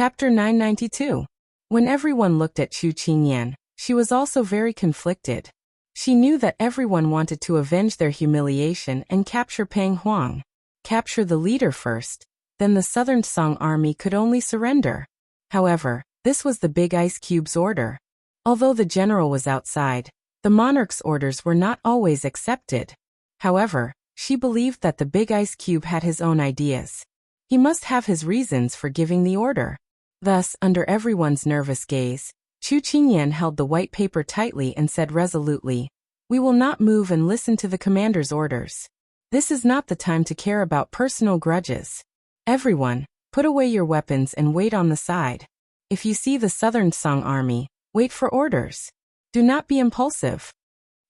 Chapter 992. When everyone looked at Chu Qingyan, she was also very conflicted. She knew that everyone wanted to avenge their humiliation and capture Pang Huang. Capture the leader first, then the Southern Song army could only surrender. However, this was the Big Ice Cube's order. Although the general was outside, the monarch's orders were not always accepted. However, she believed that the Big Ice Cube had his own ideas. He must have his reasons for giving the order. Thus, under everyone's nervous gaze, Chu Qingyan held the white paper tightly and said resolutely, "We will not move and listen to the commander's orders. This is not the time to care about personal grudges. Everyone, put away your weapons and wait on the side. If you see the Southern Song army, wait for orders. Do not be impulsive."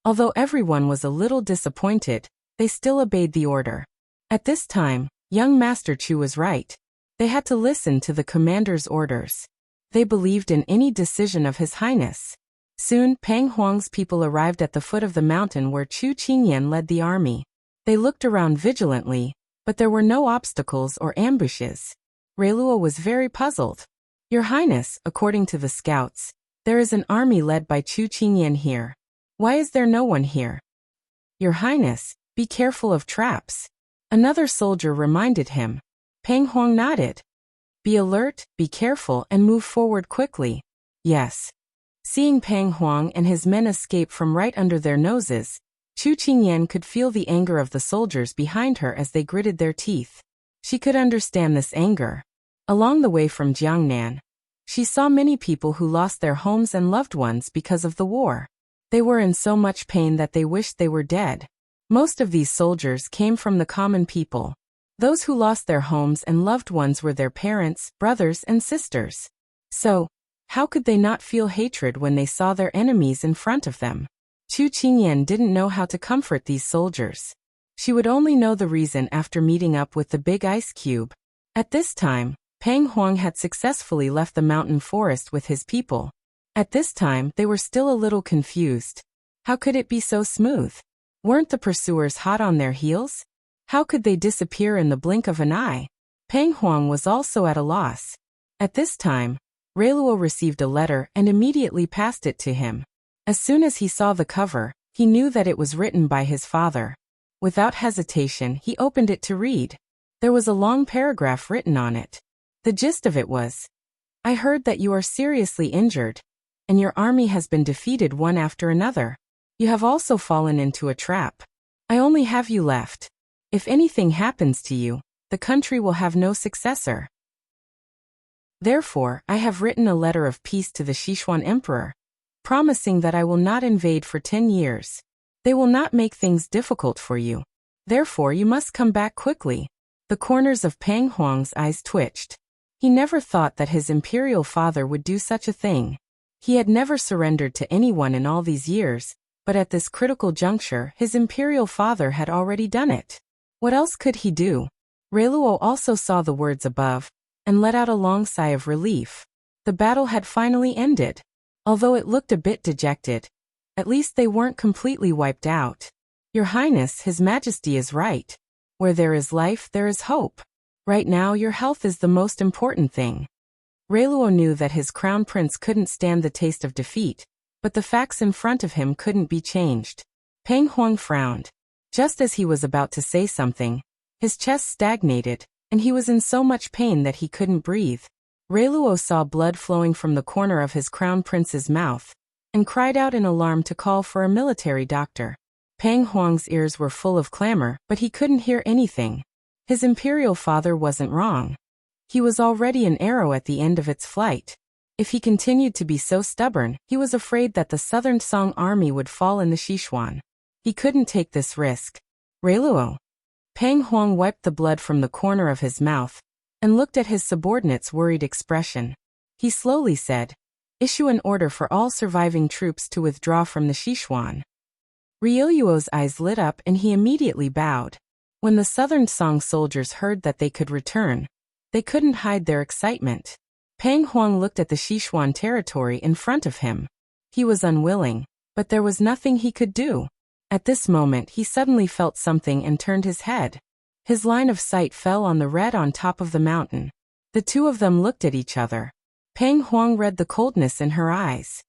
Although everyone was a little disappointed, they still obeyed the order. At this time, young Master Chu was right. They had to listen to the commander's orders. They believed in any decision of His Highness. Soon, Pang Huang's people arrived at the foot of the mountain where Chu Qingyan led the army. They looked around vigilantly, but there were no obstacles or ambushes. Reiluo was very puzzled. "Your Highness," according to the scouts, "there is an army led by Chu Qingyan here. Why is there no one here?" "Your Highness, be careful of traps," another soldier reminded him. Pang Huang nodded. "Be alert, be careful, and move forward quickly." "Yes." Seeing Pang Huang and his men escape from right under their noses, Chu Qingyan could feel the anger of the soldiers behind her as they gritted their teeth. She could understand this anger. Along the way from Jiangnan, she saw many people who lost their homes and loved ones because of the war. They were in so much pain that they wished they were dead. Most of these soldiers came from the common people. Those who lost their homes and loved ones were their parents, brothers, and sisters. So, how could they not feel hatred when they saw their enemies in front of them? Chu Qingyan didn't know how to comfort these soldiers. She would only know the reason after meeting up with the Big Ice Cube. At this time, Pang Huang had successfully left the mountain forest with his people. At this time, they were still a little confused. How could it be so smooth? Weren't the pursuers hot on their heels? How could they disappear in the blink of an eye? Pang Huang was also at a loss. At this time, Reiluo received a letter and immediately passed it to him. As soon as he saw the cover, he knew that it was written by his father. Without hesitation, he opened it to read. There was a long paragraph written on it. The gist of it was, "I heard that you are seriously injured, and your army has been defeated one after another. You have also fallen into a trap. I only have you left. If anything happens to you, the country will have no successor. Therefore, I have written a letter of peace to the Sichuan Emperor, promising that I will not invade for 10 years. They will not make things difficult for you. Therefore, you must come back quickly." The corners of Pang Huang's eyes twitched. He never thought that his imperial father would do such a thing. He had never surrendered to anyone in all these years, but at this critical juncture, his imperial father had already done it. What else could he do? Reiluo also saw the words above, and let out a long sigh of relief. The battle had finally ended. Although it looked a bit dejected, at least they weren't completely wiped out. "Your Highness, His Majesty is right. Where there is life, there is hope. Right now, your health is the most important thing." Reiluo knew that his crown prince couldn't stand the taste of defeat, but the facts in front of him couldn't be changed. Pang Huang frowned. Just as he was about to say something, his chest stagnated, and he was in so much pain that he couldn't breathe. Reiluo saw blood flowing from the corner of his crown prince's mouth, and cried out in alarm to call for a military doctor. Pang Huang's ears were full of clamor, but he couldn't hear anything. His imperial father wasn't wrong. He was already an arrow at the end of its flight. If he continued to be so stubborn, he was afraid that the Southern Song army would fall in the Sichuan. He couldn't take this risk. "Reiluo." Pang Huang wiped the blood from the corner of his mouth, and looked at his subordinate's worried expression. He slowly said, "Issue an order for all surviving troops to withdraw from the Sichuan." Reiluo's eyes lit up and he immediately bowed. When the Southern Song soldiers heard that they could return, they couldn't hide their excitement. Pang Huang looked at the Sichuan territory in front of him. He was unwilling, but there was nothing he could do. At this moment he suddenly felt something and turned his head. His line of sight fell on the red on top of the mountain. The two of them looked at each other. Peng Huang read the coldness in her eyes.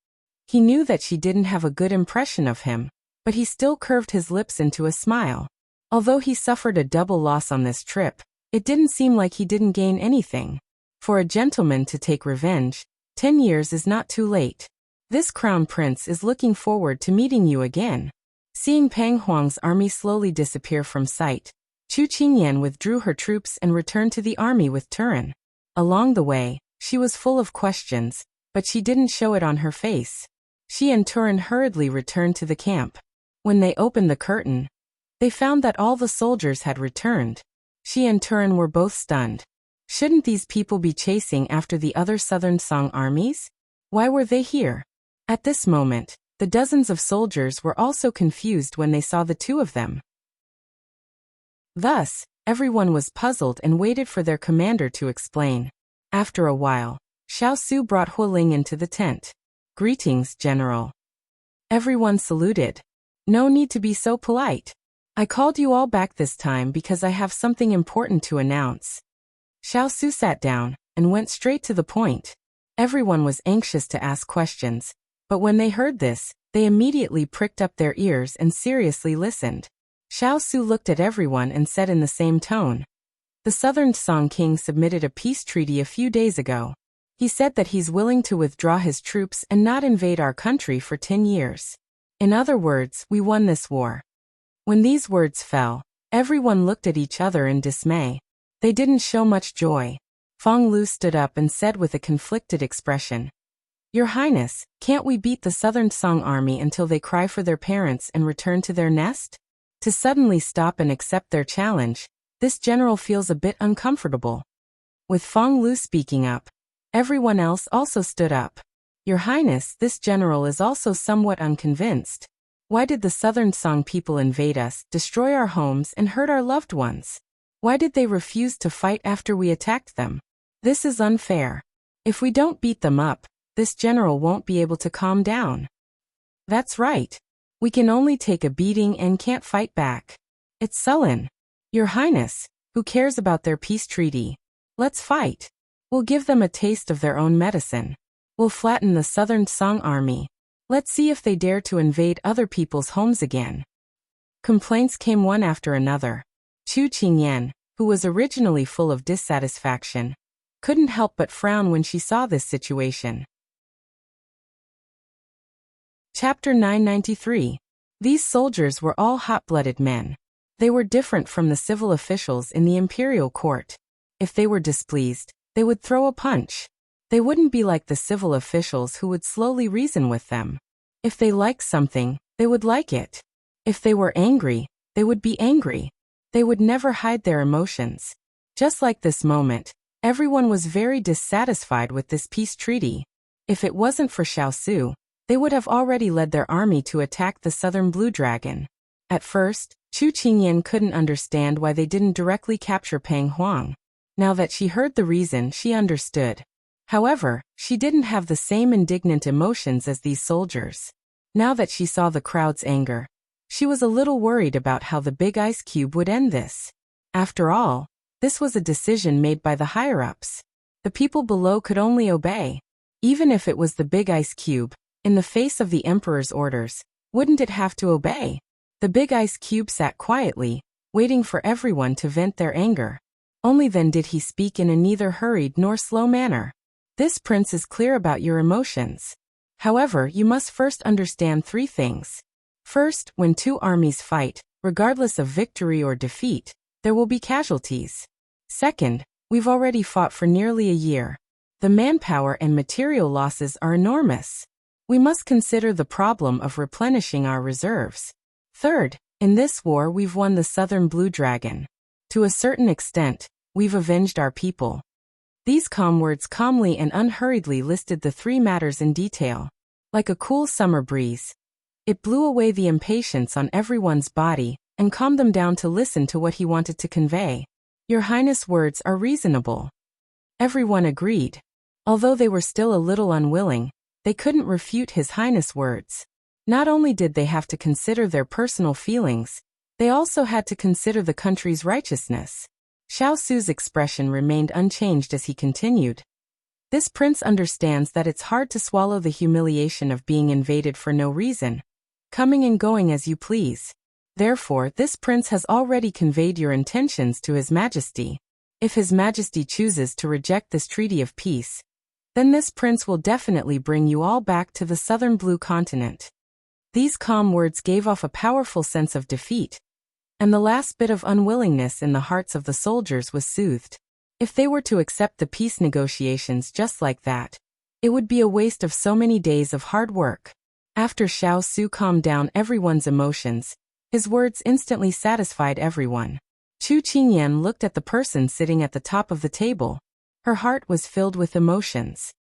He knew that she didn't have a good impression of him, but he still curved his lips into a smile. Although he suffered a double loss on this trip, it didn't seem like he didn't gain anything. For a gentleman to take revenge, 10 years is not too late. This crown prince is looking forward to meeting you again. Seeing Peng Huang's army slowly disappear from sight, Chu Qingyan withdrew her troops and returned to the army with Turin. Along the way, she was full of questions, but she didn't show it on her face. She and Turin hurriedly returned to the camp. When they opened the curtain, they found that all the soldiers had returned. She and Turin were both stunned. Shouldn't these people be chasing after the other Southern Song armies? Why were they here? At this moment, the dozens of soldiers were also confused when they saw the two of them. Thus, everyone was puzzled and waited for their commander to explain. After a while, Xiao Su brought Hualing into the tent. "Greetings, General." Everyone saluted. "No need to be so polite. I called you all back this time because I have something important to announce." Xiao Su sat down and went straight to the point. Everyone was anxious to ask questions, but when they heard this, they immediately pricked up their ears and seriously listened. Xiao Su looked at everyone and said in the same tone, "The Southern Song King submitted a peace treaty a few days ago. He said that he's willing to withdraw his troops and not invade our country for 10 years. In other words, we won this war." When these words fell, everyone looked at each other in dismay. They didn't show much joy. Feng Lu stood up and said with a conflicted expression, "Your Highness, can't we beat the Southern Song army until they cry for their parents and return to their nest?" To suddenly stop and accept their challenge, this general feels a bit uncomfortable. With Feng Lu speaking up, everyone else also stood up. "Your Highness, this general is also somewhat unconvinced. Why did the Southern Song people invade us, destroy our homes, and hurt our loved ones? Why did they refuse to fight after we attacked them? This is unfair. If we don't beat them up, this general won't be able to calm down." "That's right. We can only take a beating and can't fight back. It's sullen. Your Highness, who cares about their peace treaty? Let's fight. We'll give them a taste of their own medicine. We'll flatten the Southern Song army. Let's see if they dare to invade other people's homes again." Complaints came one after another. Chu Qingyan, who was originally full of dissatisfaction, couldn't help but frown when she saw this situation. Chapter 993. These soldiers were all hot-blooded men. They were different from the civil officials in the imperial court. If they were displeased, they would throw a punch. They wouldn't be like the civil officials who would slowly reason with them. If they liked something, they would like it. If they were angry, they would be angry. They would never hide their emotions. Just like this moment, everyone was very dissatisfied with this peace treaty. If it wasn't for Xiao Su, they would have already led their army to attack the Southern Blue Dragon. At first, Chu Qingyan couldn't understand why they didn't directly capture Peng Huang. Now that she heard the reason, she understood. However, she didn't have the same indignant emotions as these soldiers. Now that she saw the crowd's anger, she was a little worried about how the big ice cube would end this. After all, this was a decision made by the higher-ups. The people below could only obey. Even if it was the big ice cube, in the face of the emperor's orders, wouldn't it have to obey? The big ice cube sat quietly, waiting for everyone to vent their anger. Only then did he speak in a neither hurried nor slow manner. "This prince is clear about your emotions. However, you must first understand 3 things. First, when 2 armies fight, regardless of victory or defeat, there will be casualties. Second, we've already fought for nearly a year. The manpower and material losses are enormous. We must consider the problem of replenishing our reserves. Third, in this war we've won the Southern Blue Dragon. To a certain extent, we've avenged our people." These calm words calmly and unhurriedly listed the 3 matters in detail. Like a cool summer breeze, it blew away the impatience on everyone's body and calmed them down to listen to what he wanted to convey. "Your Highness' words are reasonable." Everyone agreed. Although they were still a little unwilling, they couldn't refute His Highness' words. Not only did they have to consider their personal feelings, they also had to consider the country's righteousness. Xiao Su's expression remained unchanged as he continued. This prince understands that it's hard to swallow the humiliation of being invaded for no reason, coming and going as you please. Therefore, this prince has already conveyed your intentions to His Majesty. If His Majesty chooses to reject this treaty of peace, then this prince will definitely bring you all back to the southern blue continent. These calm words gave off a powerful sense of defeat, and the last bit of unwillingness in the hearts of the soldiers was soothed. If they were to accept the peace negotiations just like that, it would be a waste of so many days of hard work. After Xiao Su calmed down everyone's emotions, his words instantly satisfied everyone. Chu Qingyan looked at the person sitting at the top of the table. Her heart was filled with emotions.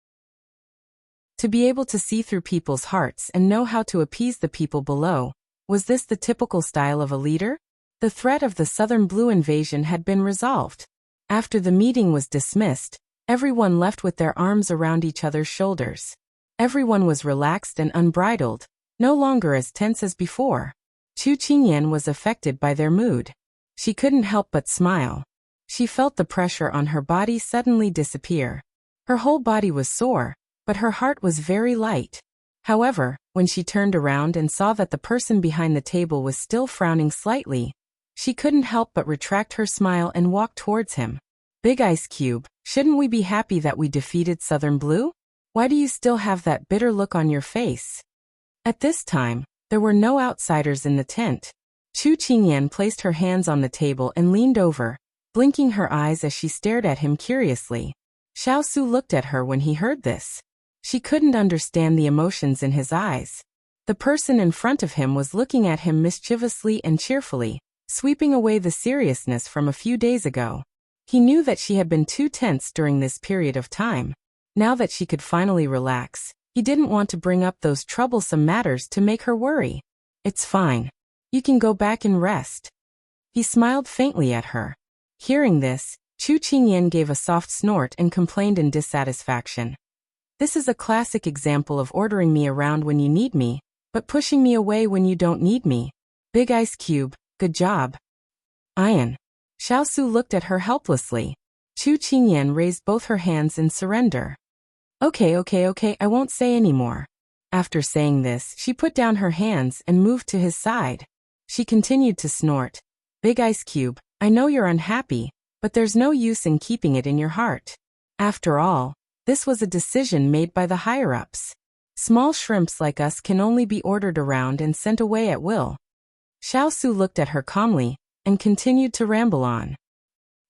To be able to see through people's hearts and know how to appease the people below, was this the typical style of a leader? The threat of the southern blue invasion had been resolved. After the meeting was dismissed, everyone left with their arms around each other's shoulders. Everyone was relaxed and unbridled, no longer as tense as before. Chu Qingyan was affected by their mood. She couldn't help but smile. She felt the pressure on her body suddenly disappear. Her whole body was sore, but her heart was very light. However, when she turned around and saw that the person behind the table was still frowning slightly, she couldn't help but retract her smile and walk towards him. Big Ice Cube, shouldn't we be happy that we defeated Southern Blue? Why do you still have that bitter look on your face? At this time, there were no outsiders in the tent. Chu Qingyan placed her hands on the table and leaned over, blinking her eyes as she stared at him curiously. Xiao Su looked at her when he heard this. She couldn't understand the emotions in his eyes. The person in front of him was looking at him mischievously and cheerfully, sweeping away the seriousness from a few days ago. He knew that she had been too tense during this period of time. Now that she could finally relax, he didn't want to bring up those troublesome matters to make her worry. It's fine. You can go back and rest. He smiled faintly at her. Hearing this, Chu Qingyan gave a soft snort and complained in dissatisfaction. This is a classic example of ordering me around when you need me, but pushing me away when you don't need me. Big Ice Cube, good job. Ian. Xiao Su looked at her helplessly. Chu Qingyan raised both her hands in surrender. Okay, I won't say any more. After saying this, she put down her hands and moved to his side. She continued to snort. Big Ice Cube, I know you're unhappy, but there's no use in keeping it in your heart. After all, this was a decision made by the higher-ups. Small shrimps like us can only be ordered around and sent away at will. Xiao Su looked at her calmly and continued to ramble on.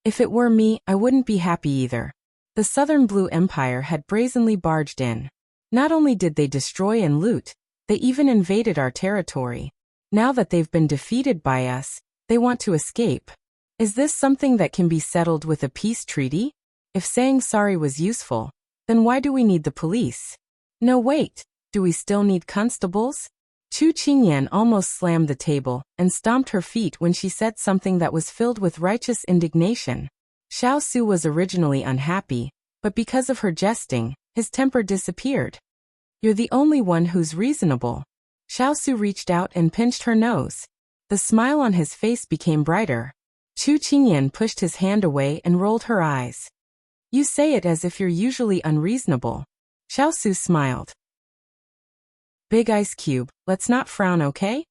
If it were me, I wouldn't be happy either. The Southern Blue Empire had brazenly barged in. Not only did they destroy and loot, they even invaded our territory. Now that they've been defeated by us, they want to escape. Is this something that can be settled with a peace treaty? If saying sorry was useful, then why do we need the police? No, wait, do we still need constables? Chu Qingyan almost slammed the table and stomped her feet when she said something that was filled with righteous indignation. Xiao Su was originally unhappy, but because of her jesting, his temper disappeared. You're the only one who's reasonable. Xiao Su reached out and pinched her nose. The smile on his face became brighter. Chu Qingyan pushed his hand away and rolled her eyes. You say it as if you're usually unreasonable. Xiao Su smiled. Big Ice Cube, let's not frown, okay?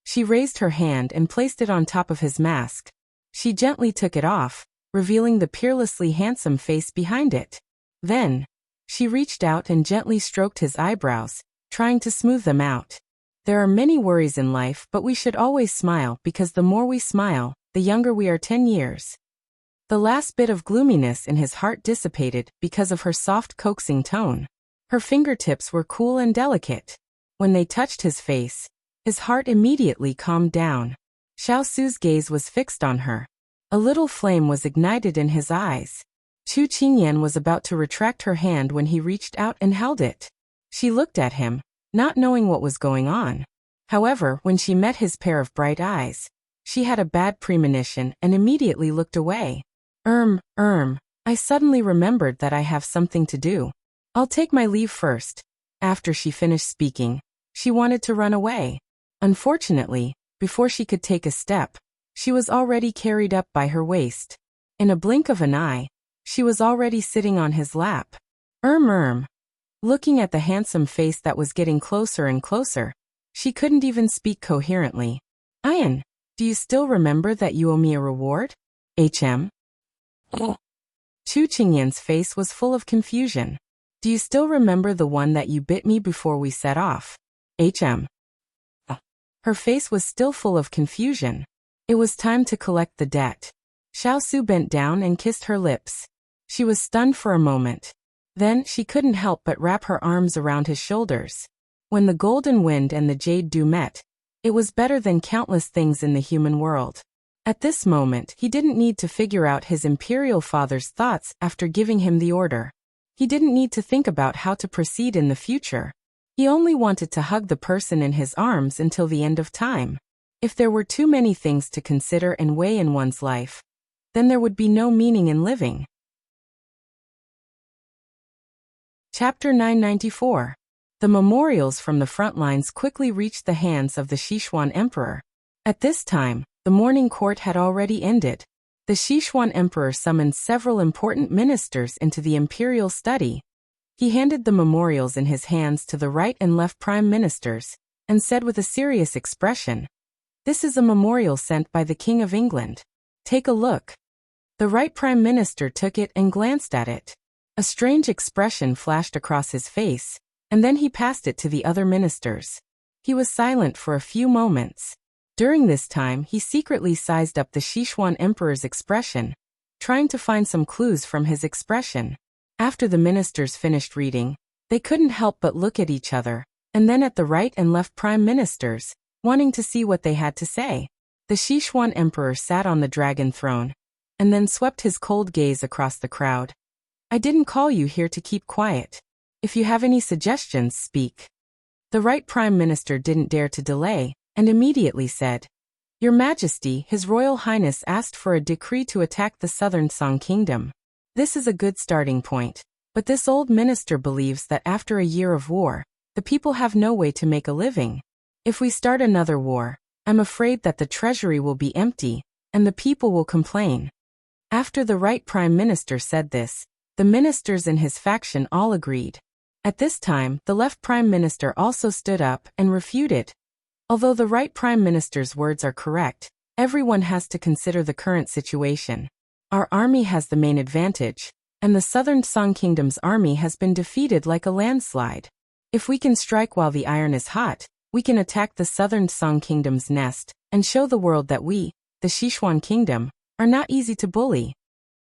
She raised her hand and placed it on top of his mask. She gently took it off, revealing the peerlessly handsome face behind it. Then, she reached out and gently stroked his eyebrows, trying to smooth them out. There are many worries in life, but we should always smile because the more we smile, the younger we are 10 years. The last bit of gloominess in his heart dissipated because of her soft coaxing tone. Her fingertips were cool and delicate. When they touched his face, his heart immediately calmed down. Xiao Su's gaze was fixed on her. A little flame was ignited in his eyes. Chu Qingyan was about to retract her hand when he reached out and held it. She looked at him, not knowing what was going on. However, when she met his pair of bright eyes, she had a bad premonition and immediately looked away. I suddenly remembered that I have something to do. I'll take my leave first. After she finished speaking, she wanted to run away. Unfortunately, before she could take a step, she was already carried up by her waist. In a blink of an eye, she was already sitting on his lap. Looking at the handsome face that was getting closer and closer, she couldn't even speak coherently. Ian, do you still remember that you owe me a reward? Chu Qingyan's face was full of confusion. Do you still remember the one that you bit me before we set off? Her face was still full of confusion. It was time to collect the debt. Xiao Su bent down and kissed her lips. She was stunned for a moment. Then she couldn't help but wrap her arms around his shoulders. When the golden wind and the jade dew met, it was better than countless things in the human world. At this moment, he didn't need to figure out his imperial father's thoughts after giving him the order. He didn't need to think about how to proceed in the future. He only wanted to hug the person in his arms until the end of time. If there were too many things to consider and weigh in one's life, then there would be no meaning in living. Chapter 994. The memorials from the front lines quickly reached the hands of the Sichuan emperor. At this time, the morning court had already ended. The Sichuan emperor summoned several important ministers into the imperial study. He handed the memorials in his hands to the right and left prime ministers, and said with a serious expression, "This is a memorial sent by the King of England. Take a look." The right prime minister took it and glanced at it. A strange expression flashed across his face, and then he passed it to the other ministers. He was silent for a few moments. During this time, he secretly sized up the Sichuan emperor's expression, trying to find some clues from his expression. After the ministers finished reading, they couldn't help but look at each other, and then at the right and left prime ministers, wanting to see what they had to say. The Sichuan emperor sat on the dragon throne, and then swept his cold gaze across the crowd. "I didn't call you here to keep quiet. If you have any suggestions, speak." The right prime minister didn't dare to delay, and immediately said, "Your Majesty, His Royal Highness asked for a decree to attack the southern Song Kingdom. This is a good starting point, but this old minister believes that after a year of war, the people have no way to make a living. If we start another war, I'm afraid that the treasury will be empty, and the people will complain." After the right prime minister said this, the ministers in his faction all agreed. At this time, the left prime minister also stood up and refuted. Although the right prime minister's words are correct, everyone has to consider the current situation. Our army has the main advantage, and the southern Song Kingdom's army has been defeated like a landslide. If we can strike while the iron is hot, we can attack the southern Song Kingdom's nest, and show the world that we, the Sichuan Kingdom, are not easy to bully.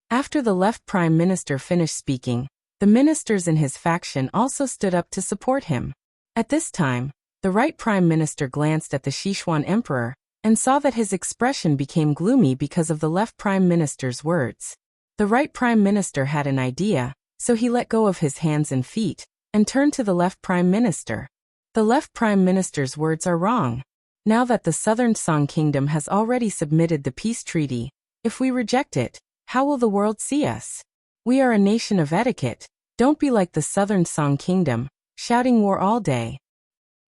After the left prime minister finished speaking, the ministers in his faction also stood up to support him. At this time, the right prime minister glanced at the Sichuan emperor, and saw that his expression became gloomy because of the left prime minister's words. The right prime minister had an idea, so he let go of his hands and feet, and turned to the left prime minister. The left prime minister's words are wrong. Now that the southern Song Kingdom has already submitted the peace treaty, if we reject it, how will the world see us? We are a nation of etiquette. Don't be like the southern Song Kingdom, shouting war all day.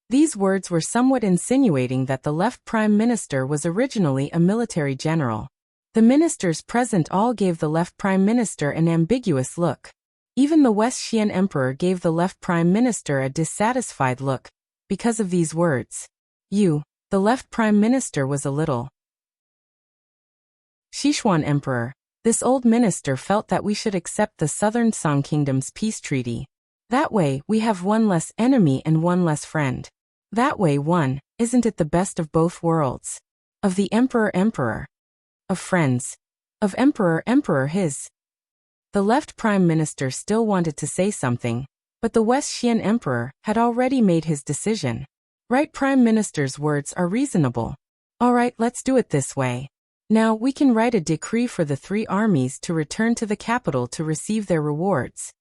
These words were somewhat insinuating that the left prime minister was originally a military general. The ministers present all gave the left prime minister an ambiguous look. Even the West Xian emperor gave the left prime minister a dissatisfied look. Because of these words, the left prime minister was a little. Sichuan emperor, this old minister felt that we should accept the southern Song Kingdom's peace treaty. That way, we have one less enemy and one less friend. That way isn't it the best of both worlds? Of the emperor. Of friends. Of emperor his. The left prime minister still wanted to say something, but the West Xian emperor had already made his decision. Right prime minister's words are reasonable. Alright, let's do it this way. Now we can write a decree for the three armies to return to the capital to receive their rewards.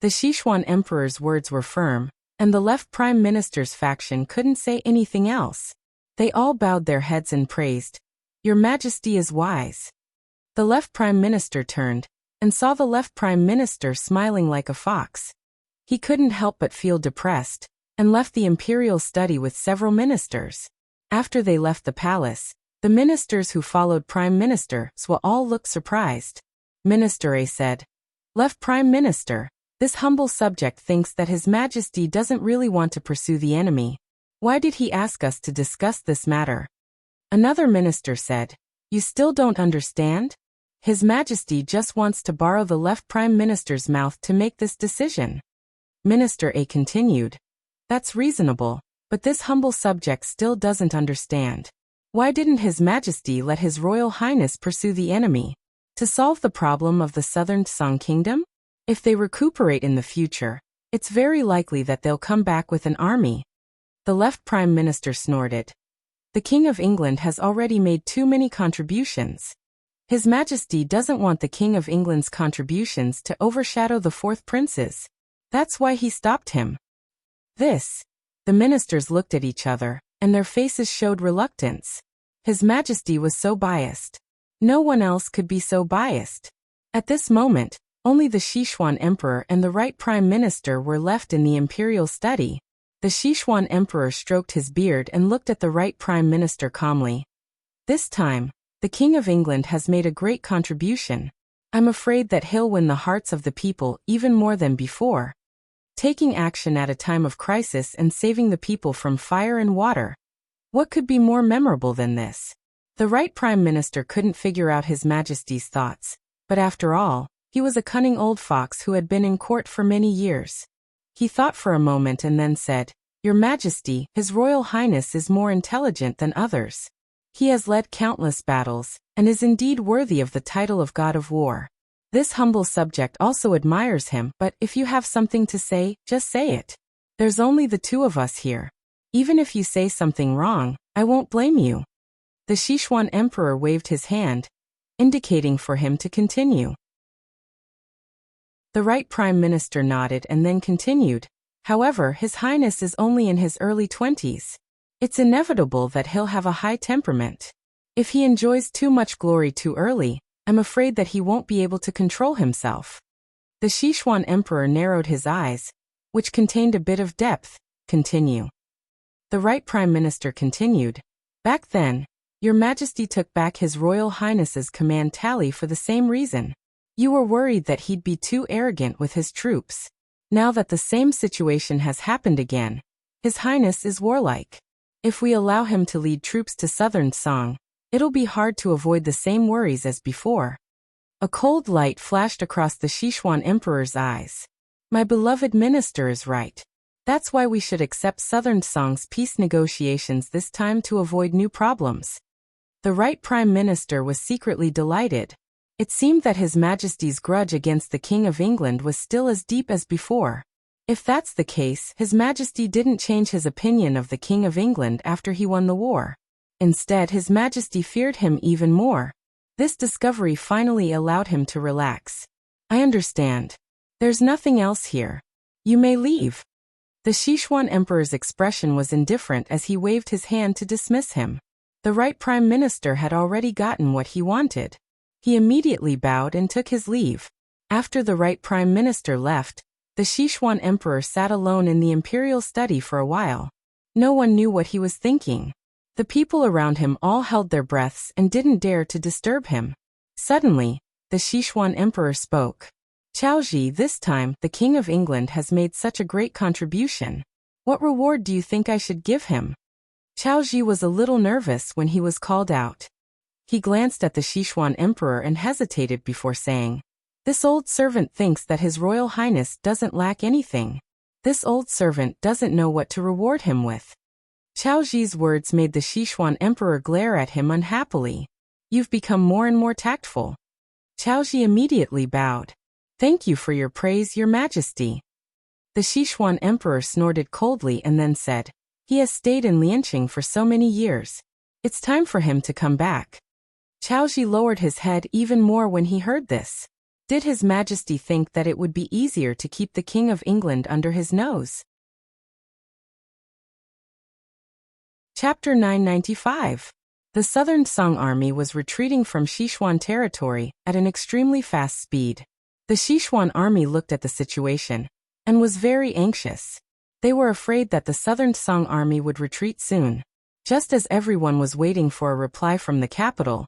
The Sichuan emperor's words were firm, and the left prime minister's faction couldn't say anything else. They all bowed their heads and praised, "Your Majesty is wise." The left prime minister turned, and saw the left prime minister smiling like a fox. He couldn't help but feel depressed, and left the imperial study with several ministers. After they left the palace, the ministers who followed Prime Minister Swa all looked surprised. Minister A said. Left Prime Minister, this humble subject thinks that His Majesty doesn't really want to pursue the enemy. Why did he ask us to discuss this matter? Another minister said. You still don't understand? His Majesty just wants to borrow the left Prime Minister's mouth to make this decision. Minister A continued. That's reasonable, but this humble subject still doesn't understand. Why didn't His Majesty let His Royal Highness pursue the enemy? To solve the problem of the southern Song Kingdom? If they recuperate in the future, it's very likely that they'll come back with an army. The left Prime Minister snorted. The King of England has already made too many contributions. His Majesty doesn't want the King of England's contributions to overshadow the fourth prince's. That's why he stopped him. The ministers looked at each other, and their faces showed reluctance. His Majesty was so biased. No one else could be so biased. At this moment, only the Sichuan Emperor and the right Prime Minister were left in the imperial study. The Sichuan Emperor stroked his beard and looked at the right Prime Minister calmly. This time, the King of England has made a great contribution. I'm afraid that he'll win the hearts of the people even more than before. Taking action at a time of crisis and saving the people from fire and water. What could be more memorable than this? The right Prime Minister couldn't figure out His Majesty's thoughts, but after all, he was a cunning old fox who had been in court for many years. He thought for a moment and then said, Your Majesty, His Royal Highness is more intelligent than others. He has led countless battles, and is indeed worthy of the title of God of War. This humble subject also admires him, but if you have something to say, just say it. There's only the two of us here. Even if you say something wrong, I won't blame you. The Sichuan Emperor waved his hand, indicating for him to continue. The right Prime Minister nodded and then continued. However, His Highness is only in his early 20s. It's inevitable that he'll have a high temperament. If he enjoys too much glory too early, I'm afraid that he won't be able to control himself. The Sichuan Emperor narrowed his eyes, which contained a bit of depth. Continue. The right Prime Minister continued. Back then, Your Majesty took back His Royal Highness's command tally for the same reason. You were worried that he'd be too arrogant with his troops. Now that the same situation has happened again, His Highness is warlike. If we allow him to lead troops to southern Song, it'll be hard to avoid the same worries as before. A cold light flashed across the Sichuan Emperor's eyes. My beloved minister is right. That's why we should accept southern Song's peace negotiations this time to avoid new problems. The right Prime Minister was secretly delighted. It seemed that His Majesty's grudge against the King of England was still as deep as before. If that's the case, His Majesty didn't change his opinion of the King of England after he won the war. Instead, His Majesty feared him even more. This discovery finally allowed him to relax. I understand. There's nothing else here. You may leave. The Sichuan Emperor's expression was indifferent as he waved his hand to dismiss him. The right Prime Minister had already gotten what he wanted. He immediately bowed and took his leave. After the right Prime Minister left, the Sichuan Emperor sat alone in the imperial study for a while. No one knew what he was thinking. The people around him all held their breaths and didn't dare to disturb him. Suddenly, the Sichuan Emperor spoke. Xiao, this time, the King of England has made such a great contribution. What reward do you think I should give him? Xiao was a little nervous when he was called out. He glanced at the Sichuan Emperor and hesitated before saying, This old servant thinks that His Royal Highness doesn't lack anything. This old servant doesn't know what to reward him with. Xiao's words made the Sichuan Emperor glare at him unhappily. You've become more and more tactful. Xiao immediately bowed. Thank you for your praise, Your Majesty. The Sichuan Emperor snorted coldly and then said, He has stayed in Lianqing for so many years. It's time for him to come back. Xiao lowered his head even more when he heard this. Did His Majesty think that it would be easier to keep the King of England under his nose? Chapter 995. The Southern Song Army was retreating from Sichuan territory at an extremely fast speed. The Sichuan army looked at the situation and was very anxious. They were afraid that the Southern Song Army would retreat soon. Just as everyone was waiting for a reply from the capital,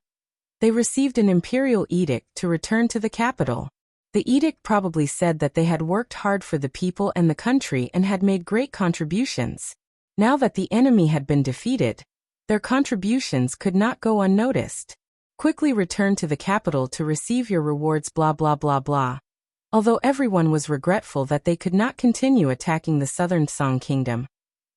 They received an imperial edict to return to the capital. The edict probably said that they had worked hard for the people and the country and had made great contributions. Now that the enemy had been defeated, their contributions could not go unnoticed. Quickly return to the capital to receive your rewards, blah blah blah blah. Although everyone was regretful that they could not continue attacking the southern Song kingdom,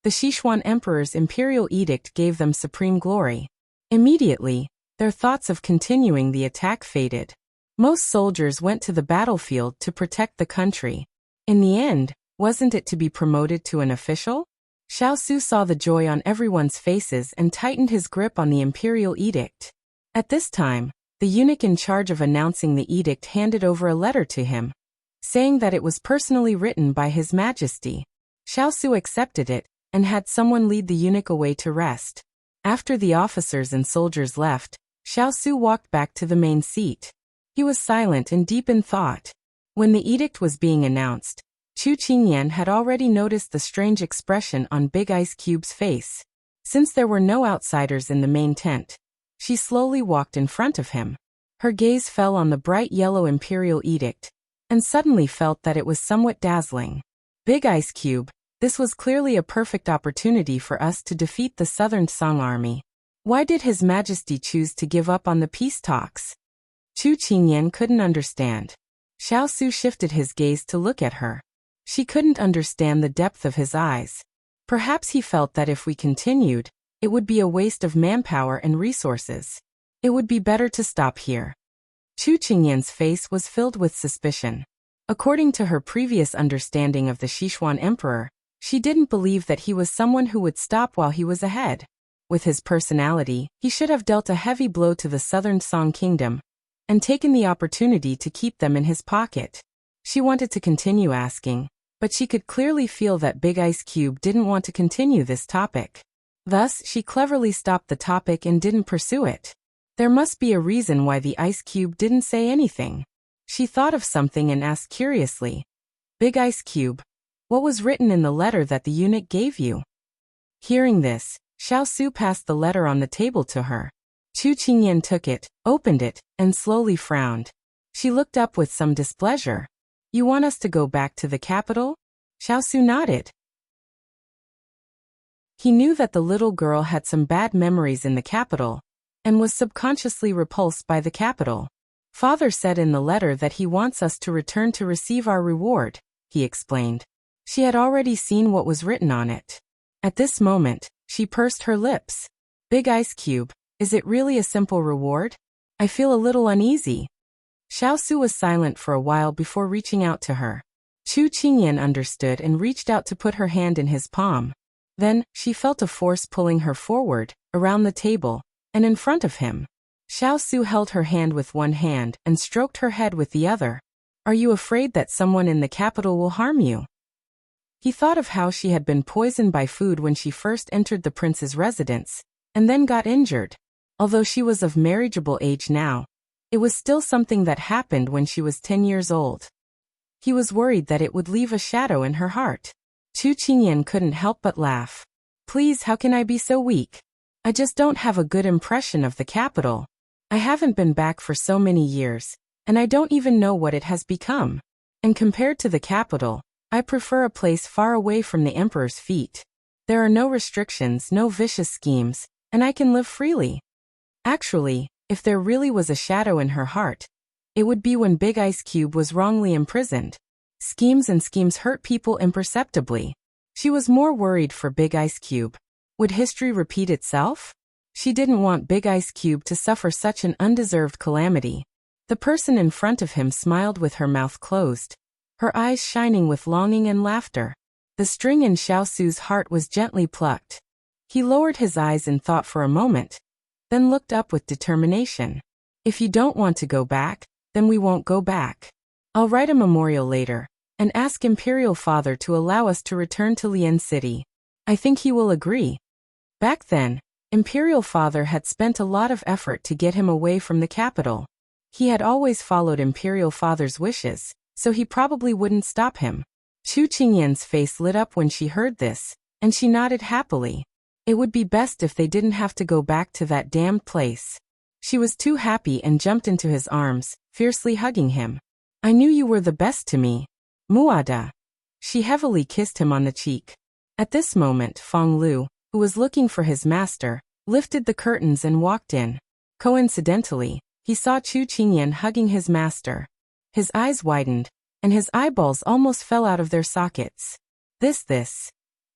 the Sichuan emperor's imperial edict gave them supreme glory. Immediately, their thoughts of continuing the attack faded. Most soldiers went to the battlefield to protect the country. In the end, wasn't it to be promoted to an official? Xiao saw the joy on everyone's faces and tightened his grip on the imperial edict. At this time, the eunuch in charge of announcing the edict handed over a letter to him, saying that it was personally written by His Majesty. Xiao accepted it and had someone lead the eunuch away to rest. After the officers and soldiers left, Xiao walked back to the main seat. He was silent and deep in thought. When the edict was being announced, Chu Qingyan had already noticed the strange expression on Big Ice Cube's face. Since there were no outsiders in the main tent, she slowly walked in front of him. Her gaze fell on the bright yellow imperial edict, and suddenly felt that it was somewhat dazzling. Big Ice Cube, this was clearly a perfect opportunity for us to defeat the Southern Song army. Why did His Majesty choose to give up on the peace talks? Chu Qingyan couldn't understand. Xiao shifted his gaze to look at her. She couldn't understand the depth of his eyes. Perhaps he felt that if we continued, it would be a waste of manpower and resources. It would be better to stop here. Chu Qingyan's face was filled with suspicion. According to her previous understanding of the Sichuan emperor, she didn't believe that he was someone who would stop while he was ahead. With his personality, he should have dealt a heavy blow to the Southern Song kingdom and taken the opportunity to keep them in his pocket. She wanted to continue asking, but she could clearly feel that Big Ice Cube didn't want to continue this topic. Thus, she cleverly stopped the topic and didn't pursue it. There must be a reason why the Ice Cube didn't say anything. She thought of something and asked curiously, "Big Ice Cube, what was written in the letter that the eunuch gave you?" Hearing this, Xiao passed the letter on the table to her. Chu Qingyan took it, opened it, and slowly frowned. She looked up with some displeasure. "You want us to go back to the capital?" Xiao nodded. He knew that the little girl had some bad memories in the capital, and was subconsciously repulsed by the capital. "Father said in the letter that he wants us to return to receive our reward," he explained. She had already seen what was written on it. At this moment, she pursed her lips. "Big Ice Cube, is it really a simple reward? I feel a little uneasy." Xiao was silent for a while before reaching out to her. Chu Qingyan understood and reached out to put her hand in his palm. Then, she felt a force pulling her forward, around the table, and in front of him. Xiao held her hand with one hand and stroked her head with the other. "Are you afraid that someone in the capital will harm you?" He thought of how she had been poisoned by food when she first entered the prince's residence, and then got injured. Although she was of marriageable age now, it was still something that happened when she was 10 years old. He was worried that it would leave a shadow in her heart. Chu Qingyan couldn't help but laugh. "Please, how can I be so weak? I just don't have a good impression of the capital. I haven't been back for so many years, and I don't even know what it has become. And compared to the capital, I prefer a place far away from the emperor's feet. There are no restrictions, no vicious schemes, and I can live freely." Actually, if there really was a shadow in her heart, it would be when Big Ice Cube was wrongly imprisoned. Schemes hurt people imperceptibly. She was more worried for Big Ice Cube. Would history repeat itself? She didn't want Big Ice Cube to suffer such an undeserved calamity. The person in front of him smiled with her mouth closed, her eyes shining with longing and laughter. The string in Xiao heart was gently plucked. He lowered his eyes in thought for a moment, then looked up with determination. "If you don't want to go back, then we won't go back. I'll write a memorial later, and ask Imperial Father to allow us to return to Lian City. I think he will agree." Back then, Imperial Father had spent a lot of effort to get him away from the capital. He had always followed Imperial Father's wishes, so he probably wouldn't stop him. Chu Qingyan's face lit up when she heard this, and she nodded happily. It would be best if they didn't have to go back to that damned place. She was too happy and jumped into his arms, fiercely hugging him. I knew you were the best to me. Muada. She heavily kissed him on the cheek. At this moment, Fong Lu, who was looking for his master, lifted the curtains and walked in. Coincidentally, he saw Chu Qingyan hugging his master. His eyes widened, and his eyeballs almost fell out of their sockets. This.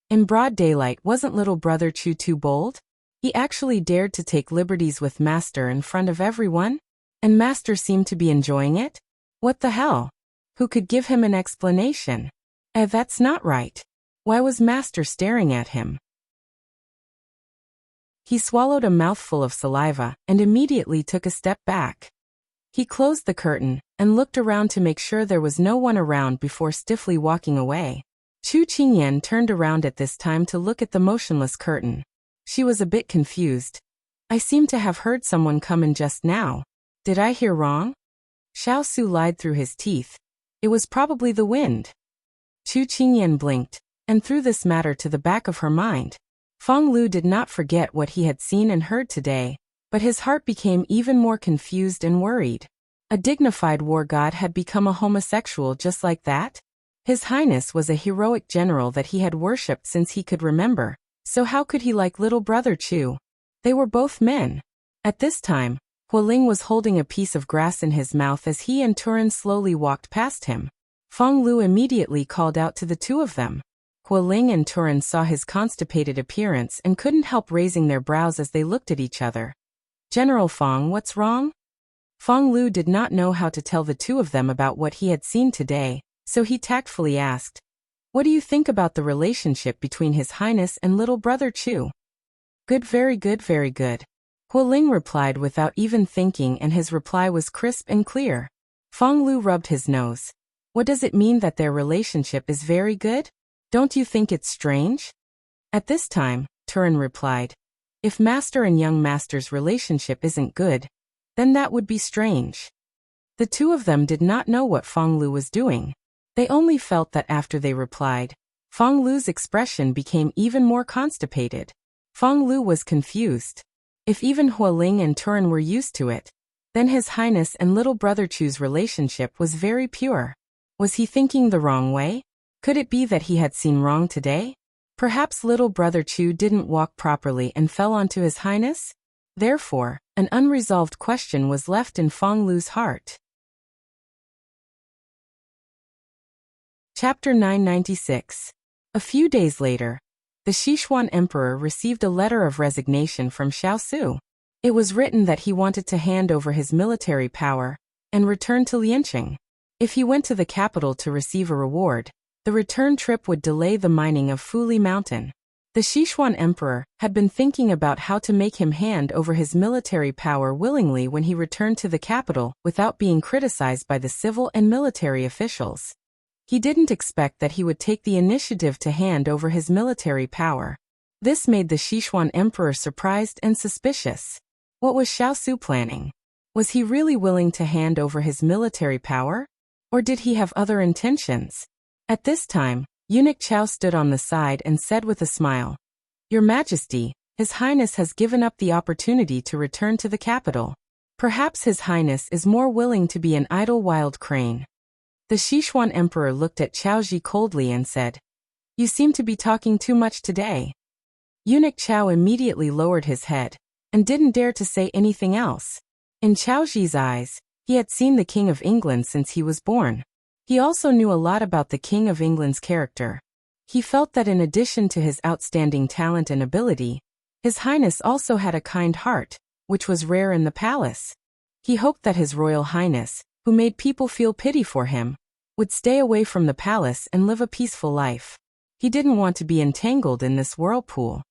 In broad daylight, wasn't little brother Chu too bold? He actually dared to take liberties with master in front of everyone? And master seemed to be enjoying it? What the hell? Who could give him an explanation? That's not right. Why was master staring at him? He swallowed a mouthful of saliva and immediately took a step back. He closed the curtain and looked around to make sure there was no one around before stiffly walking away. Chu Qingyan turned around at this time to look at the motionless curtain. She was a bit confused. I seem to have heard someone come in just now. Did I hear wrong? Xiao Su lied through his teeth. It was probably the wind. Chu Qingyan blinked and threw this matter to the back of her mind. Fong Lu did not forget what he had seen and heard today, but his heart became even more confused and worried. A dignified war god had become a homosexual just like that? His Highness was a heroic general that he had worshipped since he could remember, so how could he like little brother Chu? They were both men. At this time, Hualing was holding a piece of grass in his mouth as he and Turin slowly walked past him. Fong Lu immediately called out to the two of them. Hualing and Turin saw his constipated appearance and couldn't help raising their brows as they looked at each other. General Fong, what's wrong? Fong Lu did not know how to tell the two of them about what he had seen today, so he tactfully asked, what do you think about the relationship between His Highness and little brother Chu? Good, very good, very good. Hualing replied without even thinking, and his reply was crisp and clear. Fong Lu rubbed his nose. What does it mean that their relationship is very good? Don't you think it's strange? At this time, Turin replied, if master and young master's relationship isn't good, then that would be strange. The two of them did not know what Fong Lu was doing. They only felt that after they replied, Fong Lu's expression became even more constipated. Fong Lu was confused. If even Hualing and Turin were used to it, then His Highness and little brother Chu's relationship was very pure. Was he thinking the wrong way? Could it be that he had seen wrong today? Perhaps little brother Chu didn't walk properly and fell onto His Highness? Therefore, an unresolved question was left in Fong Lu's heart. Chapter 996. A few days later, the Sichuan Emperor received a letter of resignation from Xiao Su. It was written that he wanted to hand over his military power and return to Lianqing. If he went to the capital to receive a reward, the return trip would delay the mining of Fuli Mountain. The Sichuan Emperor had been thinking about how to make him hand over his military power willingly when he returned to the capital without being criticized by the civil and military officials. He didn't expect that he would take the initiative to hand over his military power. This made the Sichuan Emperor surprised and suspicious. What was Xiao Su planning? Was he really willing to hand over his military power? Or did he have other intentions? At this time, Eunuch Xiao stood on the side and said with a smile, Your Majesty, His Highness has given up the opportunity to return to the capital. Perhaps His Highness is more willing to be an idle wild crane. The Sichuan Emperor looked at Xiaoji coldly and said, You seem to be talking too much today. Eunuch Xiao immediately lowered his head and didn't dare to say anything else. In Xiaoji's eyes, he had seen the King of England since he was born. He also knew a lot about the King of England's character. He felt that in addition to his outstanding talent and ability, His Highness also had a kind heart, which was rare in the palace. He hoped that His Royal Highness, who made people feel pity for him, would stay away from the palace and live a peaceful life. He didn't want to be entangled in this whirlpool.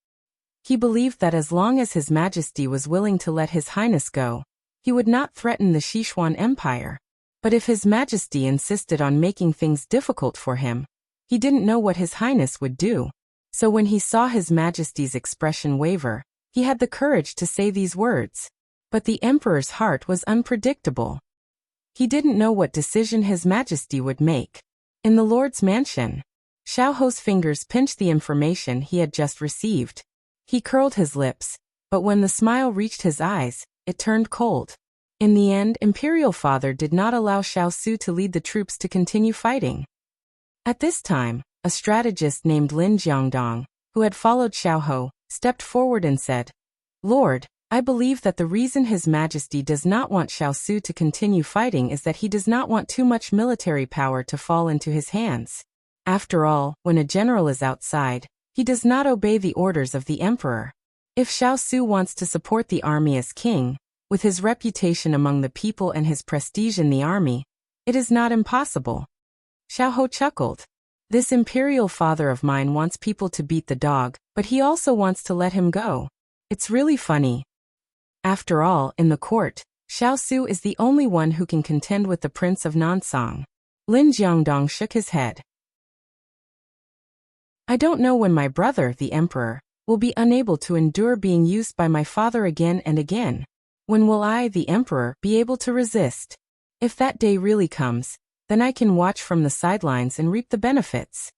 He believed that as long as His Majesty was willing to let His Highness go, he would not threaten the Sichuan Empire. But if His Majesty insisted on making things difficult for him, he didn't know what His Highness would do. So when he saw His Majesty's expression waver, he had the courage to say these words. But the Emperor's heart was unpredictable. He didn't know what decision His Majesty would make. In the Lord's mansion, Xiao Ho's fingers pinched the information he had just received. He curled his lips, but when the smile reached his eyes, it turned cold. In the end, Imperial Father did not allow Xiao Su to lead the troops to continue fighting. At this time, a strategist named Lin Jiangdong, who had followed Xiao Ho, stepped forward and said, "Lord, I believe that the reason His Majesty does not want Xiao Su to continue fighting is that he does not want too much military power to fall into his hands. After all, when a general is outside, he does not obey the orders of the emperor. If Xiao Su wants to support the army as king, with his reputation among the people and his prestige in the army, it is not impossible." Xiao Ho chuckled. "This imperial father of mine wants people to beat the dog, but he also wants to let him go. It's really funny." After all, in the court, Xiao Su is the only one who can contend with the Prince of Nansong. Lin Jiangdong shook his head. "I don't know when my brother, the emperor, will be unable to endure being used by my father again and again. When will I, the emperor, be able to resist? If that day really comes, then I can watch from the sidelines and reap the benefits."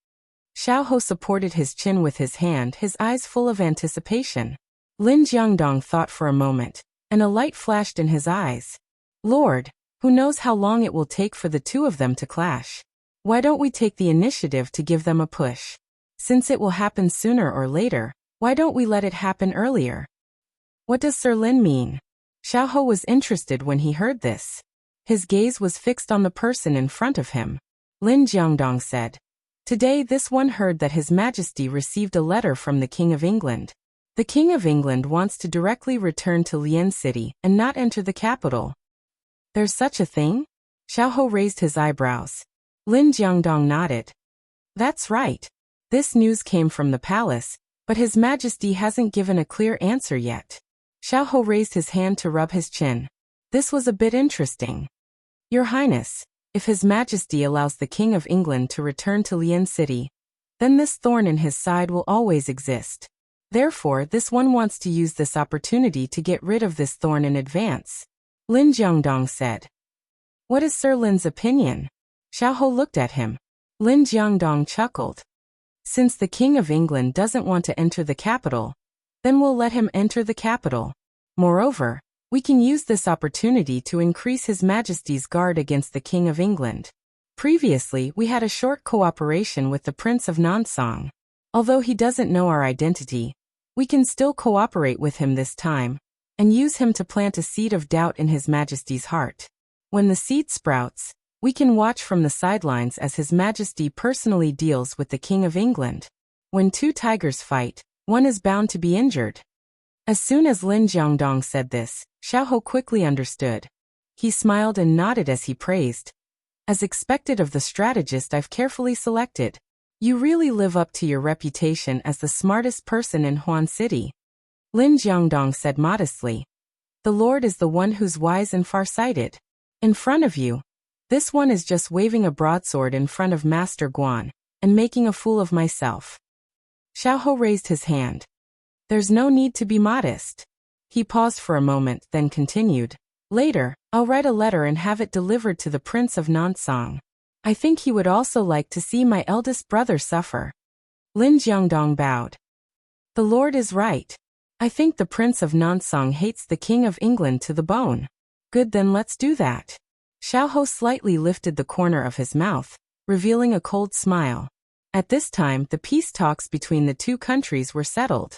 Xiao Ho supported his chin with his hand, his eyes full of anticipation. Lin Jiangdong thought for a moment, and a light flashed in his eyes. "Lord, who knows how long it will take for the two of them to clash? Why don't we take the initiative to give them a push? Since it will happen sooner or later, why don't we let it happen earlier?" "What does Sir Lin mean?" Xiao Ho was interested when he heard this. His gaze was fixed on the person in front of him. Lin Jiangdong said, "Today this one heard that His Majesty received a letter from the King of England. The King of England wants to directly return to Lian City and not enter the capital." "There's such a thing?" Xiao Ho raised his eyebrows. Lin Jiangdong nodded. "That's right. This news came from the palace, but His Majesty hasn't given a clear answer yet." Xiao Ho raised his hand to rub his chin. This was a bit interesting. "Your Highness, if His Majesty allows the King of England to return to Lian City, then this thorn in his side will always exist. Therefore, this one wants to use this opportunity to get rid of this thorn in advance," Lin Jiangdong said. "What is Sir Lin's opinion?" Xiao Ho looked at him. Lin Jiangdong chuckled. "Since the King of England doesn't want to enter the capital, then we'll let him enter the capital. Moreover, we can use this opportunity to increase His Majesty's guard against the King of England. Previously, we had a short cooperation with the Prince of Nansong. Although he doesn't know our identity, we can still cooperate with him this time, and use him to plant a seed of doubt in His Majesty's heart. When the seed sprouts, we can watch from the sidelines as His Majesty personally deals with the King of England. When two tigers fight, one is bound to be injured." As soon as Lin Jiangdong said this, Xiao Ho quickly understood. He smiled and nodded as he praised. "As expected of the strategist I've carefully selected, you really live up to your reputation as the smartest person in Huan City." Lin Jiangdong said modestly, "The Lord is the one who's wise and far-sighted. In front of you, this one is just waving a broadsword in front of Master Guan, and making a fool of myself." Xiao Ho raised his hand. "There's no need to be modest." He paused for a moment, then continued, "Later, I'll write a letter and have it delivered to the Prince of Nansong. I think he would also like to see my eldest brother suffer." Lin Jiangdong bowed. "The Lord is right. I think the Prince of Nansong hates the King of England to the bone." "Good, then let's do that." Xiao Ho slightly lifted the corner of his mouth, revealing a cold smile. At this time, the peace talks between the two countries were settled.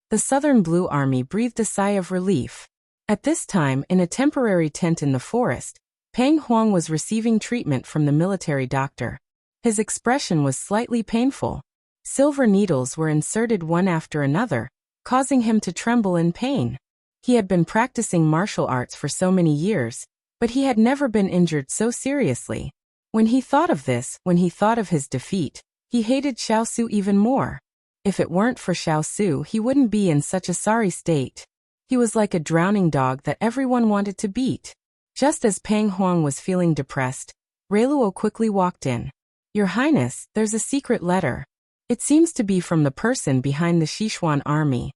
The Southern Blue Army breathed a sigh of relief. At this time, in a temporary tent in the forest, Peng Huang was receiving treatment from the military doctor. His expression was slightly painful. Silver needles were inserted one after another, causing him to tremble in pain. He had been practicing martial arts for so many years, but he had never been injured so seriously. When he thought of this, when he thought of his defeat, he hated Xiao Su even more. If it weren't for Xiao Su, he wouldn't be in such a sorry state. He was like a drowning dog that everyone wanted to beat. Just as Peng Huang was feeling depressed, Reiluo quickly walked in. "Your Highness, there's a secret letter. It seems to be from the person behind the Sichuan army."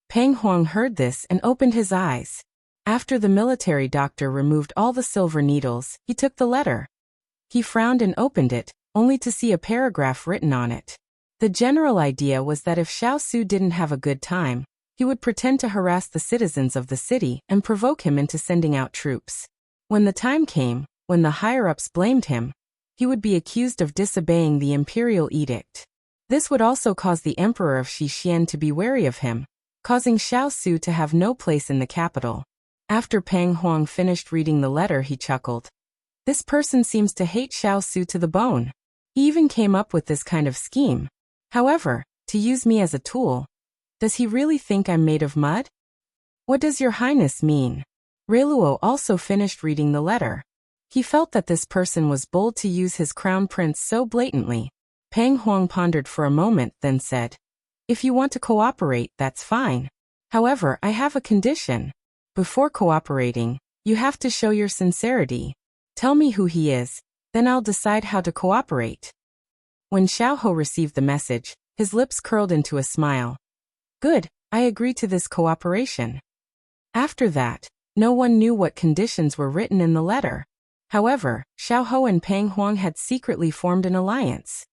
Peng Huang heard this and opened his eyes. After the military doctor removed all the silver needles, he took the letter. He frowned and opened it, only to see a paragraph written on it. The general idea was that if Xiao Su didn't have a good time, He would pretend to harass the citizens of the city and provoke him into sending out troops. When the time came, when the higher-ups blamed him, he would be accused of disobeying the imperial edict. This would also cause the emperor of Xixian to be wary of him, causing Xiao Su to have no place in the capital. After Peng Huang finished reading the letter, he chuckled. This person seems to hate Xiao Su to the bone. He even came up with this kind of scheme. However, to use me as a tool. Does he really think I'm made of mud? What does your highness mean? Reiluo also finished reading the letter. He felt that this person was bold to use his crown prince so blatantly. Peng Huang pondered for a moment, then said, If you want to cooperate, that's fine. However, I have a condition. Before cooperating, you have to show your sincerity. Tell me who he is, then I'll decide how to cooperate. When Xiao received the message, his lips curled into a smile. Good, I agree to this cooperation. After that, no one knew what conditions were written in the letter. However, Xiao and Peng Huang had secretly formed an alliance.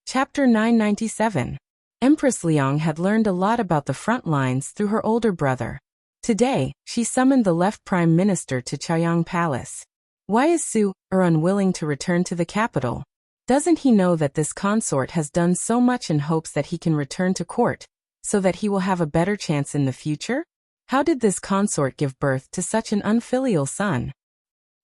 Chapter 997. Empress Liang had learned a lot about the front lines through her older brother. Today, she summoned the left prime minister to Chaoyang Palace. Why is Su unwilling to return to the capital? Doesn't he know that this consort has done so much in hopes that he can return to court, so that he will have a better chance in the future? How did this consort give birth to such an unfilial son?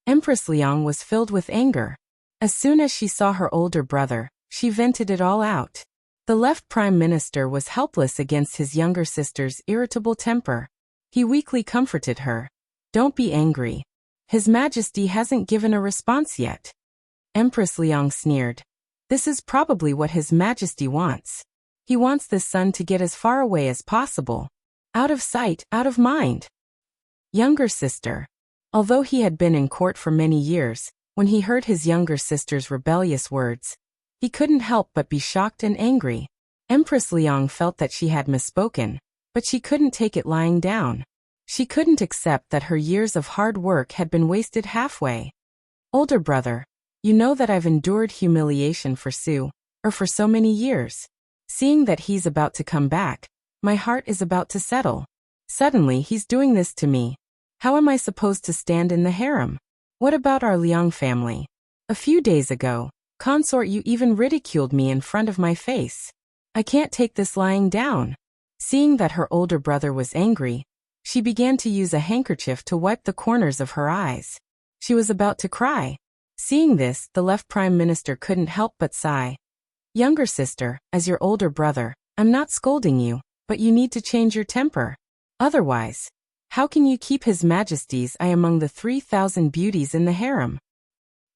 Empress Liang was filled with anger. As soon as she saw her older brother, she vented it all out. The left prime minister was helpless against his younger sister's irritable temper. He weakly comforted her. Don't be angry. His Majesty hasn't given a response yet. Empress Liang sneered. This is probably what His Majesty wants. He wants this son to get as far away as possible. Out of sight, out of mind. Younger sister. Although he had been in court for many years, when he heard his younger sister's rebellious words, he couldn't help but be shocked and angry. Empress Liang felt that she had misspoken, but she couldn't take it lying down. She couldn't accept that her years of hard work had been wasted halfway. Older brother, you know that I've endured humiliation for Su, for so many years. Seeing that he's about to come back, my heart is about to settle. Suddenly he's doing this to me. How am I supposed to stand in the harem? What about our Liang family? A few days ago, Consort, you even ridiculed me in front of my face. I can't take this lying down. Seeing that her older brother was angry, she began to use a handkerchief to wipe the corners of her eyes. She was about to cry. Seeing this, the left prime minister couldn't help but sigh. Younger sister, as your older brother, I'm not scolding you, but you need to change your temper. Otherwise, how can you keep His Majesty's eye among the 3,000 beauties in the harem?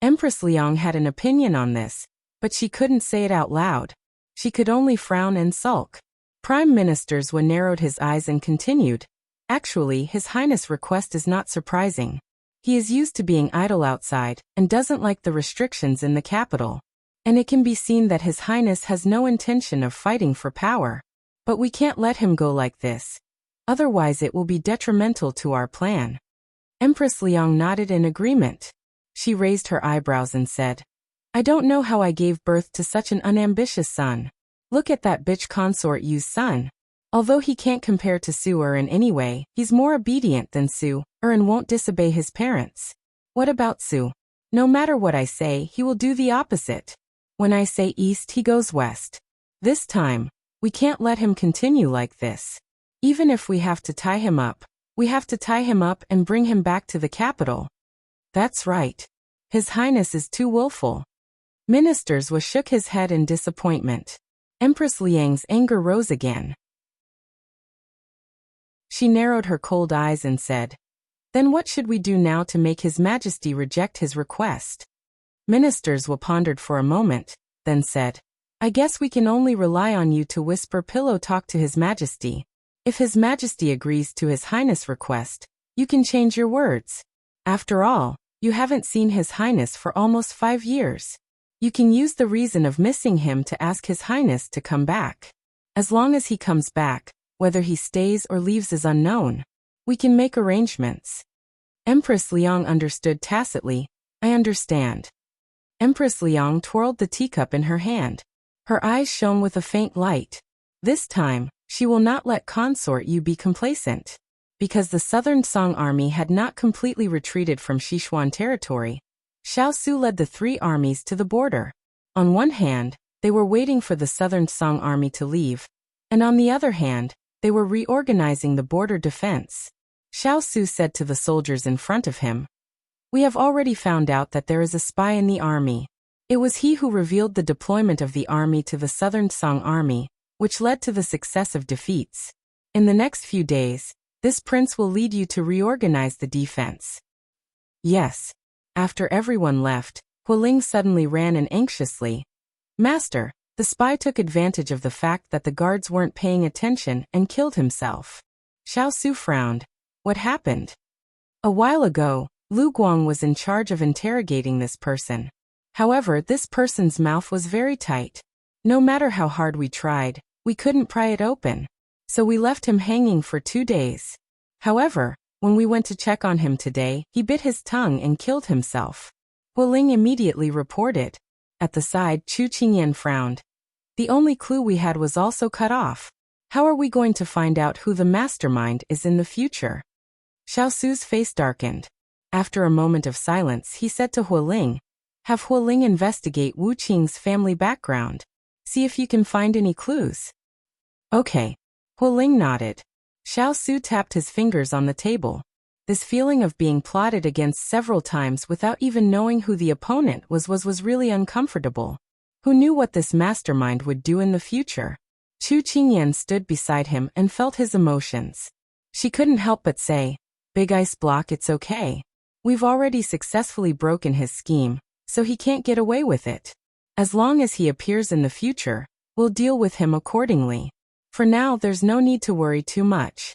Empress Liang had an opinion on this, but she couldn't say it out loud. She could only frown and sulk. Prime Minister Zhou narrowed his eyes and continued. Actually, His Highness' request is not surprising. He is used to being idle outside and doesn't like the restrictions in the capital. And it can be seen that His Highness has no intention of fighting for power. But we can't let him go like this. Otherwise it will be detrimental to our plan. Empress Liang nodded in agreement. She raised her eyebrows and said, I don't know how I gave birth to such an unambitious son. Look at that bitch Consort Yu's son. Although he can't compare to Su in any way, he's more obedient than Su and won't disobey his parents. What about Su? No matter what I say, he will do the opposite. When I say east, he goes west. This time, we can't let him continue like this. Even if we have to tie him up, we have to tie him up and bring him back to the capital. That's right. His Highness is too willful. Ministers shook his head in disappointment. Empress Liang's anger rose again. She narrowed her cold eyes and said, Then what should we do now to make His Majesty reject his request? Ministers pondered for a moment, then said, I guess we can only rely on you to whisper pillow talk to His Majesty. If His Majesty agrees to His Highness' request, you can change your words. After all, you haven't seen His Highness for almost 5 years. You can use the reason of missing him to ask His Highness to come back. As long as he comes back, whether he stays or leaves is unknown. We can make arrangements. Empress Liang understood tacitly. I understand. Empress Liang twirled the teacup in her hand. Her eyes shone with a faint light. This time, she will not let Consort you be complacent. Because the Southern Song army had not completely retreated from Sichuan territory, Xiao Su led the three armies to the border. On one hand, they were waiting for the Southern Song army to leave, and on the other hand, they were reorganizing the border defense. Xiao Su said to the soldiers in front of him, "We have already found out that there is a spy in the army. It was he who revealed the deployment of the army to the Southern Song army, which led to the successive defeats. In the next few days, this prince will lead you to reorganize the defense." Yes. After everyone left, Hualing suddenly ran in anxiously. "Master, the spy took advantage of the fact that the guards weren't paying attention and killed himself." Xiao Su frowned. "What happened?" "A while ago, Lu Guang was in charge of interrogating this person. However, this person's mouth was very tight. No matter how hard we tried, we couldn't pry it open. So we left him hanging for 2 days. However, when we went to check on him today, he bit his tongue and killed himself." Hualing immediately reported. At the side, Chu Qingyan frowned. "The only clue we had was also cut off. How are we going to find out who the mastermind is in the future?" Xiao Su's face darkened. After a moment of silence, he said to Hualing, "Have Hualing investigate Wu Qing's family background. See if you can find any clues." "Okay." Hualing nodded. Xiao Su tapped his fingers on the table. This feeling of being plotted against several times without even knowing who the opponent was really uncomfortable. Who knew what this mastermind would do in the future? Chu Qingyan stood beside him and felt his emotions. She couldn't help but say, "Big ice block, it's okay. We've already successfully broken his scheme, so he can't get away with it. As long as he appears in the future, we'll deal with him accordingly. For now, there's no need to worry too much."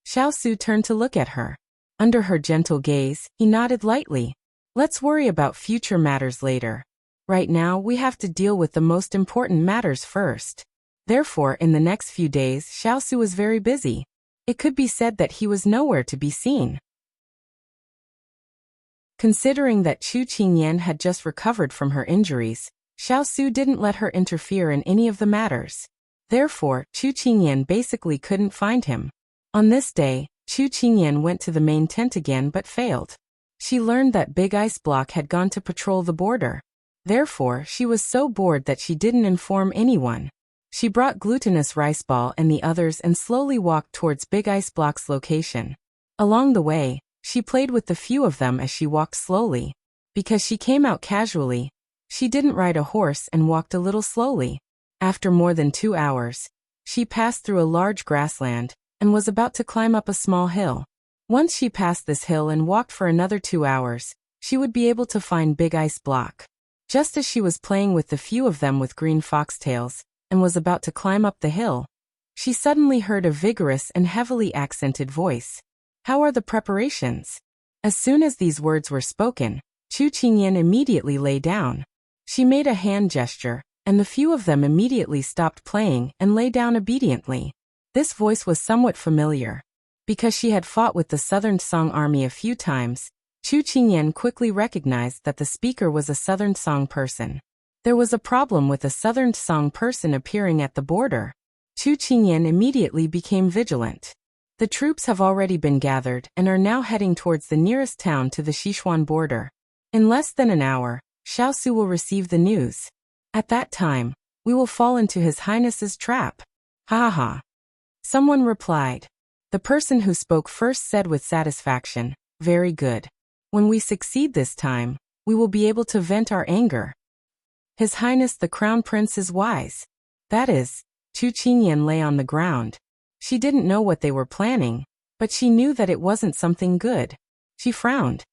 Xiao Su turned to look at her. Under her gentle gaze, he nodded lightly. "Let's worry about future matters later. Right now, we have to deal with the most important matters first." Therefore, in the next few days, Xiao Su was very busy. It could be said that he was nowhere to be seen. Considering that Chu Qingyan had just recovered from her injuries, Xiao Su didn't let her interfere in any of the matters. Therefore, Chu Qingyan basically couldn't find him. On this day, Chu Qingyan went to the main tent again but failed. She learned that Big Ice Block had gone to patrol the border. Therefore, she was so bored that she didn't inform anyone. She brought glutinous rice ball and the others and slowly walked towards Big Ice Block's location. Along the way, she played with the few of them as she walked slowly. Because she came out casually, she didn't ride a horse and walked a little slowly. After more than 2 hours, she passed through a large grassland and was about to climb up a small hill. Once she passed this hill and walked for another 2 hours, she would be able to find Big Ice Block. Just as she was playing with the few of them with green foxtails and was about to climb up the hill, she suddenly heard a vigorous and heavily accented voice. "How are the preparations?" As soon as these words were spoken, Chu Qingyan immediately lay down. She made a hand gesture, and the few of them immediately stopped playing and lay down obediently. This voice was somewhat familiar. Because she had fought with the Southern Song army a few times, Chu Qingyan quickly recognized that the speaker was a Southern Song person. There was a problem with a Southern Song person appearing at the border. Chu Qingyan immediately became vigilant. The troops have already been gathered and are now heading towards the nearest town to the Sichuan border. In less than an hour, Xiao Su will receive the news. At that time, we will fall into His Highness's trap. Ha ha ha. Someone replied. The person who spoke first said with satisfaction, "Very good. When we succeed this time, we will be able to vent our anger. His Highness the Crown Prince is wise." That is, Chu Qingyan lay on the ground. She didn't know what they were planning, but she knew that it wasn't something good. She frowned.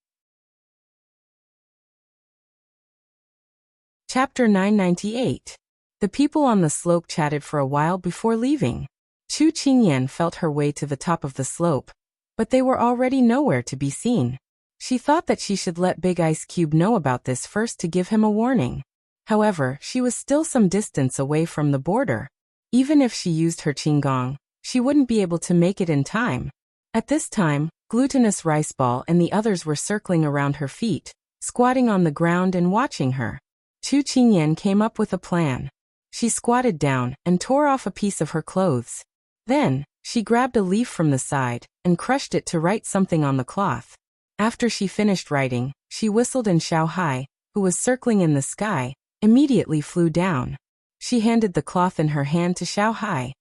Chapter 998. The people on the slope chatted for a while before leaving. Chu Qingyan felt her way to the top of the slope, but they were already nowhere to be seen. She thought that she should let Big Ice Cube know about this first to give him a warning. However, she was still some distance away from the border. Even if she used her qinggong, she wouldn't be able to make it in time. At this time, Glutinous Rice Ball and the others were circling around her feet, squatting on the ground and watching her. Chu Qingyan came up with a plan. She squatted down and tore off a piece of her clothes. Then, she grabbed a leaf from the side and crushed it to write something on the cloth. After she finished writing, she whistled and Xiao Hai, who was circling in the sky, immediately flew down. She handed the cloth in her hand to Xiao Hai.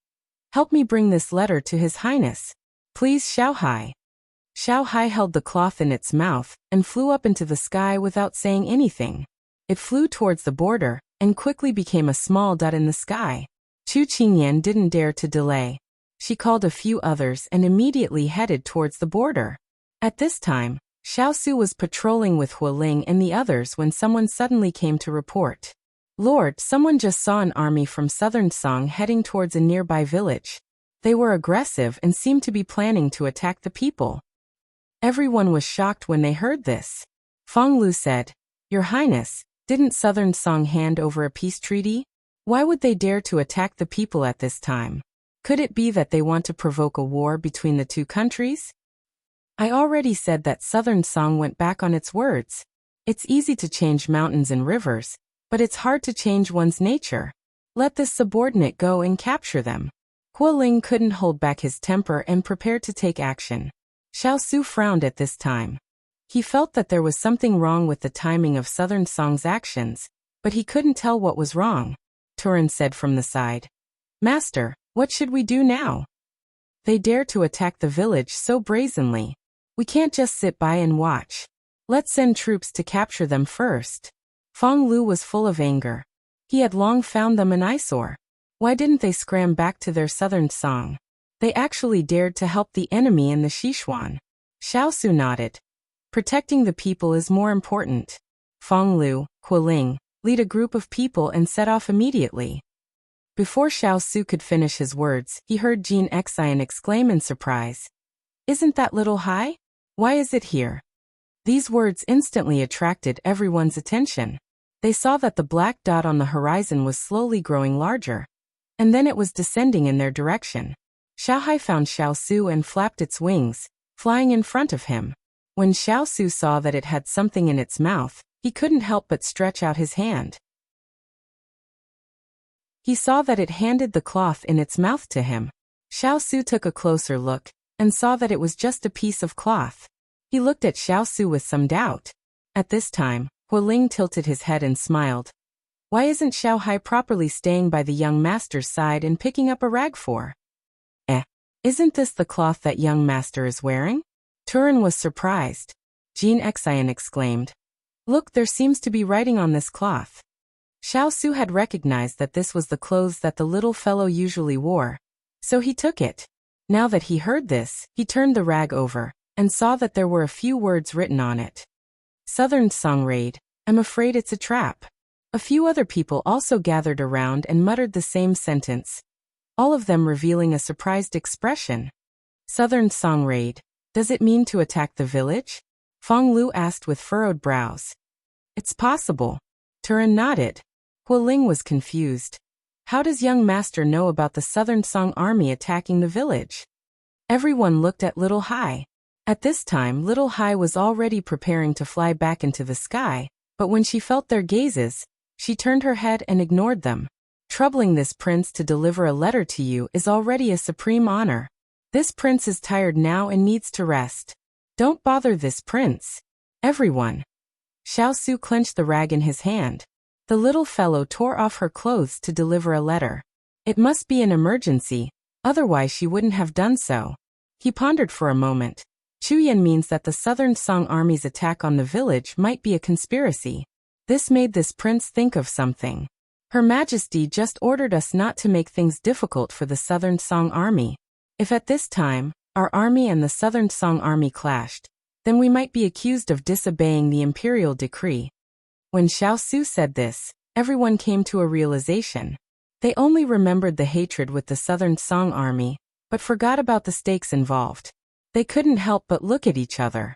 "Help me bring this letter to His Highness. Please, Xiao Hai." Xiao Hai held the cloth in its mouth and flew up into the sky without saying anything. It flew towards the border and quickly became a small dot in the sky. Chu Qingyan didn't dare to delay. She called a few others and immediately headed towards the border. At this time, Xiao Su was patrolling with Hualing and the others when someone suddenly came to report. "Lord, someone just saw an army from southern Song heading towards a nearby village. They were aggressive and seemed to be planning to attack the people." Everyone was shocked when they heard this. Feng Lu said, "Your Highness, didn't southern Song hand over a peace treaty? Why would they dare to attack the people at this time? Could it be that they want to provoke a war between the two countries?" "I already said that southern Song went back on its words. It's easy to change mountains and rivers, but it's hard to change one's nature. Let this subordinate go and capture them." Hualing couldn't hold back his temper and prepared to take action. Xiao Su frowned at this time. He felt that there was something wrong with the timing of southern Song's actions, but he couldn't tell what was wrong. Turan said from the side, "Master, what should we do now? They dare to attack the village so brazenly. We can't just sit by and watch. Let's send troops to capture them first." Feng Lu was full of anger. He had long found them an eyesore. Why didn't they scram back to their southern Song? They actually dared to help the enemy in the Sichuan. Xiao Su nodded. "Protecting the people is more important." Feng Lu, Hualing, lead a group of people and set off immediately. Before Xiao Su could finish his words, he heard Jin Xian exclaim in surprise, "Isn't that little Hai? Why is it here?" These words instantly attracted everyone's attention. They saw that the black dot on the horizon was slowly growing larger, and then it was descending in their direction. Xiao Hai found Xiao Su and flapped its wings, flying in front of him. When Xiao Su saw that it had something in its mouth, he couldn't help but stretch out his hand. He saw that it handed the cloth in its mouth to him. Xiao Su took a closer look and saw that it was just a piece of cloth. He looked at Xiao Su with some doubt. At this time, Hualing tilted his head and smiled. "Why isn't Xiao Hai properly staying by the young master's side and picking up a rag for? Isn't this the cloth that young master is wearing?" Turan was surprised. Jin Xian exclaimed, "Look, there seems to be writing on this cloth." Xiao Su had recognized that this was the clothes that the little fellow usually wore, so he took it. Now that he heard this, he turned the rag over and saw that there were a few words written on it. "Southern Song Raid. I'm afraid it's a trap." A few other people also gathered around and muttered the same sentence, all of them revealing a surprised expression. "Southern Song Raid. Does it mean to attack the village?" Feng Lu asked with furrowed brows. "It's possible." Turan nodded. Hualing was confused. How does young master know about the Southern Song army attacking the village? Everyone looked at little Hai. At this time, little Hai was already preparing to fly back into the sky, but when she felt their gazes, she turned her head and ignored them. "Troubling this prince to deliver a letter to you is already a supreme honor. This prince is tired now and needs to rest. Don't bother this prince. Everyone." Xiao Su clenched the rag in his hand. The little fellow tore off her clothes to deliver a letter. It must be an emergency, otherwise she wouldn't have done so. He pondered for a moment. Chuyan means that the Southern Song army's attack on the village might be a conspiracy. This made this prince think of something. Her Majesty just ordered us not to make things difficult for the Southern Song army. If at this time, our army and the Southern Song army clashed, then we might be accused of disobeying the imperial decree. When Xiao Su said this, everyone came to a realization. They only remembered the hatred with the Southern Song army, but forgot about the stakes involved. They couldn't help but look at each other.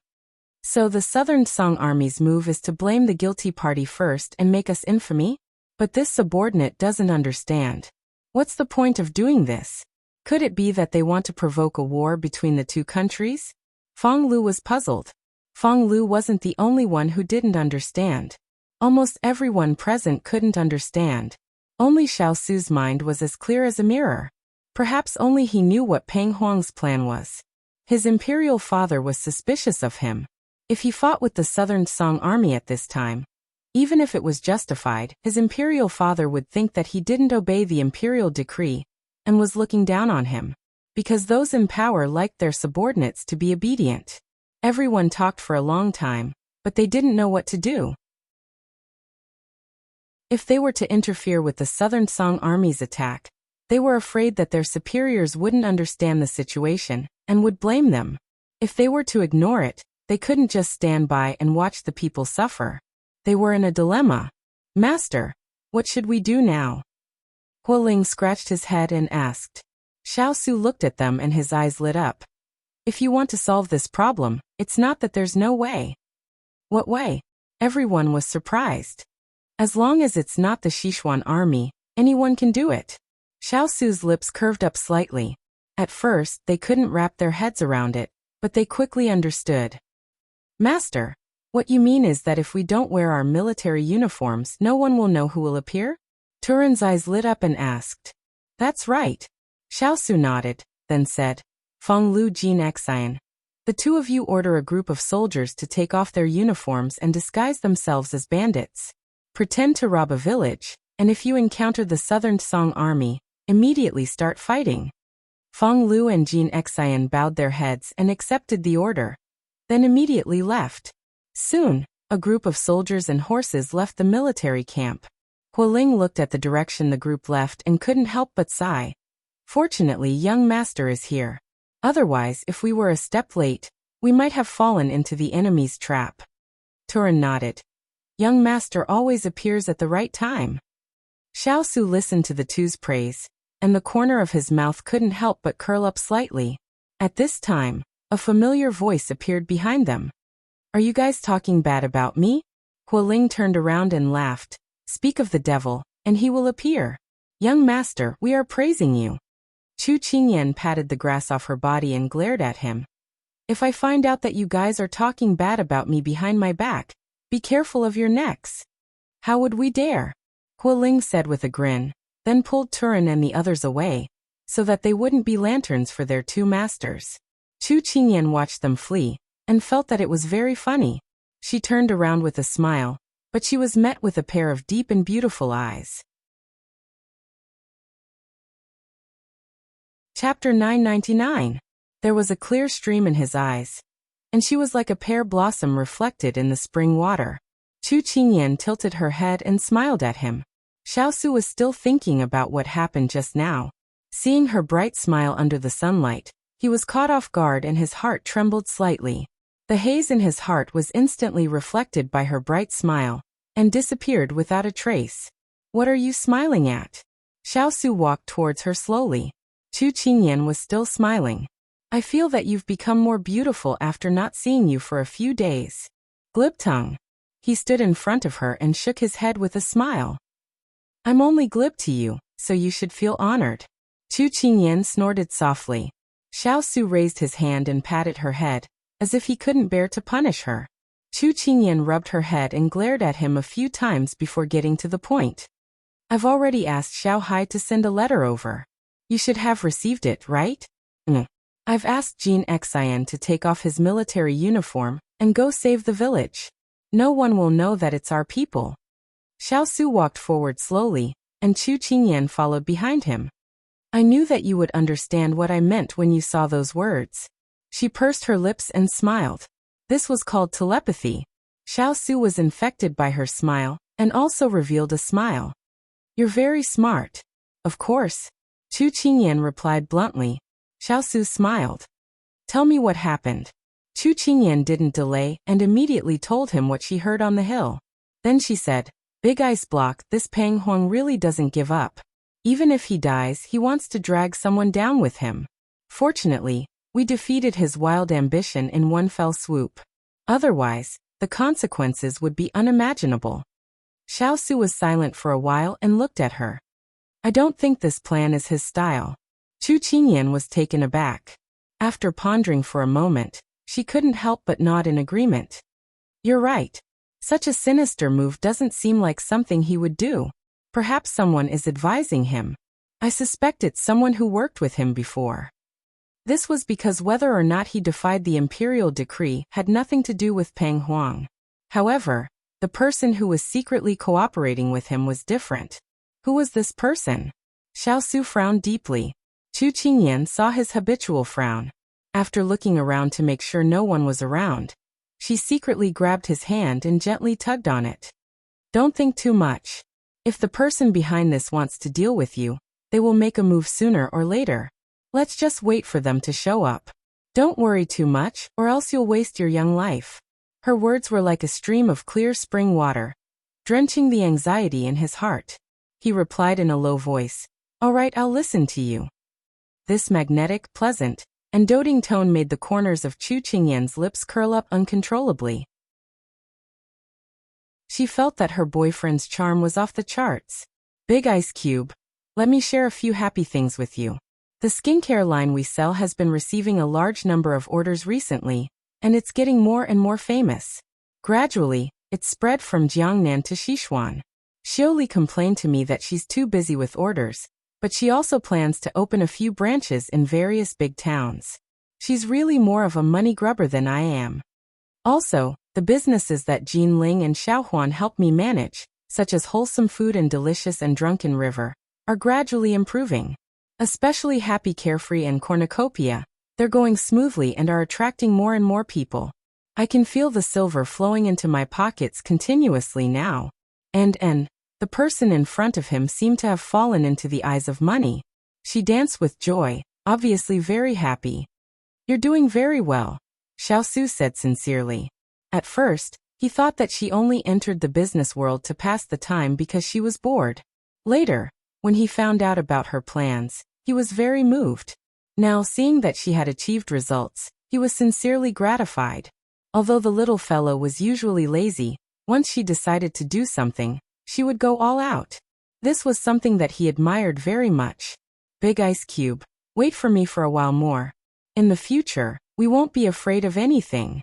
So the Southern Song army's move is to blame the guilty party first and make us infamy? But this subordinate doesn't understand. What's the point of doing this? Could it be that they want to provoke a war between the two countries? Feng Lu was puzzled. Feng Lu wasn't the only one who didn't understand. Almost everyone present couldn't understand. Only Xiao Su's mind was as clear as a mirror. Perhaps only he knew what Peng Huang's plan was. His imperial father was suspicious of him. If he fought with the Southern Song army at this time, even if it was justified, his imperial father would think that he didn't obey the imperial decree and was looking down on him, because those in power liked their subordinates to be obedient. Everyone talked for a long time, but they didn't know what to do. If they were to interfere with the Southern Song army's attack, they were afraid that their superiors wouldn't understand the situation and would blame them. If they were to ignore it, they couldn't just stand by and watch the people suffer. They were in a dilemma. Master, what should we do now? Hualing scratched his head and asked. Xiao Su looked at them and his eyes lit up. If you want to solve this problem, it's not that there's no way. What way? Everyone was surprised. As long as it's not the Sichuan army, anyone can do it. Xiao Su's lips curved up slightly. At first, they couldn't wrap their heads around it, but they quickly understood. Master, what you mean is that if we don't wear our military uniforms, no one will know who will appear? Turin's eyes lit up and asked. That's right. Xiao Su nodded, then said, Feng Lu Jin Xian. The two of you order a group of soldiers to take off their uniforms and disguise themselves as bandits. Pretend to rob a village, and if you encounter the Southern Song army, immediately start fighting. Feng Lu and Jin Xian bowed their heads and accepted the order, then immediately left. Soon, a group of soldiers and horses left the military camp. Hualing looked at the direction the group left and couldn't help but sigh. Fortunately, young master is here. Otherwise, if we were a step late, we might have fallen into the enemy's trap. Turin nodded. Young master always appears at the right time. Xiao Su listened to the two's praise, and the corner of his mouth couldn't help but curl up slightly. At this time, a familiar voice appeared behind them. Are you guys talking bad about me? Hualing turned around and laughed. Speak of the devil, and he will appear. Young master, we are praising you. Chu Qingyan patted the grass off her body and glared at him. If I find out that you guys are talking bad about me behind my back, be careful of your necks. How would we dare? Hualing said with a grin, then pulled Turin and the others away, so that they wouldn't be lanterns for their two masters. Chu Qingyan watched them flee, and felt that it was very funny. She turned around with a smile, but she was met with a pair of deep and beautiful eyes. Chapter 999. There was a clear stream in his eyes, and she was like a pear blossom reflected in the spring water. Chu Qingyan tilted her head and smiled at him. Xiao Su was still thinking about what happened just now. Seeing her bright smile under the sunlight, he was caught off guard and his heart trembled slightly. The haze in his heart was instantly reflected by her bright smile, and disappeared without a trace. What are you smiling at? Xiao Su walked towards her slowly. Chu Qingyan was still smiling. I feel that you've become more beautiful after not seeing you for a few days. Glib tongue. He stood in front of her and shook his head with a smile. I'm only glib to you, so you should feel honored. Chu Qingyan snorted softly. Xiao Su raised his hand and patted her head, as if he couldn't bear to punish her. Chu Qingyan rubbed her head and glared at him a few times before getting to the point. I've already asked Xiao Hai to send a letter over. You should have received it, right? I've asked Jin Xian to take off his military uniform and go save the village. No one will know that it's our people. Xiao Su walked forward slowly, and Chu Qingyan followed behind him. I knew that you would understand what I meant when you saw those words. She pursed her lips and smiled. This was called telepathy. Xiao Su was infected by her smile, and also revealed a smile. You're very smart. Of course. Chu Qingyan replied bluntly. Xiao Su smiled. Tell me what happened. Chu Qingyan didn't delay and immediately told him what she heard on the hill. Then she said, Big ice block, this Peng Huang really doesn't give up. Even if he dies, he wants to drag someone down with him. Fortunately, we defeated his wild ambition in one fell swoop. Otherwise, the consequences would be unimaginable. Xiao Su was silent for a while and looked at her. I don't think this plan is his style. Chu Qingyan was taken aback. After pondering for a moment, she couldn't help but nod in agreement. You're right. Such a sinister move doesn't seem like something he would do. Perhaps someone is advising him. I suspect it's someone who worked with him before. This was because whether or not he defied the imperial decree had nothing to do with Peng Huang. However, the person who was secretly cooperating with him was different. Who was this person? Xiao frowned deeply. Chu Qingyan saw his habitual frown. After looking around to make sure no one was around, she secretly grabbed his hand and gently tugged on it. Don't think too much. If the person behind this wants to deal with you, they will make a move sooner or later. Let's just wait for them to show up. Don't worry too much, or else you'll waste your young life. Her words were like a stream of clear spring water, drenching the anxiety in his heart. He replied in a low voice, "All right, I'll listen to you." This magnetic, pleasant, and doting tone made the corners of Chu Qingyan's lips curl up uncontrollably. She felt that her boyfriend's charm was off the charts. Big Ice Cube, let me share a few happy things with you. The skincare line we sell has been receiving a large number of orders recently, and it's getting more and more famous. Gradually, it's spread from Jiangnan to Sichuan. Xiao complained to me that she's too busy with orders, but she also plans to open a few branches in various big towns. She's really more of a money grubber than I am. Also, the businesses that Jin Ling and Xiaohuan help me manage, such as Wholesome Food and Delicious and Drunken River, are gradually improving. Especially Happy Carefree and Cornucopia, they're going smoothly and are attracting more and more people. I can feel the silver flowing into my pockets continuously now. And the person in front of him seemed to have fallen into the eyes of money. She danced with joy, obviously very happy. You're doing very well, Xiao said sincerely. At first, he thought that she only entered the business world to pass the time because she was bored. Later, when he found out about her plans, he was very moved. Now, seeing that she had achieved results, he was sincerely gratified. Although the little fellow was usually lazy, once she decided to do something, she would go all out. This was something that he admired very much. Big Ice Cube, wait for me for a while more. In the future, we won't be afraid of anything.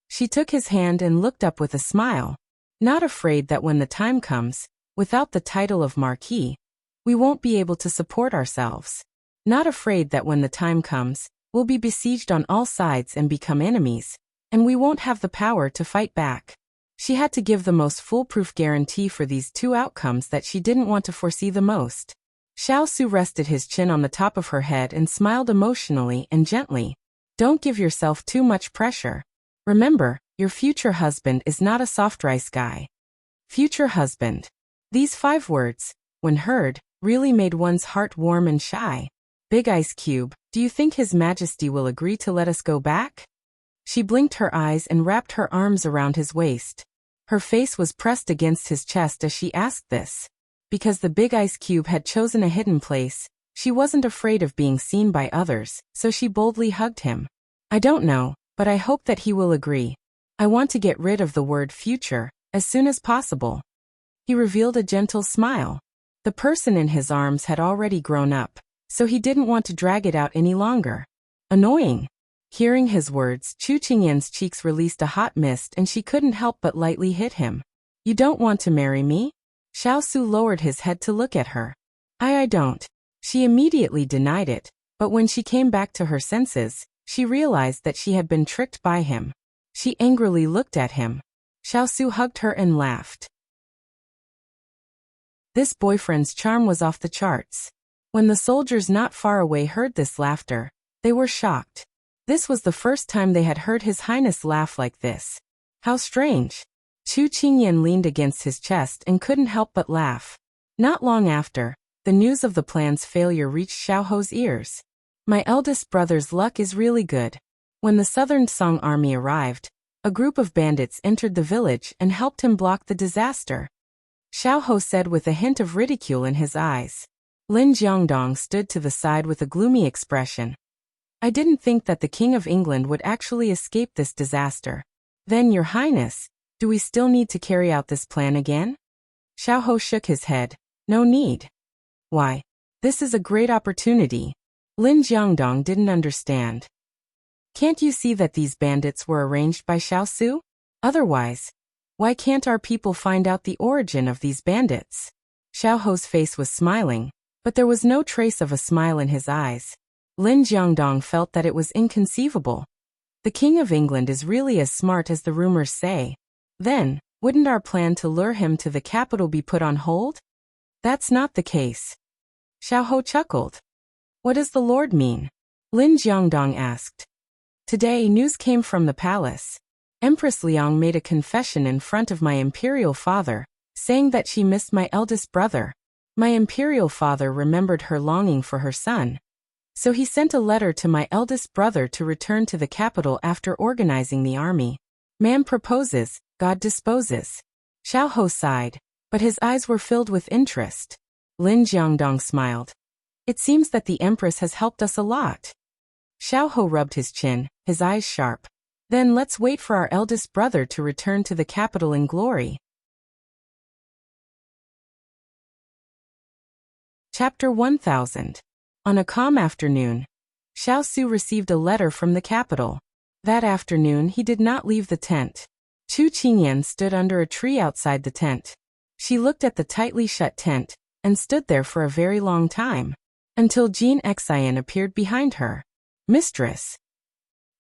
She took his hand and looked up with a smile. Not afraid that when the time comes, without the title of Marquis, we won't be able to support ourselves. Not afraid that when the time comes, we'll be besieged on all sides and become enemies, and we won't have the power to fight back. She had to give the most foolproof guarantee for these two outcomes that she didn't want to foresee the most. Xiao rested his chin on the top of her head and smiled emotionally and gently. Don't give yourself too much pressure. Remember, your future husband is not a soft rice guy. Future husband. These 5 words, when heard, really made one's heart warm and shy. Big Ice Cube, do you think His Majesty will agree to let us go back? She blinked her eyes and wrapped her arms around his waist. Her face was pressed against his chest as she asked this. Because the Big Ice Cube had chosen a hidden place, she wasn't afraid of being seen by others, so she boldly hugged him. I don't know, but I hope that he will agree. I want to get rid of the word future as soon as possible. He revealed a gentle smile. The person in his arms had already grown up, so he didn't want to drag it out any longer. Annoying. Hearing his words, Chu Qingyan's cheeks released a hot mist and she couldn't help but lightly hit him. You don't want to marry me? Xiao lowered his head to look at her. I don't. She immediately denied it, but when she came back to her senses, she realized that she had been tricked by him. She angrily looked at him. Xiao hugged her and laughed. This boyfriend's charm was off the charts. When the soldiers not far away heard this laughter, they were shocked. This was the first time they had heard His Highness laugh like this. How strange. Chu Qingyan leaned against his chest and couldn't help but laugh. Not long after, the news of the plan's failure reached Xiao's ears. My eldest brother's luck is really good. When the Southern Song army arrived, a group of bandits entered the village and helped him block the disaster. Xiao said with a hint of ridicule in his eyes. Lin Jiangdong stood to the side with a gloomy expression. I didn't think that the King of England would actually escape this disaster. Then, Your Highness, do we still need to carry out this plan again? Xiao shook his head. No need. Why? This is a great opportunity. Lin Jiangdong didn't understand. Can't you see that these bandits were arranged by Xiao? Otherwise, why can't our people find out the origin of these bandits? Xiao Ho's face was smiling, but there was no trace of a smile in his eyes. Lin Jiangdong felt that it was inconceivable. The King of England is really as smart as the rumors say. Then, wouldn't our plan to lure him to the capital be put on hold? That's not the case. Xiao Ho chuckled. What does the Lord mean? Lin Jiangdong asked. Today news came from the palace. Empress Liang made a confession in front of my imperial father, saying that she missed my eldest brother. My imperial father remembered her longing for her son. So he sent a letter to my eldest brother to return to the capital after organizing the army. Man proposes, God disposes. Xiao Ho sighed, but his eyes were filled with interest. Lin Jiangdong smiled. It seems that the Empress has helped us a lot. Xiao Ho rubbed his chin, his eyes sharp. Then let's wait for our eldest brother to return to the capital in glory. Chapter 1000. On a calm afternoon, Xiao Su received a letter from the capital. That afternoon he did not leave the tent. Chu Qingyan stood under a tree outside the tent. She looked at the tightly shut tent, and stood there for a very long time, until Jin Xian appeared behind her. Mistress.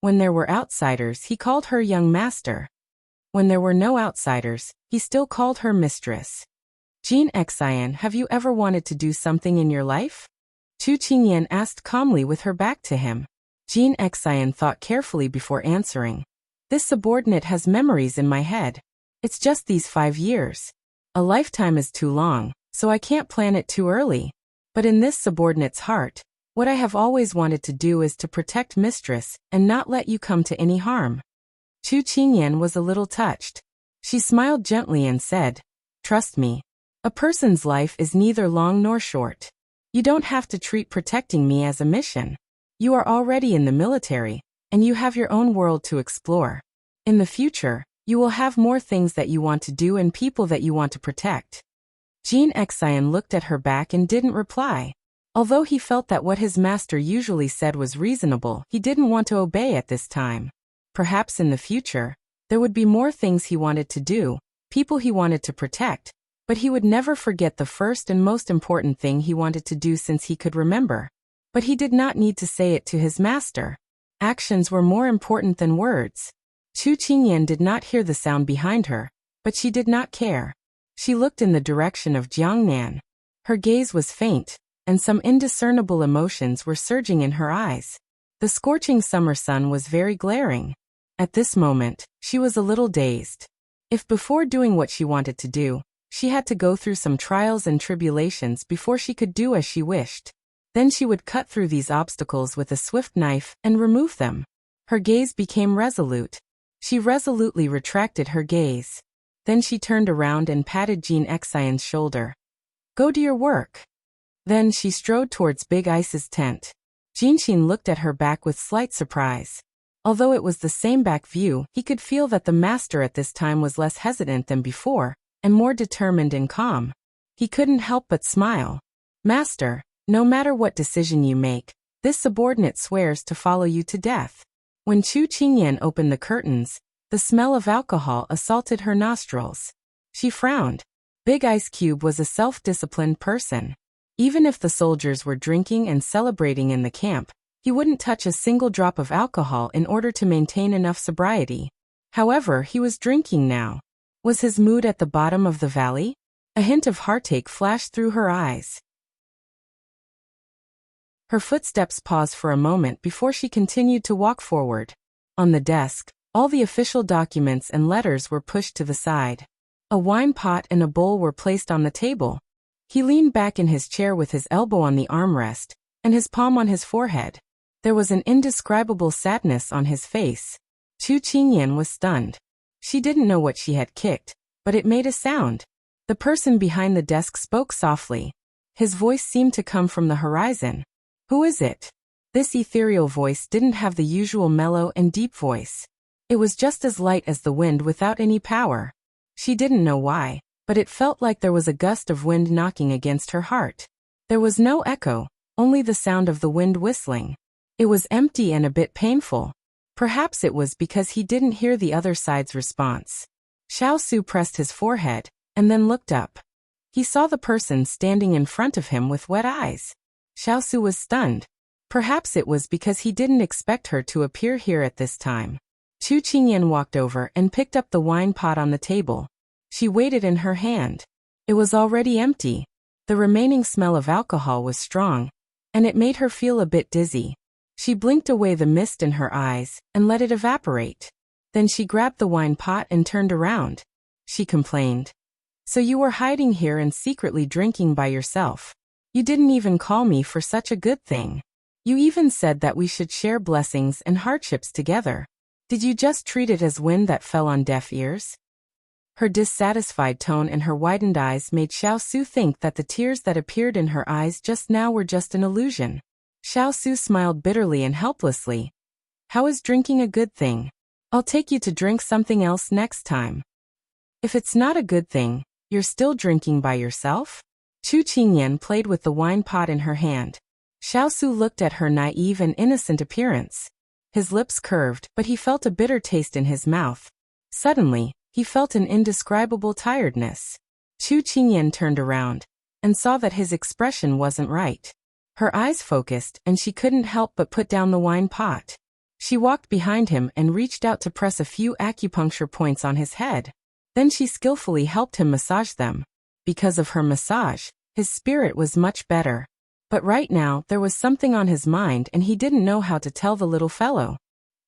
When there were outsiders he called her young master. When there were no outsiders, he still called her mistress. Jin Xian, have you ever wanted to do something in your life? Chu Qingyan asked calmly with her back to him. Jin Xian thought carefully before answering. This subordinate has memories in my head. It's just these 5 years. A lifetime is too long, so I can't plan it too early. But in this subordinate's heart, what I have always wanted to do is to protect mistress and not let you come to any harm. Chu Qingyan was a little touched. She smiled gently and said, Trust me. A person's life is neither long nor short. You don't have to treat protecting me as a mission. You are already in the military, and you have your own world to explore. In the future, you will have more things that you want to do and people that you want to protect. Jin Xian looked at her back and didn't reply. Although he felt that what his master usually said was reasonable, he didn't want to obey at this time. Perhaps in the future, there would be more things he wanted to do, people he wanted to protect, but he would never forget the first and most important thing he wanted to do since he could remember. But he did not need to say it to his master. Actions were more important than words. Chu Qingyan did not hear the sound behind her, but she did not care. She looked in the direction of Jiangnan. Her gaze was faint, and some indiscernible emotions were surging in her eyes. The scorching summer sun was very glaring. At this moment, she was a little dazed. If before doing what she wanted to do, she had to go through some trials and tribulations before she could do as she wished, then she would cut through these obstacles with a swift knife and remove them. Her gaze became resolute. She resolutely retracted her gaze. Then she turned around and patted Jin Xian's shoulder. Go to your work. Then she strode towards Big Ice's tent. Jinxin looked at her back with slight surprise. Although it was the same back view, he could feel that the master at this time was less hesitant than before, and more determined and calm. He couldn't help but smile. Master, no matter what decision you make, this subordinate swears to follow you to death. When Chu Qingyan opened the curtains, the smell of alcohol assaulted her nostrils. She frowned. Big Ice Cube was a self-disciplined person. Even if the soldiers were drinking and celebrating in the camp, he wouldn't touch a single drop of alcohol in order to maintain enough sobriety. However, he was drinking now. Was his mood at the bottom of the valley? A hint of heartache flashed through her eyes. Her footsteps paused for a moment before she continued to walk forward. On the desk, all the official documents and letters were pushed to the side. A wine pot and a bowl were placed on the table. He leaned back in his chair with his elbow on the armrest, and his palm on his forehead. There was an indescribable sadness on his face. Chu Qingyan was stunned. She didn't know what she had kicked, but it made a sound. The person behind the desk spoke softly. His voice seemed to come from the horizon. Who is it? This ethereal voice didn't have the usual mellow and deep voice. It was just as light as the wind without any power. She didn't know why, but it felt like there was a gust of wind knocking against her heart. There was no echo, only the sound of the wind whistling. It was empty and a bit painful. Perhaps it was because he didn't hear the other side's response. Xiao Su pressed his forehead, and then looked up. He saw the person standing in front of him with wet eyes. Xiao was stunned. Perhaps it was because he didn't expect her to appear here at this time. Chu Qingyan walked over and picked up the wine pot on the table. She weighed it in her hand. It was already empty. The remaining smell of alcohol was strong, and it made her feel a bit dizzy. She blinked away the mist in her eyes and let it evaporate. Then she grabbed the wine pot and turned around. She complained. So you were hiding here and secretly drinking by yourself. You didn't even call me for such a good thing. You even said that we should share blessings and hardships together. Did you just treat it as wind that fell on deaf ears? Her dissatisfied tone and her widened eyes made Xiao think that the tears that appeared in her eyes just now were just an illusion. Xiao smiled bitterly and helplessly. How is drinking a good thing? I'll take you to drink something else next time. If it's not a good thing, you're still drinking by yourself? Chu Qingyan played with the wine pot in her hand. Xiao looked at her naive and innocent appearance. His lips curved, but he felt a bitter taste in his mouth. Suddenly, he felt an indescribable tiredness. Chu Qingyan turned around and saw that his expression wasn't right. Her eyes focused and she couldn't help but put down the wine pot. She walked behind him and reached out to press a few acupuncture points on his head. Then she skillfully helped him massage them. Because of her massage, his spirit was much better. But right now there was something on his mind and he didn't know how to tell the little fellow.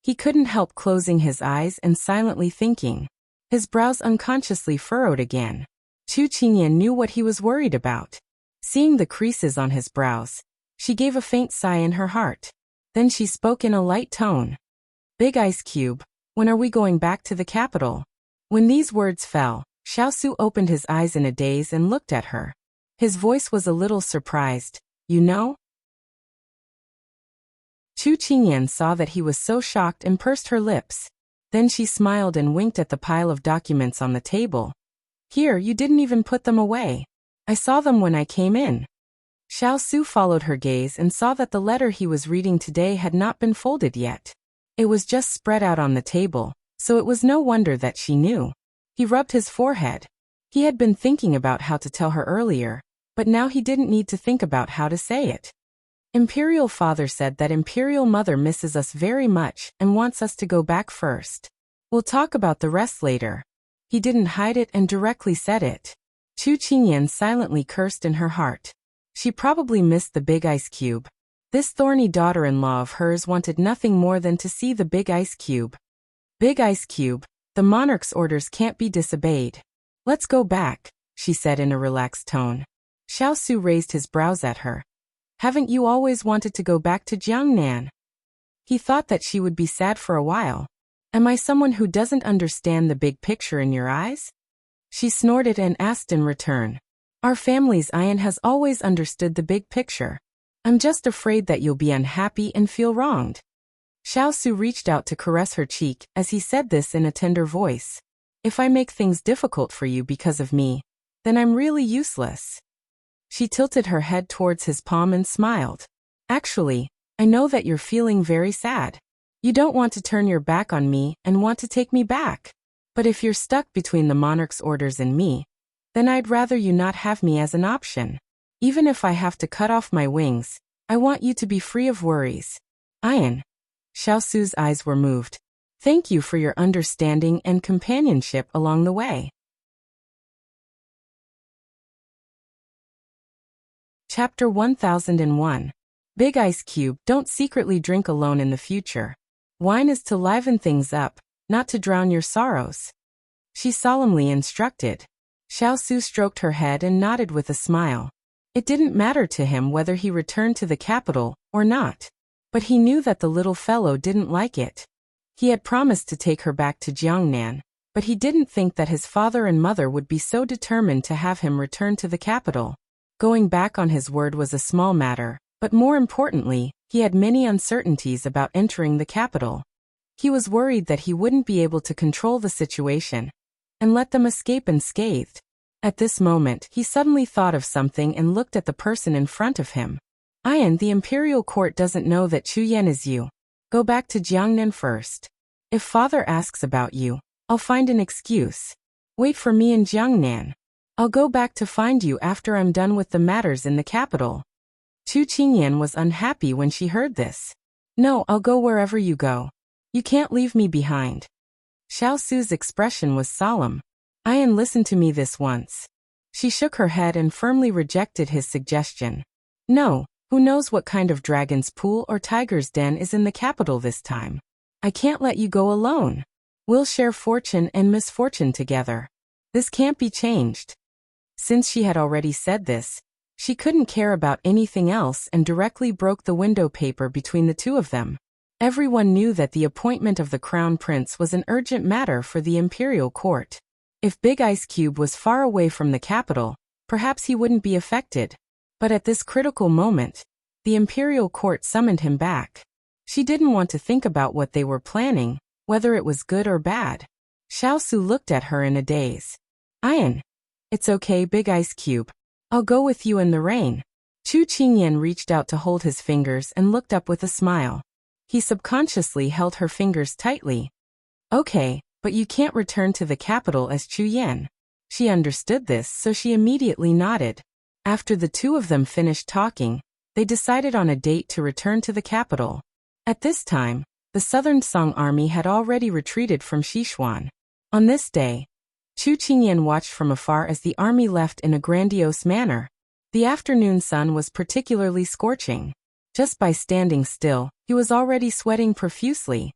He couldn't help closing his eyes and silently thinking. His brows unconsciously furrowed again. Chu Qingyan knew what he was worried about. Seeing the creases on his brows, she gave a faint sigh in her heart. Then she spoke in a light tone. Big Ice Cube, when are we going back to the capital? When these words fell, Xiao opened his eyes in a daze and looked at her. His voice was a little surprised. You know? Chu Qingyan saw that he was so shocked and pursed her lips. Then she smiled and winked at the pile of documents on the table. Here, you didn't even put them away. I saw them when I came in. Xiao followed her gaze and saw that the letter he was reading today had not been folded yet. It was just spread out on the table, so it was no wonder that she knew. He rubbed his forehead. He had been thinking about how to tell her earlier, but now he didn't need to think about how to say it. Imperial Father said that Imperial Mother misses us very much and wants us to go back first. We'll talk about the rest later. He didn't hide it and directly said it. Chu Qingyan silently cursed in her heart. She probably missed the Big Ice Cube. This thorny daughter-in-law of hers wanted nothing more than to see the Big Ice Cube. Big Ice Cube, the monarch's orders can't be disobeyed. Let's go back, she said in a relaxed tone. Xiao raised his brows at her. Haven't you always wanted to go back to Jiangnan? He thought that she would be sad for a while. Am I someone who doesn't understand the big picture in your eyes? She snorted and asked in return. Our family's Ian has always understood the big picture. I'm just afraid that you'll be unhappy and feel wronged. Xiao reached out to caress her cheek as he said this in a tender voice. If I make things difficult for you because of me, then I'm really useless. She tilted her head towards his palm and smiled. Actually, I know that you're feeling very sad. You don't want to turn your back on me and want to take me back. But if you're stuck between the monarch's orders and me, then I'd rather you not have me as an option. Even if I have to cut off my wings, I want you to be free of worries. Ian. Xiaosu's eyes were moved. Thank you for your understanding and companionship along the way. Chapter 1001. Big Ice Cube, don't secretly drink alone in the future. Wine is to liven things up, not to drown your sorrows. She solemnly instructed. Xiao stroked her head and nodded with a smile. It didn't matter to him whether he returned to the capital or not. But he knew that the little fellow didn't like it. He had promised to take her back to Jiangnan, but he didn't think that his father and mother would be so determined to have him return to the capital. Going back on his word was a small matter, but more importantly, he had many uncertainties about entering the capital. He was worried that he wouldn't be able to control the situation and let them escape unscathed. At this moment, he suddenly thought of something and looked at the person in front of him. Ian, the imperial court doesn't know that Chu Yan is you. Go back to Jiangnan first. If father asks about you, I'll find an excuse. Wait for me in Jiangnan. I'll go back to find you after I'm done with the matters in the capital. Chu Qingyan was unhappy when she heard this. No, I'll go wherever you go. You can't leave me behind. Xiao Su's expression was solemn. Ayan, listen to me this once. She shook her head and firmly rejected his suggestion. No, who knows what kind of dragon's pool or tiger's den is in the capital this time. I can't let you go alone. We'll share fortune and misfortune together. This can't be changed. Since she had already said this, she couldn't care about anything else and directly broke the window paper between the two of them. Everyone knew that the appointment of the crown prince was an urgent matter for the imperial court. If Big Ice Cube was far away from the capital, perhaps he wouldn't be affected. But at this critical moment, the imperial court summoned him back. She didn't want to think about what they were planning, whether it was good or bad. Xiao Su looked at her in a daze. Ayan. It's okay, Big Ice Cube. I'll go with you in the rain. Chu Qingyan reached out to hold his fingers and looked up with a smile. He subconsciously held her fingers tightly. Okay, but you can't return to the capital as Chu Yan. She understood this, so she immediately nodded. After the two of them finished talking, they decided on a date to return to the capital. At this time, the Southern Song army had already retreated from Sichuan. On this day, Chu Qingyan watched from afar as the army left in a grandiose manner. The afternoon sun was particularly scorching. Just by standing still, he was already sweating profusely.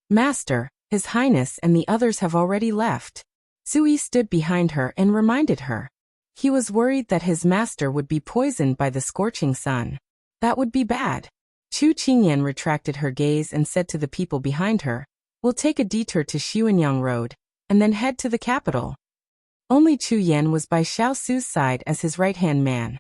Master, His Highness and the others have already left. Sui stood behind her and reminded her. He was worried that his master would be poisoned by the scorching sun. That would be bad. Chu Qingyan retracted her gaze and said to the people behind her, We'll take a detour to Xuanyang Road, and then head to the capital. Only Chu Yan was by Xiao Su's side as his right-hand man.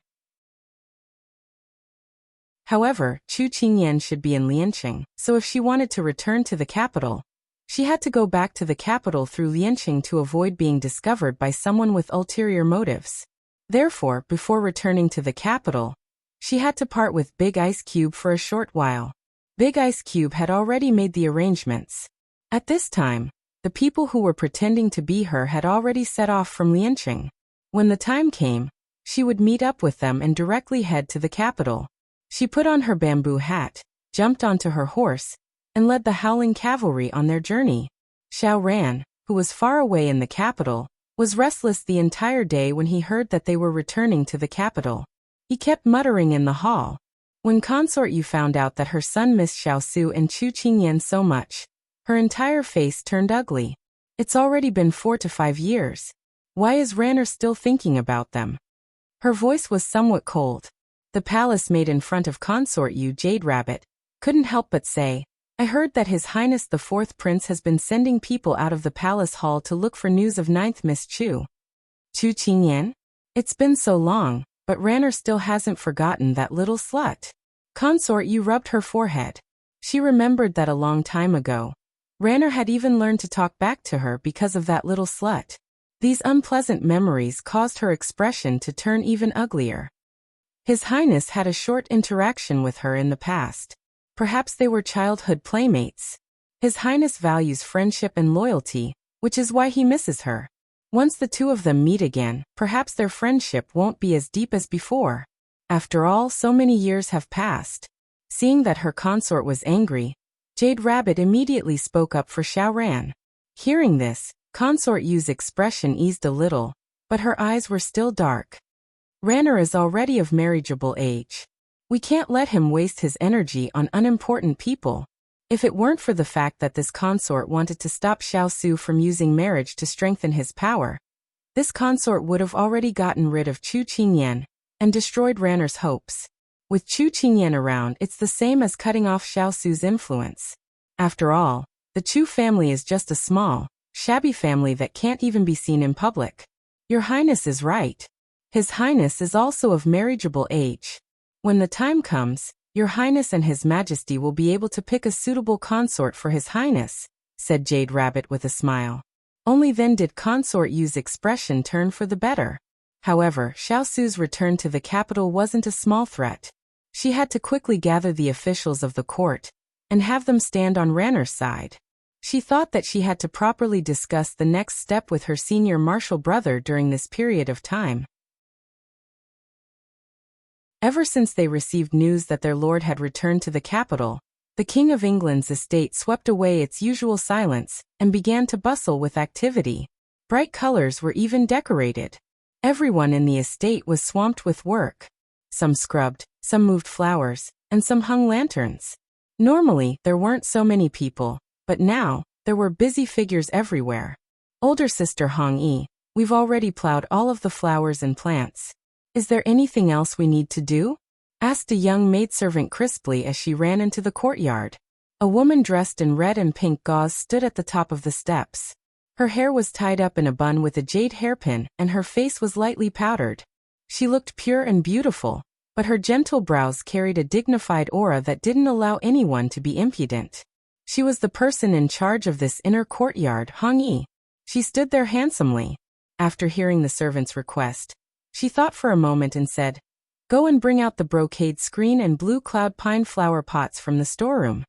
However, Chu Qingyan should be in Lianqing, so if she wanted to return to the capital, she had to go back to the capital through Lianqing to avoid being discovered by someone with ulterior motives. Therefore, before returning to the capital, she had to part with Big Ice Cube for a short while. Big Ice Cube had already made the arrangements. At this time, the people who were pretending to be her had already set off from Lianqing. When the time came, she would meet up with them and directly head to the capital. She put on her bamboo hat, jumped onto her horse, and led the howling cavalry on their journey. Xiao Ran, who was far away in the capital, was restless the entire day when he heard that they were returning to the capital. He kept muttering in the hall. When Consort Yu found out that her son missed Xiao Su and Chu Qingyan so much, her entire face turned ugly. It's already been 4 to 5 years. Why is Ranner still thinking about them? Her voice was somewhat cold. The palace maid in front of Consort Yu, Jade Rabbit, couldn't help but say, I heard that His Highness the 4th Prince has been sending people out of the palace hall to look for news of 9th Miss Chu. Chu Qingyan? It's been so long, but Ranner still hasn't forgotten that little slut. Consort Yu rubbed her forehead. She remembered that a long time ago, Ranner had even learned to talk back to her because of that little slut. These unpleasant memories caused her expression to turn even uglier. His Highness had a short interaction with her in the past. Perhaps they were childhood playmates. His Highness values friendship and loyalty, which is why he misses her. Once the two of them meet again, perhaps their friendship won't be as deep as before. After all, so many years have passed. Seeing that her consort was angry, Jade Rabbit immediately spoke up for Xiao Ran. Hearing this, Consort Yu's expression eased a little, but her eyes were still dark. Ranner is already of marriageable age. We can't let him waste his energy on unimportant people. If it weren't for the fact that this consort wanted to stop Xiao Su from using marriage to strengthen his power, this consort would have already gotten rid of Chu Qingyan and destroyed Ranner's hopes. With Chu Qingyan around, it's the same as cutting off Xiao Su's influence. After all, the Chu family is just a small, shabby family that can't even be seen in public. Your Highness is right. His Highness is also of marriageable age. When the time comes, Your Highness and His Majesty will be able to pick a suitable consort for His Highness, said Jade Rabbit with a smile. Only then did Consort Yu's expression turn for the better. However, Xiao Su's return to the capital wasn't a small threat. She had to quickly gather the officials of the court and have them stand on Ranner's side. She thought that she had to properly discuss the next step with her senior martial brother during this period of time. Ever since they received news that their lord had returned to the capital, the King of England's estate swept away its usual silence and began to bustle with activity. Bright colors were even decorated. Everyone in the estate was swamped with work. Some scrubbed, some moved flowers, and some hung lanterns. Normally, there weren't so many people, but now, there were busy figures everywhere. Older sister Hong Yi, we've already plowed all of the flowers and plants. Is there anything else we need to do? Asked a young maidservant crisply as she ran into the courtyard. A woman dressed in red and pink gauze stood at the top of the steps. Her hair was tied up in a bun with a jade hairpin and her face was lightly powdered. She looked pure and beautiful, but her gentle brows carried a dignified aura that didn't allow anyone to be impudent. She was the person in charge of this inner courtyard, Hong Yi. She stood there handsomely. After hearing the servant's request, she thought for a moment and said, "Go and bring out the brocade screen and blue cloud pine flower pots from the storeroom."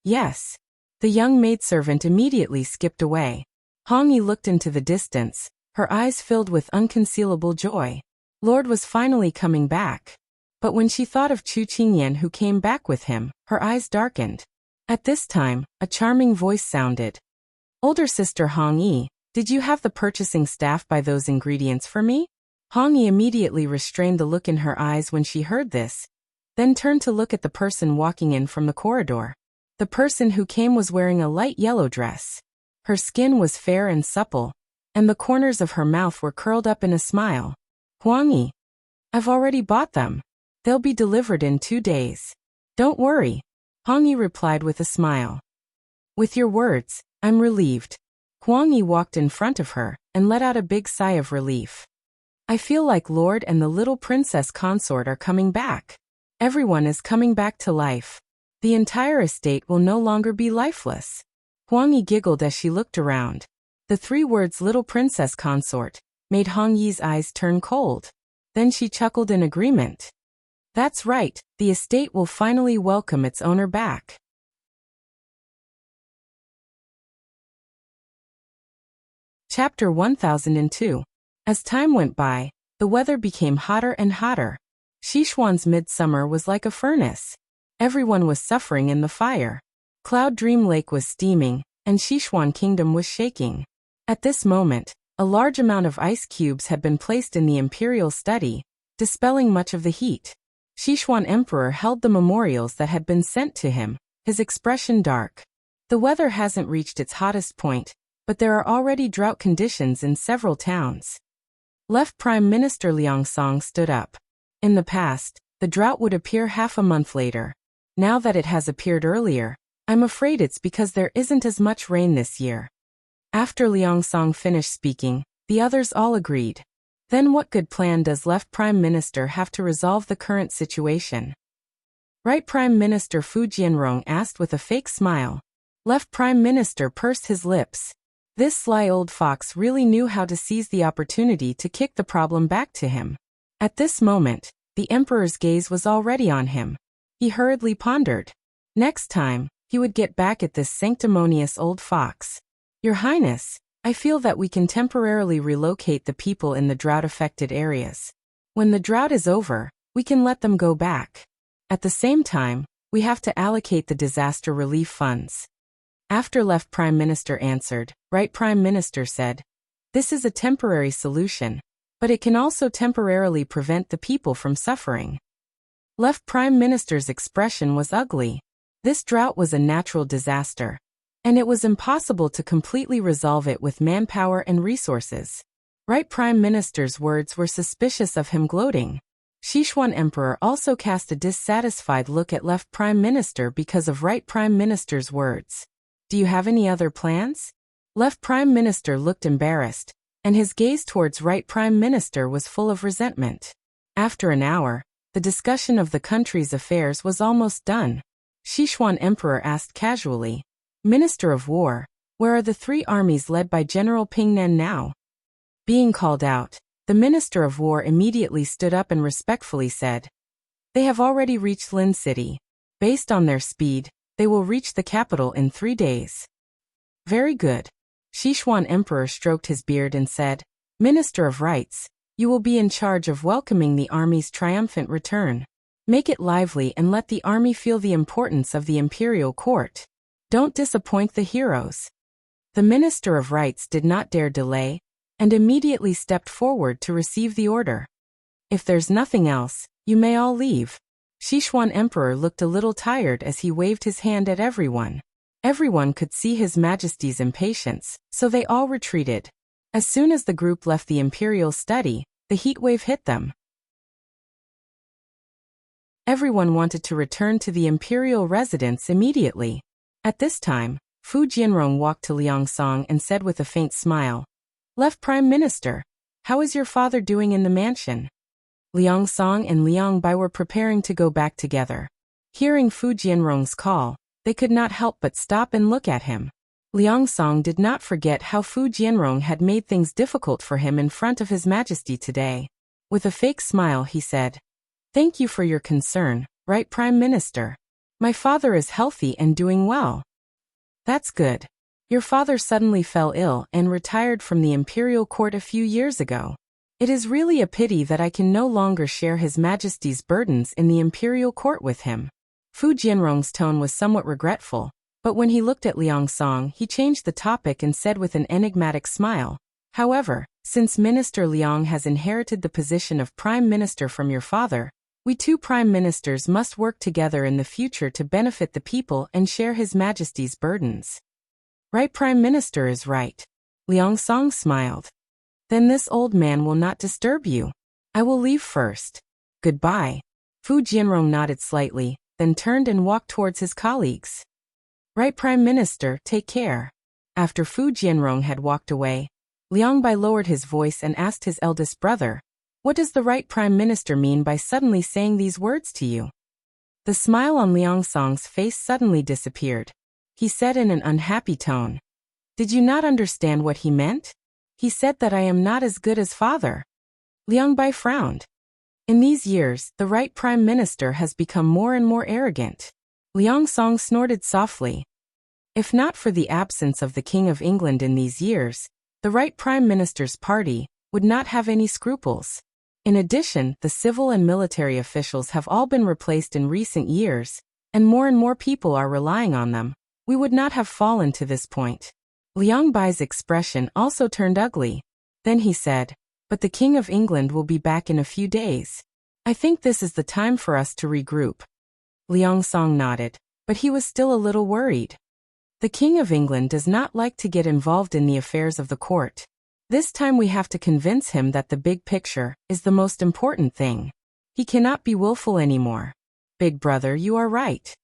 Yes. The young maidservant immediately skipped away. Hong Yi looked into the distance, her eyes filled with unconcealable joy. Lord was finally coming back. But when she thought of Chu Qingyan who came back with him, her eyes darkened. At this time, a charming voice sounded. "Older sister Hong Yi, did you have the purchasing staff buy those ingredients for me?" Hong Yi immediately restrained the look in her eyes when she heard this, then turned to look at the person walking in from the corridor. The person who came was wearing a light yellow dress. Her skin was fair and supple, and the corners of her mouth were curled up in a smile. "Huang Yi, I've already bought them. They'll be delivered in 2 days. Don't worry," Hong Yi replied with a smile. "With your words, I'm relieved." Huang Yi walked in front of her and let out a big sigh of relief. "I feel like Lord and the little princess consort are coming back. Everyone is coming back to life. The entire estate will no longer be lifeless." Huang Yi giggled as she looked around. The 3 words "little princess consort" made Hong Yi's eyes turn cold. Then she chuckled in agreement. That's right, the estate will finally welcome its owner back. Chapter 1002. As time went by, the weather became hotter and hotter. Sichuan's midsummer was like a furnace. Everyone was suffering in the fire. Cloud Dream Lake was steaming, and Sichuan Kingdom was shaking. At this moment, a large amount of ice cubes had been placed in the imperial study, dispelling much of the heat. Sichuan Emperor held the memorials that had been sent to him, his expression dark. The weather hasn't reached its hottest point, but there are already drought conditions in several towns. Left Prime Minister Liang Song stood up. In the past, the drought would appear half a month later. Now that it has appeared earlier, I'm afraid it's because there isn't as much rain this year. After Liang Song finished speaking, the others all agreed. Then what good plan does Left Prime Minister have to resolve the current situation? Right Prime Minister Fu Jianrong asked with a fake smile. Left Prime Minister pursed his lips. This sly old fox really knew how to seize the opportunity to kick the problem back to him. At this moment, the Emperor's gaze was already on him. He hurriedly pondered. Next time, he would get back at this sanctimonious old fox. Your Highness, I feel that we can temporarily relocate the people in the drought-affected areas. When the drought is over, we can let them go back. At the same time, we have to allocate the disaster relief funds. After Left Prime Minister answered, Right Prime Minister said, "This is a temporary solution, but it can also temporarily prevent the people from suffering." Left Prime Minister's expression was ugly. This drought was a natural disaster, and it was impossible to completely resolve it with manpower and resources. Right Prime Minister's words were suspicious of him gloating. Sichuan Emperor also cast a dissatisfied look at Left Prime Minister because of Right Prime Minister's words. Do you have any other plans? Left Prime Minister looked embarrassed, and his gaze towards Right Prime Minister was full of resentment. After an hour, the discussion of the country's affairs was almost done. Sichuan Emperor asked casually, Minister of War, where are the 3 armies led by General Pingnan now? Being called out, the Minister of War immediately stood up and respectfully said, They have already reached Lin City. Based on their speed, they will reach the capital in 3 days. Very good. Sichuan Emperor stroked his beard and said, Minister of Rights, you will be in charge of welcoming the army's triumphant return. Make it lively and let the army feel the importance of the imperial court. Don't disappoint the heroes. The Minister of Rights did not dare delay, and immediately stepped forward to receive the order. If there's nothing else, you may all leave. Sichuan Emperor looked a little tired as he waved his hand at everyone. Everyone could see His Majesty's impatience, so they all retreated. As soon as the group left the imperial study, the heat wave hit them. Everyone wanted to return to the imperial residence immediately. At this time, Fu Jianrong walked to Liang Song and said with a faint smile, Left Prime Minister, how is your father doing in the mansion? Liang Song and Liang Bai were preparing to go back together. Hearing Fu Jianrong's call, they could not help but stop and look at him. Liang Song did not forget how Fu Jianrong had made things difficult for him in front of His Majesty today. With a fake smile he said, Thank you for your concern, right Prime Minister. My father is healthy and doing well. That's good. Your father suddenly fell ill and retired from the imperial court a few years ago. It is really a pity that I can no longer share His Majesty's burdens in the imperial court with him. Fu Jianrong's tone was somewhat regretful, but when he looked at Liang Song he changed the topic and said with an enigmatic smile, However, since Minister Liang has inherited the position of Prime Minister from your father, we two Prime Ministers must work together in the future to benefit the people and share His Majesty's burdens. Right Prime Minister is right. Liang Song smiled. Then this old man will not disturb you. I will leave first. Goodbye. Fu Jianrong nodded slightly, then turned and walked towards his colleagues. Right Prime Minister, take care. After Fu Jianrong had walked away, Liang Bai lowered his voice and asked his eldest brother, What does the right Prime Minister mean by suddenly saying these words to you? The smile on Liang Song's face suddenly disappeared. He said in an unhappy tone, Did you not understand what he meant? He said that I am not as good as father. Liang Bai frowned. In these years, the right Prime Minister has become more and more arrogant. Liang Song snorted softly. If not for the absence of the King of England in these years, the right Prime Minister's party would not have any scruples. In addition, the civil and military officials have all been replaced in recent years, and more people are relying on them. We would not have fallen to this point. Liang Bai's expression also turned ugly. Then he said, But the King of England will be back in a few days. I think this is the time for us to regroup. Liang Song nodded, but he was still a little worried. The King of England does not like to get involved in the affairs of the court. This time we have to convince him that the big picture is the most important thing. He cannot be willful anymore. Big brother, you are right.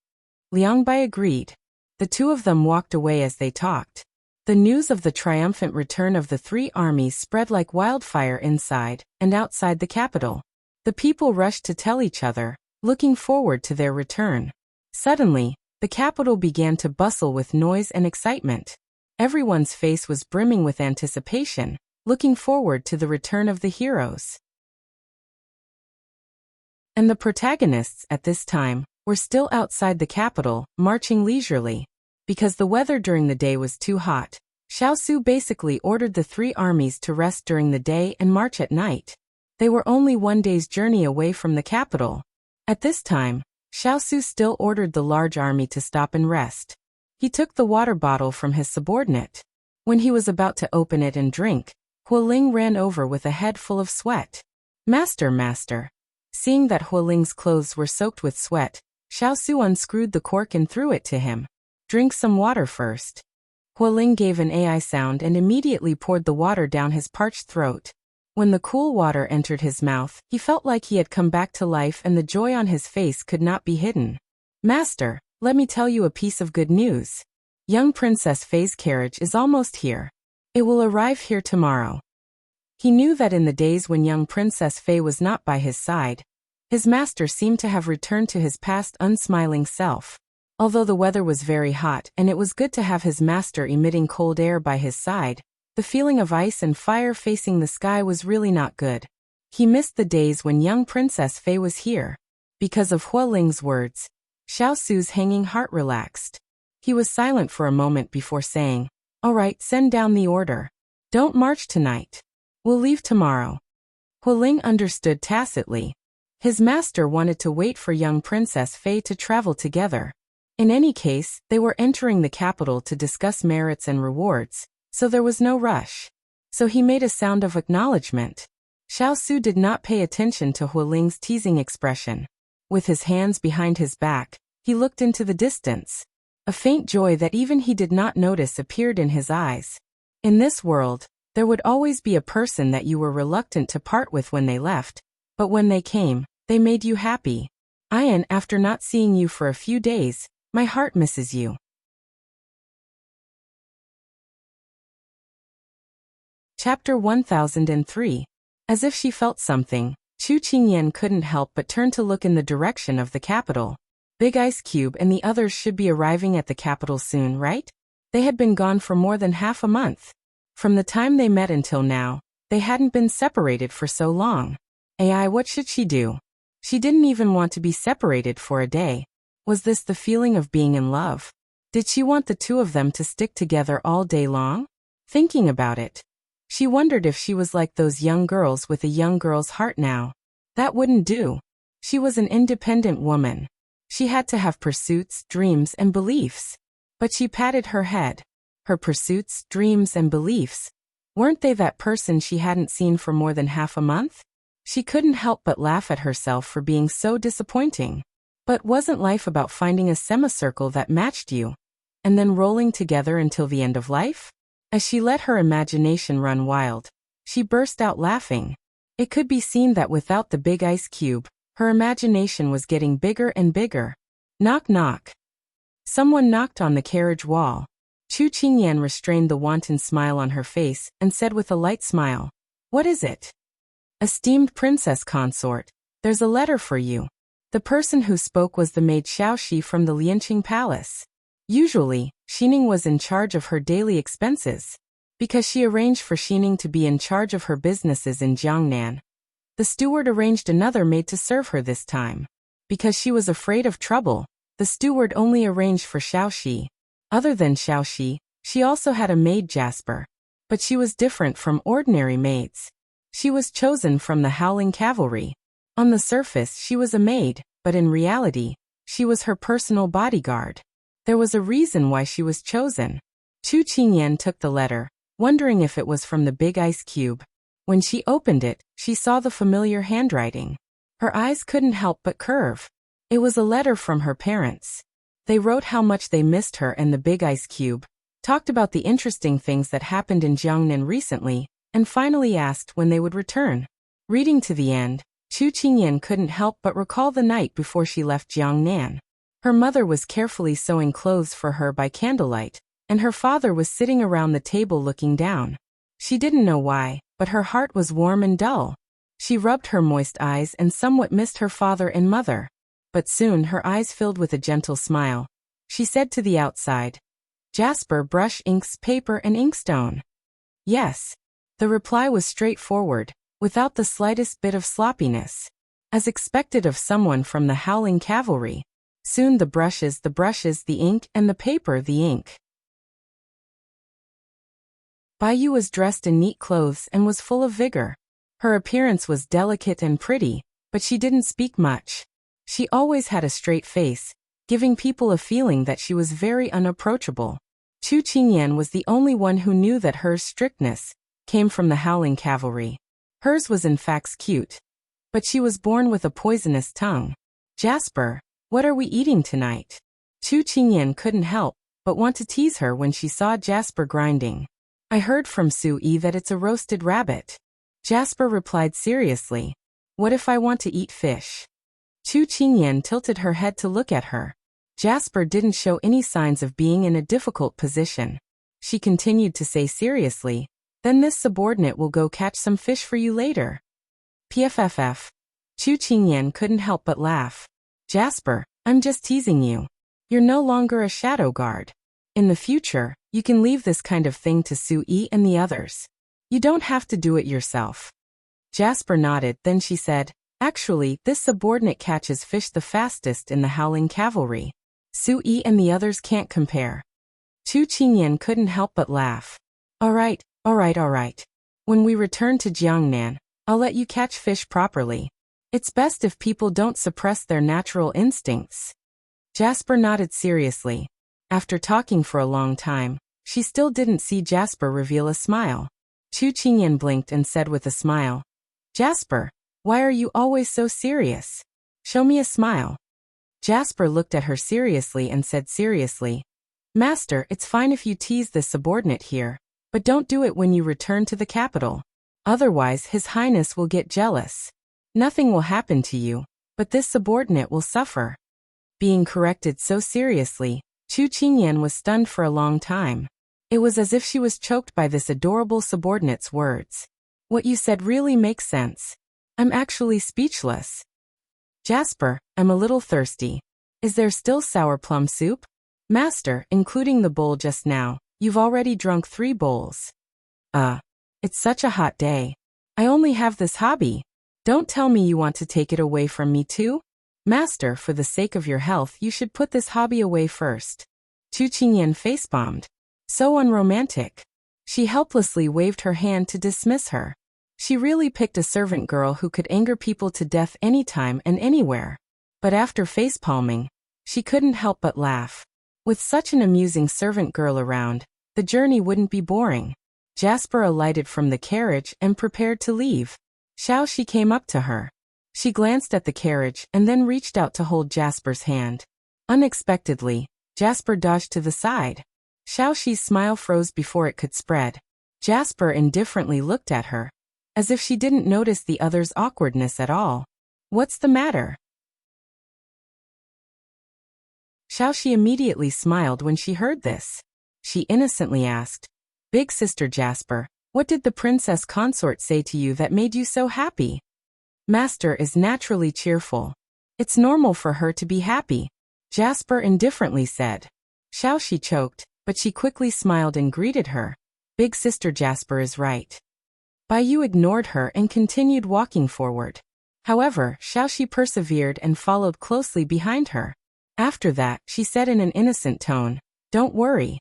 Liang Bai agreed. The two of them walked away as they talked. The news of the triumphant return of the three armies spread like wildfire inside and outside the capital. The people rushed to tell each other, looking forward to their return. Suddenly, the capital began to bustle with noise and excitement. Everyone's face was brimming with anticipation, looking forward to the return of the heroes. And the protagonists, at this time, were still outside the capital, marching leisurely. Because the weather during the day was too hot, Xiao basically ordered the three armies to rest during the day and march at night. They were only one day's journey away from the capital. At this time, Xiao still ordered the large army to stop and rest. He took the water bottle from his subordinate. When he was about to open it and drink, Hualing ran over with a head full of sweat. Master. Seeing that Hualing's clothes were soaked with sweat, Xiao unscrewed the cork and threw it to him. Drink some water first. Hualing gave an AI sound and immediately poured the water down his parched throat. When the cool water entered his mouth, he felt like he had come back to life and the joy on his face could not be hidden. Master, let me tell you a piece of good news. Young Princess Fei's carriage is almost here. It will arrive here tomorrow. He knew that in the days when young Princess Fei was not by his side, his master seemed to have returned to his past unsmiling self. Although the weather was very hot and it was good to have his master emitting cold air by his side, the feeling of ice and fire facing the sky was really not good. He missed the days when young Princess Fei was here. Because of Hualing's words, Xiao's hanging heart relaxed. He was silent for a moment before saying, All right, send down the order. Don't march tonight. We'll leave tomorrow. Huling understood tacitly. His master wanted to wait for young Princess Fei to travel together. In any case, they were entering the capital to discuss merits and rewards, so there was no rush. So he made a sound of acknowledgement. Xiao Su did not pay attention to Huling's teasing expression. With his hands behind his back, he looked into the distance. A faint joy that even he did not notice appeared in his eyes. In this world, there would always be a person that you were reluctant to part with when they left, but when they came, they made you happy. Ian, after not seeing you for a few days, my heart misses you. Chapter 1003. As if she felt something, Chu Qingyan couldn't help but turn to look in the direction of the capital. Big Ice Cube and the others should be arriving at the capital soon, right? They had been gone for more than half a month. From the time they met until now, they hadn't been separated for so long. AI, what should she do? She didn't even want to be separated for a day. Was this the feeling of being in love? Did she want the two of them to stick together all day long? Thinking about it, she wondered if she was like those young girls with a young girl's heart now. That wouldn't do. She was an independent woman. She had to have pursuits, dreams, and beliefs. But she patted her head. Her pursuits, dreams, and beliefs. Weren't they that person she hadn't seen for more than half a month? She couldn't help but laugh at herself for being so disappointing. But wasn't life about finding a semicircle that matched you, and then rolling together until the end of life? As she let her imagination run wild, she burst out laughing. It could be seen that without the big ice cube, her imagination was getting bigger and bigger. Knock knock. Someone knocked on the carriage wall. Chu Qingyan restrained the wanton smile on her face and said with a light smile, "What is it?" "Esteemed Princess Consort, there's a letter for you." The person who spoke was the maid Xiao from the Lianqing Palace. Usually, Xining was in charge of her daily expenses. Because she arranged for Xining to be in charge of her businesses in Jiangnan, the steward arranged another maid to serve her this time. Because she was afraid of trouble, the steward only arranged for Xiao. Other than Xiao, she also had a maid Jasper. But she was different from ordinary maids. She was chosen from the Howling Cavalry. On the surface she was a maid, but in reality, she was her personal bodyguard. There was a reason why she was chosen. Chu Qingyan took the letter, wondering if it was from the big ice cube. When she opened it, she saw the familiar handwriting. Her eyes couldn't help but curve. It was a letter from her parents. They wrote how much they missed her and the big ice cube, talked about the interesting things that happened in Jiangnan recently, and finally asked when they would return. Reading to the end, Chu Qingyan couldn't help but recall the night before she left Jiangnan. Her mother was carefully sewing clothes for her by candlelight, and her father was sitting around the table looking down. She didn't know why, but her heart was warm and dull. She rubbed her moist eyes and somewhat missed her father and mother. But soon her eyes filled with a gentle smile. She said to the outside, "Jasper, brush, inks, paper, and inkstone." "Yes." The reply was straightforward, without the slightest bit of sloppiness. As expected of someone from the Howling Cavalry. Soon the brushes, the ink, and the paper, the ink. Baiyu was dressed in neat clothes and was full of vigor. Her appearance was delicate and pretty, but she didn't speak much. She always had a straight face, giving people a feeling that she was very unapproachable. Chu Qingyan was the only one who knew that her strictness came from the Howling Cavalry. Hers was in fact cute. But she was born with a poisonous tongue. "Jasper, what are we eating tonight?" Chu Qingyan couldn't help but want to tease her when she saw Jasper grinding. "I heard from Sui that it's a roasted rabbit." Jasper replied seriously. "What if I want to eat fish?" Chu Qingyan tilted her head to look at her. Jasper didn't show any signs of being in a difficult position. She continued to say seriously, "Then this subordinate will go catch some fish for you later." PFFF. Chu Qingyan couldn't help but laugh. "Jasper, I'm just teasing you. You're no longer a shadow guard. In the future, you can leave this kind of thing to Sui and the others. You don't have to do it yourself." Jasper nodded, then she said, "Actually, this subordinate catches fish the fastest in the Howling Cavalry. Sui and the others can't compare." Chu Qingyan couldn't help but laugh. All right. When we return to Jiangnan, I'll let you catch fish properly. It's best if people don't suppress their natural instincts. Jasper nodded seriously. After talking for a long time, she still didn't see Jasper reveal a smile. Chu Qingyan blinked and said with a smile, Jasper, why are you always so serious? Show me a smile. Jasper looked at her seriously and said seriously, Master, it's fine if you tease this subordinate here, but don't do it when you return to the capital. Otherwise His Highness will get jealous. Nothing will happen to you, but this subordinate will suffer. Being corrected so seriously, Chu Qingyan was stunned for a long time. It was as if she was choked by this adorable subordinate's words. What you said really makes sense. I'm actually speechless. Jasper, I'm a little thirsty. Is there still sour plum soup? Master, including the bowl just now, you've already drunk 3 bowls. It's such a hot day. I only have this hobby. Don't tell me you want to take it away from me too? Master, for the sake of your health you should put this hobby away first. Chu Qingyan face-bombed. So unromantic. She helplessly waved her hand to dismiss her. She really picked a servant girl who could anger people to death anytime and anywhere. But after face-palming, she couldn't help but laugh. With such an amusing servant girl around, the journey wouldn't be boring. Jasper alighted from the carriage and prepared to leave. Xiao she came up to her. She glanced at the carriage and then reached out to hold Jasper's hand. Unexpectedly, Jasper dodged to the side. Xiao Shi's smile froze before it could spread. Jasper indifferently looked at her, as if she didn't notice the other's awkwardness at all. What's the matter? Xiao Shi immediately smiled when she heard this. She innocently asked, Big Sister Jasper, what did the Princess Consort say to you that made you so happy? Master is naturally cheerful. It's normal for her to be happy, Jasper indifferently said. Xiao Shi choked, but she quickly smiled and greeted her. Big Sister Jasper is right. Bai Yu ignored her and continued walking forward. However, Xiao Shi persevered and followed closely behind her. After that, she said in an innocent tone, Don't worry.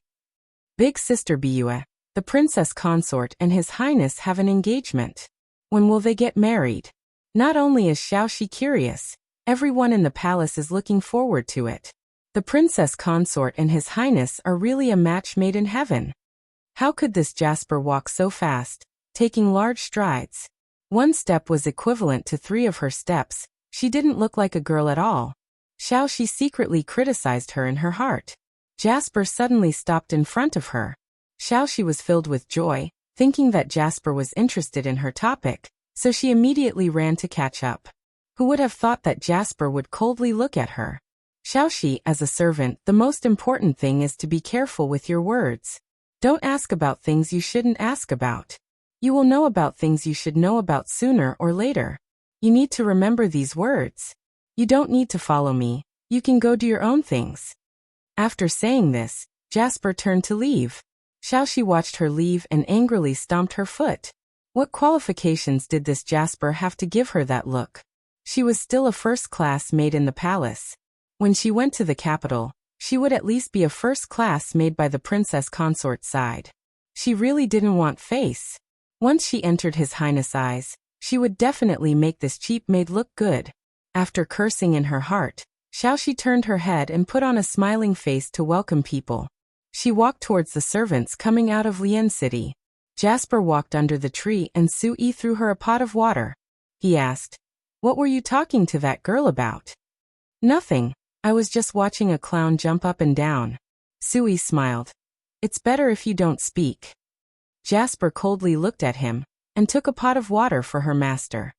Big Sister Biyue, the Princess Consort and His Highness have an engagement. When will they get married? Not only is Xiao Shi curious, everyone in the palace is looking forward to it. The Princess Consort and His Highness are really a match made in heaven. How could this Jasper walk so fast, taking large strides? 1 step was equivalent to 3 of her steps. She didn't look like a girl at all. Xiao Shi secretly criticized her in her heart. Jasper suddenly stopped in front of her. Xiao Shi was filled with joy, thinking that Jasper was interested in her topic, so she immediately ran to catch up. Who would have thought that Jasper would coldly look at her? Xiao Shi, as a servant, the most important thing is to be careful with your words. Don't ask about things you shouldn't ask about. You will know about things you should know about sooner or later. You need to remember these words. You don't need to follow me. You can go do your own things. After saying this, Jasper turned to leave. Xiao Shi watched her leave and angrily stomped her foot. What qualifications did this Jasper have to give her that look? She was still a first-class maid in the palace. When she went to the capital, she would at least be a first-class maid by the Princess Consort's side. She really didn't want face. Once she entered His Highness' eyes, she would definitely make this cheap maid look good. After cursing in her heart, Xiao Shi turned her head and put on a smiling face to welcome people. She walked towards the servants coming out of Lian City. Jasper walked under the tree and Sui threw her a pot of water. He asked, What were you talking to that girl about? Nothing. I was just watching a clown jump up and down. Sui smiled. It's better if you don't speak. Jasper coldly looked at him and took a pot of water for her master.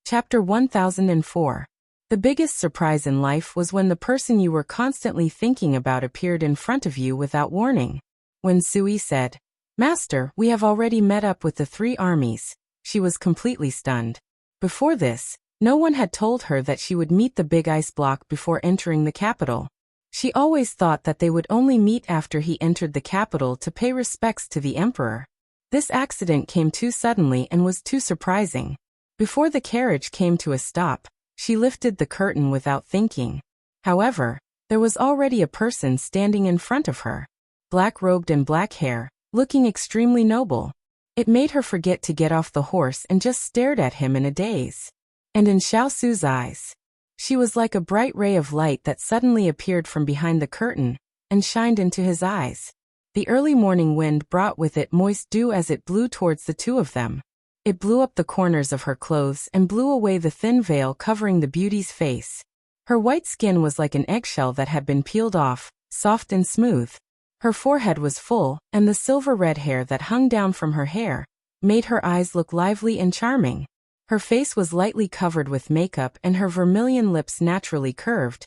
Chapter 1004. The biggest surprise in life was when the person you were constantly thinking about appeared in front of you without warning. When Sui said, Master, we have already met up with the 3 armies, she was completely stunned. Before this, no one had told her that she would meet the big ice block before entering the capital. She always thought that they would only meet after he entered the capital to pay respects to the emperor. This accident came too suddenly and was too surprising. Before the carriage came to a stop, She lifted the curtain without thinking. However, there was already a person standing in front of her. Black-robed and black hair, looking extremely noble. It made her forget to get off the horse and just stared at him in a daze. And in Xiao Su's eyes, she was like a bright ray of light that suddenly appeared from behind the curtain and shined into his eyes. The early morning wind brought with it moist dew as it blew towards the two of them. It blew up the corners of her clothes and blew away the thin veil covering the beauty's face. Her white skin was like an eggshell that had been peeled off, soft and smooth. Her forehead was full, and the silver-red hair that hung down from her hair made her eyes look lively and charming. Her face was lightly covered with makeup and her vermilion lips naturally curved,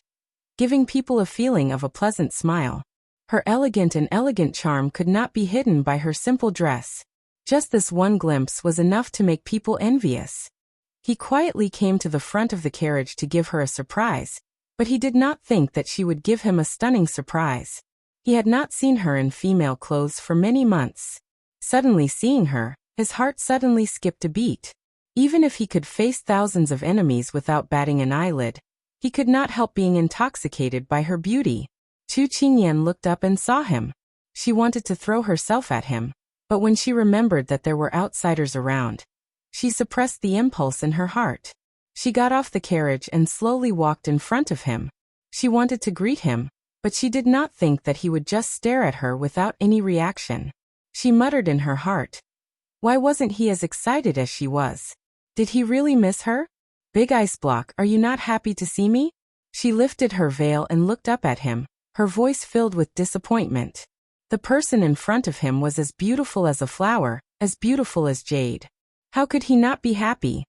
giving people a feeling of a pleasant smile. Her elegant charm could not be hidden by her simple dress. Just this one glimpse was enough to make people envious. He quietly came to the front of the carriage to give her a surprise, but he did not think that she would give him a stunning surprise. He had not seen her in female clothes for many months. Suddenly seeing her, his heart suddenly skipped a beat. Even if he could face thousands of enemies without batting an eyelid, he could not help being intoxicated by her beauty. Chu Qingyan looked up and saw him. She wanted to throw herself at him, but when she remembered that there were outsiders around, she suppressed the impulse in her heart. She got off the carriage and slowly walked in front of him. She wanted to greet him, but she did not think that he would just stare at her without any reaction. She muttered in her heart. Why wasn't he as excited as she was? Did he really miss her? Big Ice Block, are you not happy to see me? She lifted her veil and looked up at him, her voice filled with disappointment. The person in front of him was as beautiful as a flower, as beautiful as jade. How could he not be happy?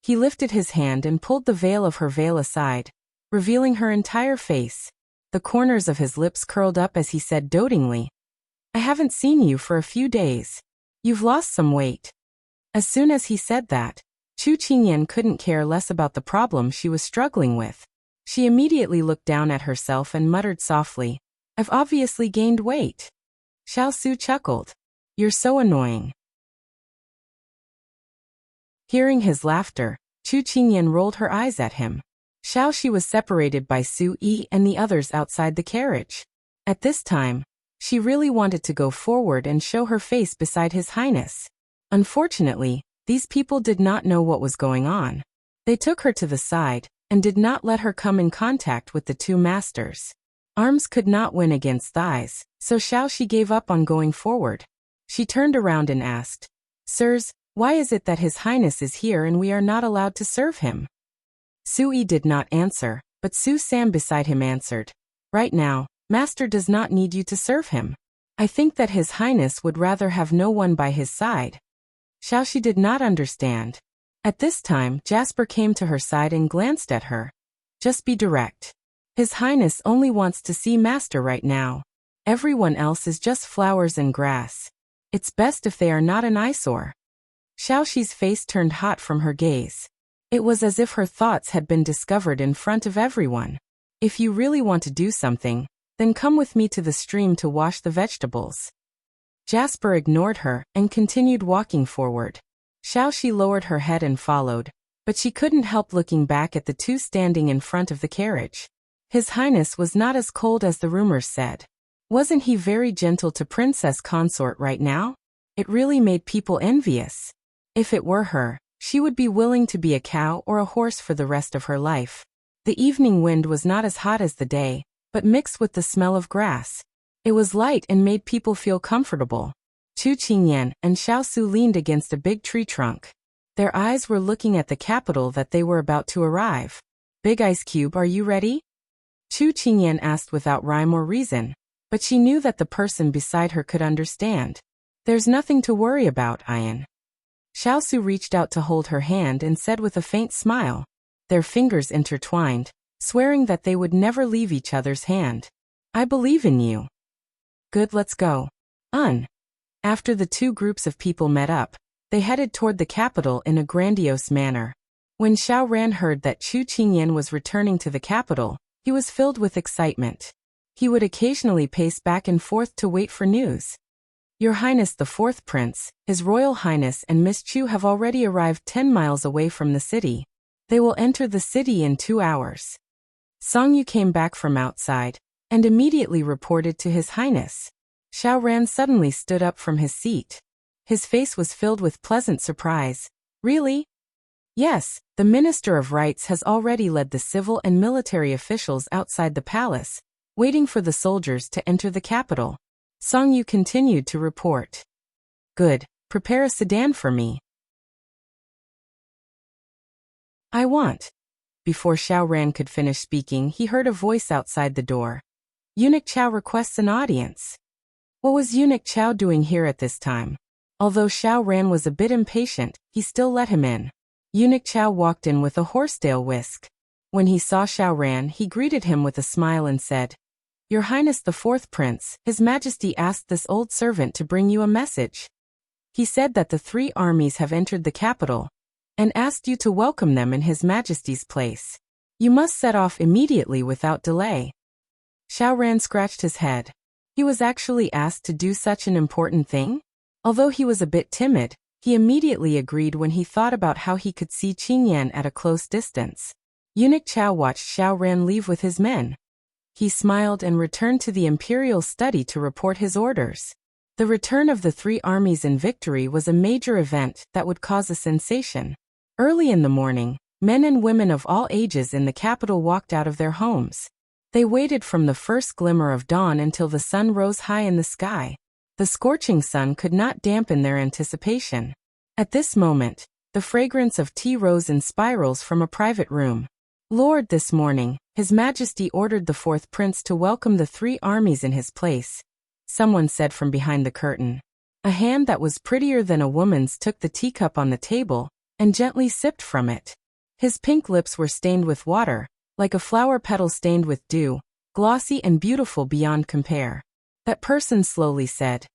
He lifted his hand and pulled the veil of her veil aside, revealing her entire face. The corners of his lips curled up as he said dotingly, I haven't seen you for a few days. You've lost some weight. As soon as he said that, Chu Qingyan couldn't care less about the problem she was struggling with. She immediately looked down at herself and muttered softly, I've obviously gained weight. Xiao Su chuckled. You're so annoying. Hearing his laughter, Chu Qingyan rolled her eyes at him. Xiao Shi was separated by Su Yi and the others outside the carriage. At this time, she really wanted to go forward and show her face beside His Highness. Unfortunately, these people did not know what was going on. They took her to the side and did not let her come in contact with the two masters. Arms could not win against thighs, so Xiao Shi gave up on going forward. She turned around and asked, Sirs, why is it that His Highness is here and we are not allowed to serve him? Su Yi did not answer, but Su Sam beside him answered, Right now, Master does not need you to serve him. I think that His Highness would rather have no one by his side. Xiao Shi did not understand. At this time, Jasper came to her side and glanced at her. Just be direct. His Highness only wants to see Master right now. Everyone else is just flowers and grass. It's best if they are not an eyesore. Xiao Shi's face turned hot from her gaze. It was as if her thoughts had been discovered in front of everyone. If you really want to do something, then come with me to the stream to wash the vegetables. Jasper ignored her and continued walking forward. Xiao Shi lowered her head and followed, but she couldn't help looking back at the two standing in front of the carriage. His Highness was not as cold as the rumors said. Wasn't he very gentle to Princess Consort right now? It really made people envious. If it were her, she would be willing to be a cow or a horse for the rest of her life. The evening wind was not as hot as the day, but mixed with the smell of grass. It was light and made people feel comfortable. Chu Qingyan and Xiao Su leaned against a big tree trunk. Their eyes were looking at the capital that they were about to arrive. Big Ice Cube, are you ready? Chu Qingyan asked without rhyme or reason, but she knew that the person beside her could understand. There's nothing to worry about, Ian. Xiao Su reached out to hold her hand and said with a faint smile. Their fingers intertwined, swearing that they would never leave each other's hand. I believe in you. Good, let's go. After the two groups of people met up, they headed toward the capital in a grandiose manner. When Xiao Ran heard that Chu Qingyan was returning to the capital, he was filled with excitement. He would occasionally pace back and forth to wait for news. Your Highness the Fourth Prince, His Royal Highness and Miss Chu have already arrived 10 miles away from the city. They will enter the city in 2 hours. Song Yu came back from outside and immediately reported to His Highness. Xiao Ran suddenly stood up from his seat. His face was filled with pleasant surprise. Really? Yes, the Minister of Rights has already led the civil and military officials outside the palace, waiting for the soldiers to enter the capital. Song Yu continued to report. Good, prepare a sedan for me. I want. Before Xiao Ran could finish speaking, he heard a voice outside the door. Eunuch Qiao requests an audience. What was Eunuch Qiao doing here at this time? Although Xiao Ran was a bit impatient, he still let him in. Eunuch Qiao walked in with a horsetail whisk. When he saw Xiao Ran, he greeted him with a smile and said, Your Highness the Fourth Prince, His Majesty asked this old servant to bring you a message. He said that the 3 armies have entered the capital and asked you to welcome them in His Majesty's place. You must set off immediately without delay. Xiao Ran scratched his head. He was actually asked to do such an important thing? Although he was a bit timid, he immediately agreed when he thought about how he could see Qingyan at a close distance. Eunuch Qiao watched Xiao Ran leave with his men. He smiled and returned to the imperial study to report his orders. The return of the 3 armies in victory was a major event that would cause a sensation. Early in the morning, men and women of all ages in the capital walked out of their homes. They waited from the first glimmer of dawn until the sun rose high in the sky. The scorching sun could not dampen their anticipation. At this moment, the fragrance of tea rose in spirals from a private room. Lord, this morning, His Majesty ordered the 4th Prince to welcome the 3 armies in his place. Someone said from behind the curtain. A hand that was prettier than a woman's took the teacup on the table and gently sipped from it. His pink lips were stained with water, like a flower petal stained with dew, glossy and beautiful beyond compare. That person slowly said,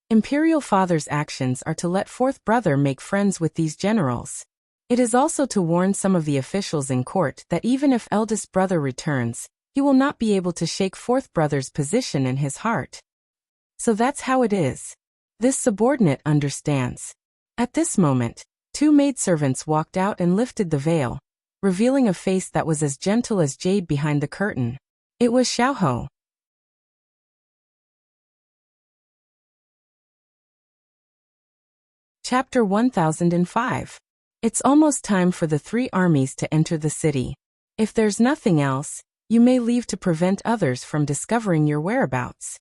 Imperial Father's actions are to let 4th brother make friends with these generals. It is also to warn some of the officials in court that even if eldest brother returns, he will not be able to shake 4th brother's position in his heart. So that's how it is. This subordinate understands. At this moment, 2 maidservants walked out and lifted the veil, revealing a face that was as gentle as jade behind the curtain. It was Xiao Ho. Chapter 1005. It's almost time for the 3 armies to enter the city. If there's nothing else, you may leave to prevent others from discovering your whereabouts.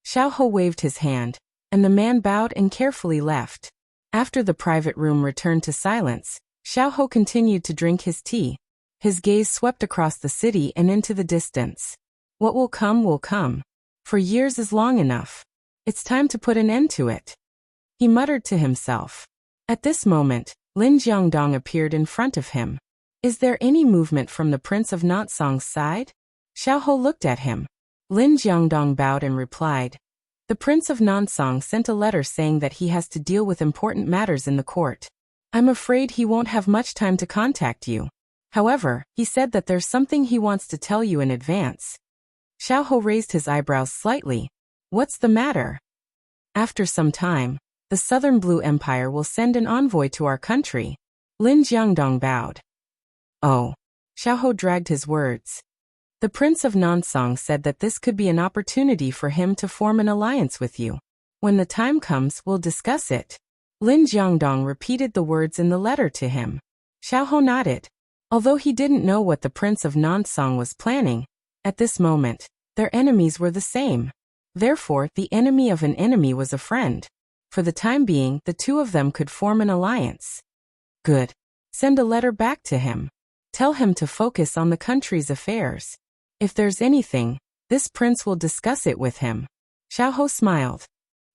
Xiao Ho waved his hand, and the man bowed and carefully left. After the private room returned to silence, Xiao Ho continued to drink his tea. His gaze swept across the city and into the distance. What will come will come. For years is long enough. It's time to put an end to it. He muttered to himself. At this moment, Lin Jiangdong appeared in front of him. Is there any movement from the Prince of Nansong's side? Xiao Ho looked at him. Lin Jiangdong bowed and replied. The Prince of Nansong sent a letter saying that he has to deal with important matters in the court. I'm afraid he won't have much time to contact you. However, he said that there's something he wants to tell you in advance. Xiao Ho raised his eyebrows slightly. What's the matter? After some time, the Southern Blue Empire will send an envoy to our country. Lin Jiangdong bowed. Oh. Xiao Ho dragged his words. The Prince of Nansong said that this could be an opportunity for him to form an alliance with you. When the time comes, we'll discuss it. Lin Jiangdong repeated the words in the letter to him. Xiao Ho nodded. Although he didn't know what the Prince of Nansong was planning, at this moment, their enemies were the same. Therefore, the enemy of an enemy was a friend. For the time being, the 2 of them could form an alliance. Good. Send a letter back to him. Tell him to focus on the country's affairs. If there's anything, this prince will discuss it with him. Xiao Ho smiled.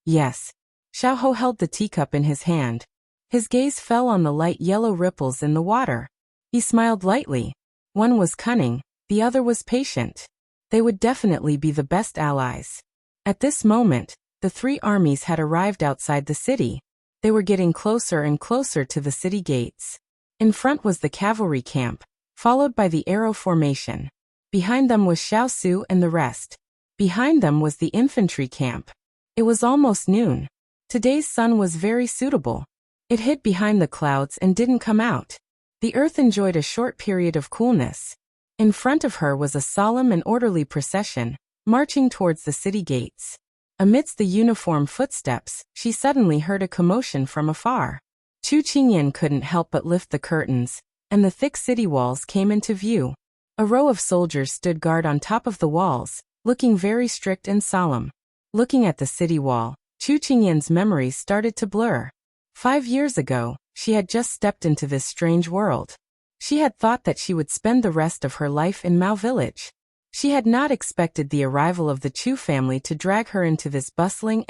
Yes. Xiao Ho held the teacup in his hand. His gaze fell on the light yellow ripples in the water. He smiled lightly. One was cunning, the other was patient. They would definitely be the best allies. At this moment, the 3 armies had arrived outside the city. They were getting closer and closer to the city gates. In front was the cavalry camp, followed by the arrow formation. Behind them was Xiao Su and the rest. Behind them was the infantry camp. It was almost noon. Today's sun was very suitable. It hid behind the clouds and didn't come out. The earth enjoyed a short period of coolness. In front of her was a solemn and orderly procession, marching towards the city gates. Amidst the uniform footsteps, she suddenly heard a commotion from afar. Chu Qingyan couldn't help but lift the curtains, and the thick city walls came into view. A row of soldiers stood guard on top of the walls, looking very strict and solemn. Looking at the city wall, Chu Qingyan's memories started to blur. 5 years ago, she had just stepped into this strange world. She had thought that she would spend the rest of her life in Mao Village. She had not expected the arrival of the Chu family to drag her into this bustling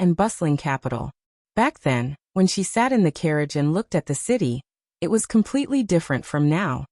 capital. Back then, when she sat in the carriage and looked at the city, it was completely different from now.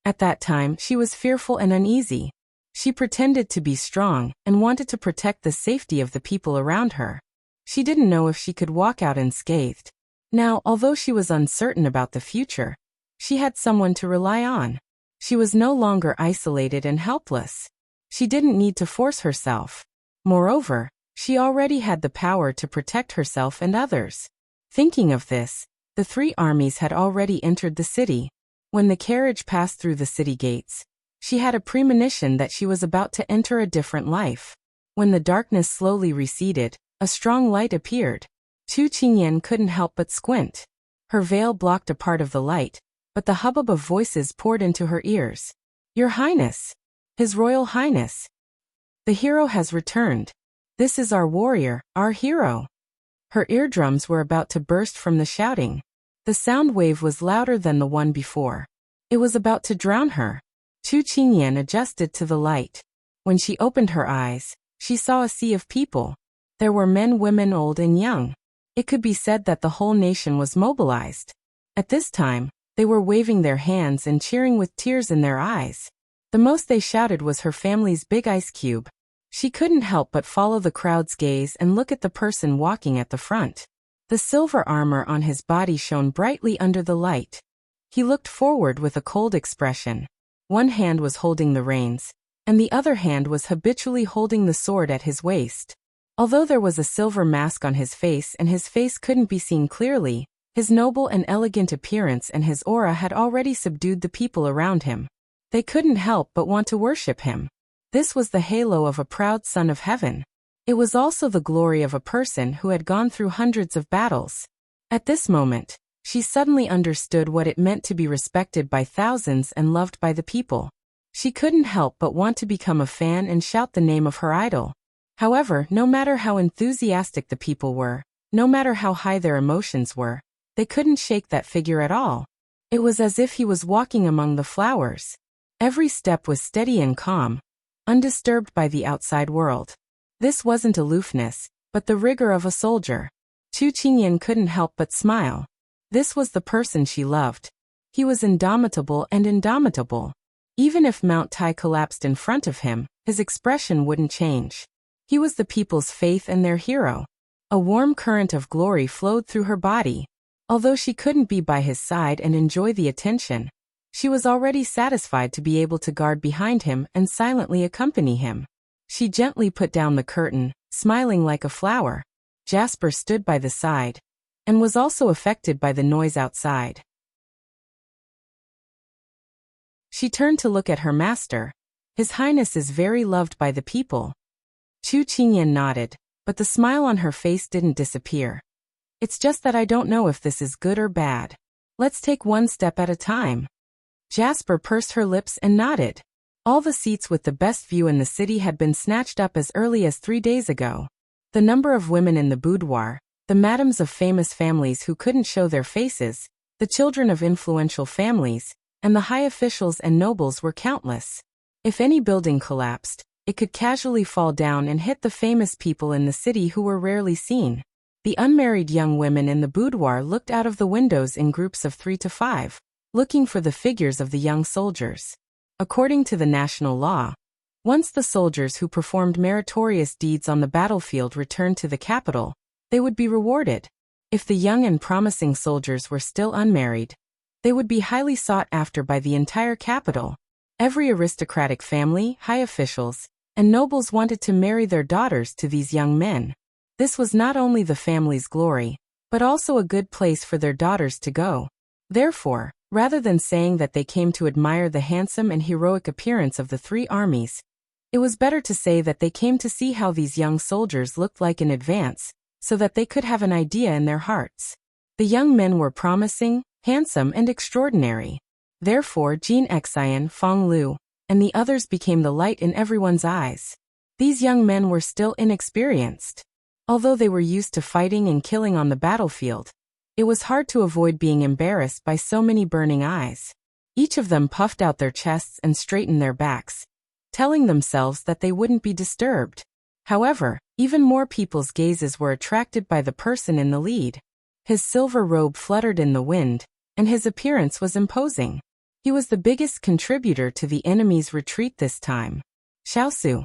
At that time, she was fearful and uneasy. She pretended to be strong and wanted to protect the safety of the people around her. She didn't know if she could walk out unscathed. Now, although she was uncertain about the future, she had someone to rely on. She was no longer isolated and helpless. She didn't need to force herself. Moreover, she already had the power to protect herself and others. Thinking of this, the 3 armies had already entered the city. When the carriage passed through the city gates, she had a premonition that she was about to enter a different life. When the darkness slowly receded, a strong light appeared. Chu Qingyan couldn't help but squint. Her veil blocked a part of the light, but the hubbub of voices poured into her ears. "Your Highness! His Royal Highness! The hero has returned. This is our warrior, our hero." Her eardrums were about to burst from the shouting. The sound wave was louder than the one before. It was about to drown her. Chu Qingyan adjusted to the light. When she opened her eyes, she saw a sea of people. There were men, women, old and young. It could be said that the whole nation was mobilized. At this time, they were waving their hands and cheering with tears in their eyes. The most they shouted was her family's big ice cube. She couldn't help but follow the crowd's gaze and look at the person walking at the front. The silver armor on his body shone brightly under the light. He looked forward with a cold expression. One hand was holding the reins, and the other hand was habitually holding the sword at his waist. Although there was a silver mask on his face and his face couldn't be seen clearly, his noble and elegant appearance and his aura had already subdued the people around him. They couldn't help but want to worship him. This was the halo of a proud son of heaven. It was also the glory of a person who had gone through hundreds of battles. At this moment, she suddenly understood what it meant to be respected by thousands and loved by the people. She couldn't help but want to become a fan and shout the name of her idol. However, no matter how enthusiastic the people were, no matter how high their emotions were, they couldn't shake that figure at all. It was as if he was walking among the flowers. Every step was steady and calm, undisturbed by the outside world. This wasn't aloofness, but the rigor of a soldier. Chu Qingyan couldn't help but smile. This was the person she loved. He was indomitable and indomitable. Even if Mount Tai collapsed in front of him, his expression wouldn't change. He was the people's faith and their hero. A warm current of glory flowed through her body. Although she couldn't be by his side and enjoy the attention, she was already satisfied to be able to guard behind him and silently accompany him. She gently put down the curtain, smiling like a flower. Jasper stood by the side, and was also affected by the noise outside. She turned to look at her master. "His Highness is very loved by the people." Chu Qingyan nodded, but the smile on her face didn't disappear. "It's just that I don't know if this is good or bad. Let's take one step at a time." Jasper pursed her lips and nodded. All the seats with the best view in the city had been snatched up as early as 3 days ago. The number of women in the boudoir, the madams of famous families who couldn't show their faces, the children of influential families, and the high officials and nobles were countless. If any building collapsed, it could casually fall down and hit the famous people in the city who were rarely seen. The unmarried young women in the boudoir looked out of the windows in groups of 3 to 5, looking for the figures of the young soldiers. According to the national law, once the soldiers who performed meritorious deeds on the battlefield returned to the capital, they would be rewarded. If the young and promising soldiers were still unmarried, they would be highly sought after by the entire capital. Every aristocratic family, high officials, and nobles wanted to marry their daughters to these young men. This was not only the family's glory, but also a good place for their daughters to go. Therefore, rather than saying that they came to admire the handsome and heroic appearance of the 3 armies, it was better to say that they came to see how these young soldiers looked like in advance, so that they could have an idea in their hearts. The young men were promising, handsome, and extraordinary. Therefore Jin Xian, Feng Lu, and the others became the light in everyone's eyes. These young men were still inexperienced. Although they were used to fighting and killing on the battlefield, it was hard to avoid being embarrassed by so many burning eyes. Each of them puffed out their chests and straightened their backs, telling themselves that they wouldn't be disturbed. However, even more people's gazes were attracted by the person in the lead. His silver robe fluttered in the wind, and his appearance was imposing. He was the biggest contributor to the enemy's retreat this time. Xiao.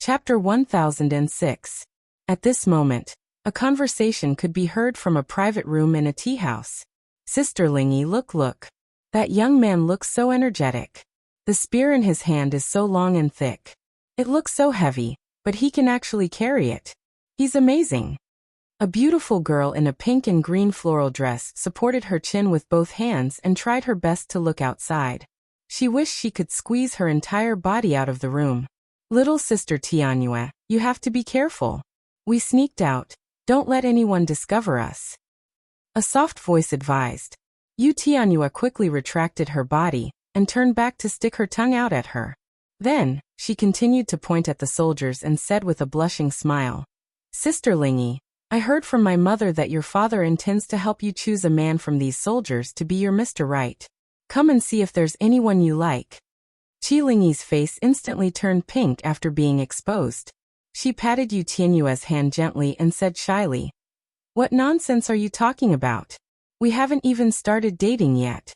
Chapter 1006. At this moment, a conversation could be heard from a private room in a tea house. Sister Lingy, look. That young man looks so energetic. The spear in his hand is so long and thick. It looks so heavy, but he can actually carry it. He's amazing. A beautiful girl in a pink and green floral dress supported her chin with both hands and tried her best to look outside. She wished she could squeeze her entire body out of the room. Little sister Tianyue, you have to be careful. We sneaked out. Don't let anyone discover us. A soft voice advised. Tianyue quickly retracted her body and turned back to stick her tongue out at her. Then, she continued to point at the soldiers and said with a blushing smile, Sister Lingy, I heard from my mother that your father intends to help you choose a man from these soldiers to be your Mr. Right. Come and see if there's anyone you like. Qi Lingyi's face instantly turned pink after being exposed. She patted Tianyue's hand gently and said shyly, What nonsense are you talking about? We haven't even started dating yet.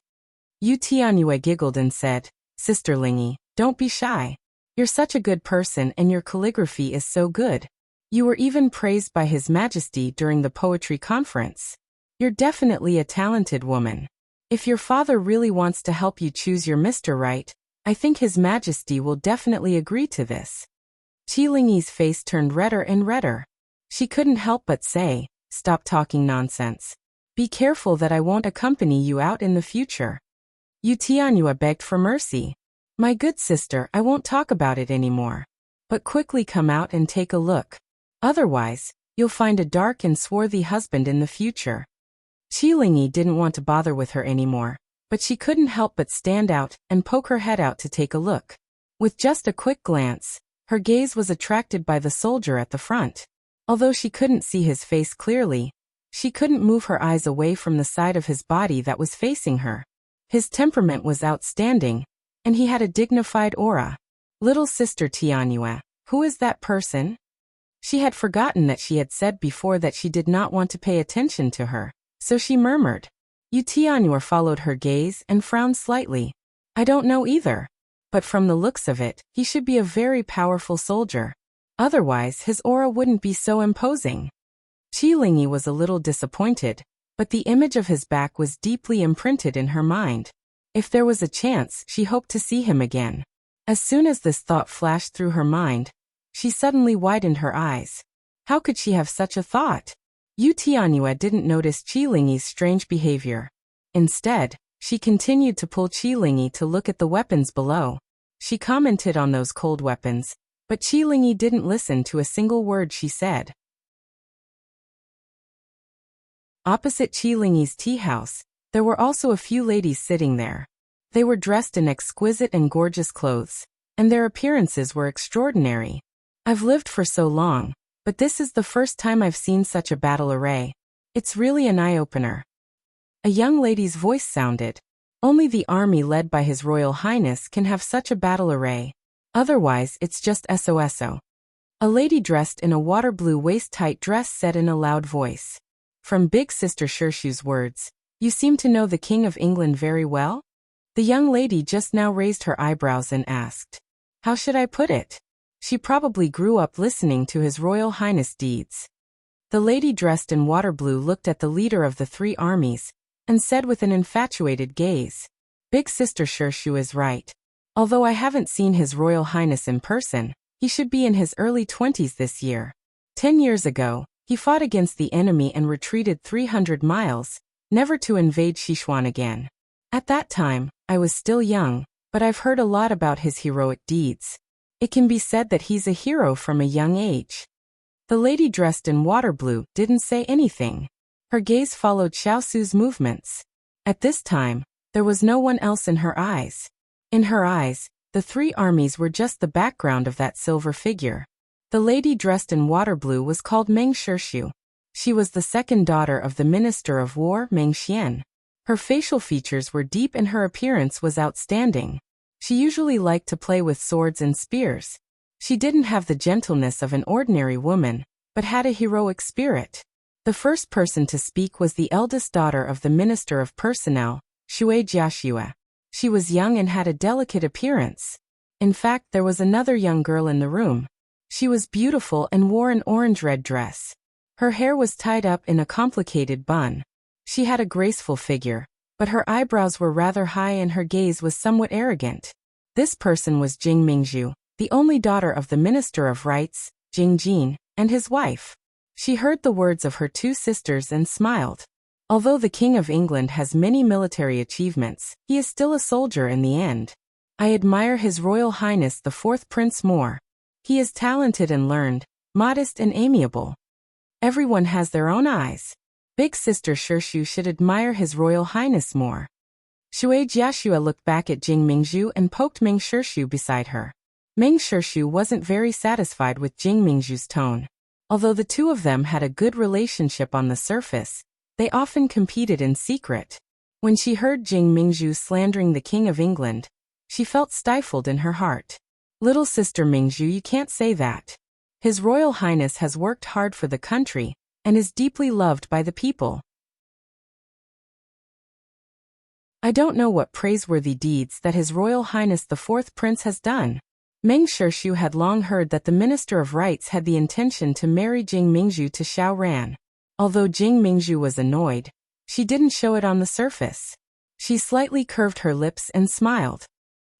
Tianyue giggled and said, Sister Lingy, don't be shy. You're such a good person and your calligraphy is so good. You were even praised by His Majesty during the poetry conference. You're definitely a talented woman. If your father really wants to help you choose your Mr. Right, I think His Majesty will definitely agree to this. Qi Lingyi's face turned redder and redder. She couldn't help but say, Stop talking nonsense. Be careful that I won't accompany you out in the future. Tianyue begged for mercy. My good sister, I won't talk about it anymore. But quickly come out and take a look. Otherwise, you'll find a dark and swarthy husband in the future. Qi Lingyi didn't want to bother with her anymore, but she couldn't help but stand out and poke her head out to take a look. With just a quick glance, her gaze was attracted by the soldier at the front. Although she couldn't see his face clearly, she couldn't move her eyes away from the side of his body that was facing her. His temperament was outstanding, and he had a dignified aura. Little sister Tianyue, who is that person? She had forgotten that she had said before that she did not want to pay attention to her, so she murmured. Tianyue followed her gaze and frowned slightly. I don't know either. But from the looks of it, he should be a very powerful soldier. Otherwise, his aura wouldn't be so imposing. Qi Lingyi was a little disappointed, but the image of his back was deeply imprinted in her mind. If there was a chance, she hoped to see him again. As soon as this thought flashed through her mind, she suddenly widened her eyes. How could she have such a thought? Tianyue didn't notice Qi Lingyi's strange behavior. Instead, she continued to pull Qi Lingyi to look at the weapons below. She commented on those cold weapons, but Qi Lingyi didn't listen to a single word she said. Opposite Qi Lingyi's tea house, there were also a few ladies sitting there. They were dressed in exquisite and gorgeous clothes, and their appearances were extraordinary. I've lived for so long, but this is the first time I've seen such a battle array. It's really an eye-opener. A young lady's voice sounded. Only the army led by His Royal Highness can have such a battle array. Otherwise, it's just SOSO. A lady dressed in a water blue waist-tight dress said in a loud voice. From Big Sister Shirshu's words, you seem to know the King of England very well? The young lady just now raised her eyebrows and asked, How should I put it? She probably grew up listening to His Royal Highness deeds. The lady dressed in water blue looked at the leader of the 3 armies, and said with an infatuated gaze, Big Sister Shirshu is right. Although I haven't seen His Royal Highness in person, He should be in his early 20s this year. 10 years ago, he fought against the enemy and retreated 300 miles, never to invade Sichuan again. At that time, I was still young, but I've heard a lot about his heroic deeds. It can be said that he's a hero from a young age. The lady dressed in water blue didn't say anything. Her gaze followed Xiaosu's movements. At this time, there was no one else in her eyes. In her eyes, the three armies were just the background of that silver figure. The lady dressed in water blue was called Meng Shirshu. She was the second daughter of the Minister of War, Meng Xian. Her facial features were deep and her appearance was outstanding. She usually liked to play with swords and spears. She didn't have the gentleness of an ordinary woman, but had a heroic spirit. The first person to speak was the eldest daughter of the Minister of Personnel, Shuai. She was young and had a delicate appearance. In fact, there was another young girl in the room. She was beautiful and wore an orange-red dress. Her hair was tied up in a complicated bun. She had a graceful figure, but her eyebrows were rather high and her gaze was somewhat arrogant. This person was Jing Mingzhu, the only daughter of the Minister of Rights, Jing Jin, and his wife. She heard the words of her two sisters and smiled. Although the King of England has many military achievements, he is still a soldier in the end. I admire His Royal Highness the Fourth Prince more. He is talented and learned, modest and amiable. Everyone has their own eyes. Big sister Shirshu should admire His Royal Highness more. Shuai Jiashua looked back at Jing Mingzhu and poked Meng Shirshu beside her. Meng Shirshu wasn't very satisfied with Jing Mingzhu's tone. Although the two of them had a good relationship on the surface, they often competed in secret. When she heard Jing Mingzhu slandering the King of England, she felt stifled in her heart. Little sister Mingzhu, you can't say that. His Royal Highness has worked hard for the country and is deeply loved by the people. I don't know what praiseworthy deeds that His Royal Highness the Fourth Prince has done. Meng Shirshu had long heard that the Minister of Rights had the intention to marry Jing Mingzhu to Xiao Ran. Although Jing Mingzhu was annoyed, she didn't show it on the surface. She slightly curved her lips and smiled.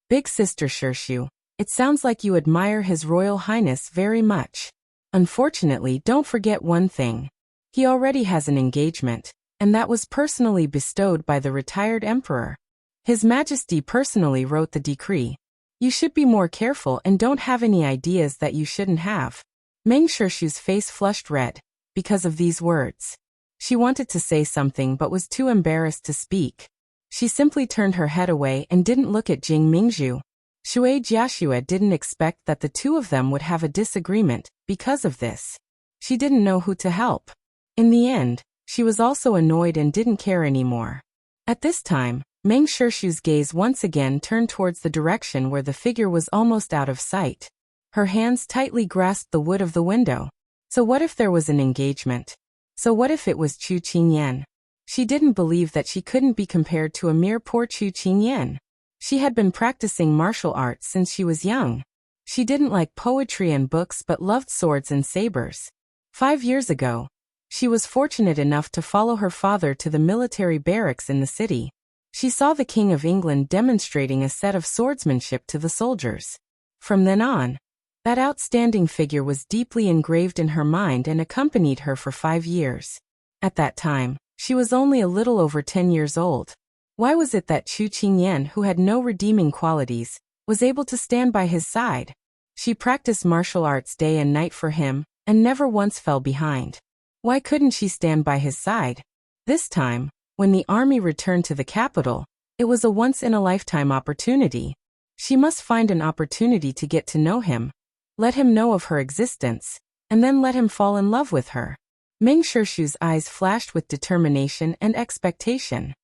Big sister Shirshu, it sounds like you admire His Royal Highness very much. Unfortunately, don't forget one thing. He already has an engagement, and that was personally bestowed by the retired emperor. His Majesty personally wrote the decree. You should be more careful and don't have any ideas that you shouldn't have. Meng Shirshu's face flushed red because of these words. She wanted to say something but was too embarrassed to speak. She simply turned her head away and didn't look at Jing Mingzhu. Shuai Jiashua didn't expect that the two of them would have a disagreement because of this. She didn't know who to help. In the end, she was also annoyed and didn't care anymore. At this time, Meng Shirshu's gaze once again turned towards the direction where the figure was almost out of sight. Her hands tightly grasped the wood of the window. So what if there was an engagement? So what if it was Chu Qingyan? She didn't believe that she couldn't be compared to a mere poor Chu Qingyan. She had been practicing martial arts since she was young. She didn't like poetry and books but loved swords and sabers. 5 years ago, she was fortunate enough to follow her father to the military barracks in the city. She saw the King of England demonstrating a set of swordsmanship to the soldiers. From then on, that outstanding figure was deeply engraved in her mind and accompanied her for 5 years. At that time, she was only a little over 10 years old. Why was it that Chu Qingyan, who had no redeeming qualities, was able to stand by his side? She practiced martial arts day and night for him, and never once fell behind. Why couldn't she stand by his side? This time, when the army returned to the capital, it was a once-in-a-lifetime opportunity. She must find an opportunity to get to know him, let him know of her existence, and then let him fall in love with her. Meng Shirshu's eyes flashed with determination and expectation.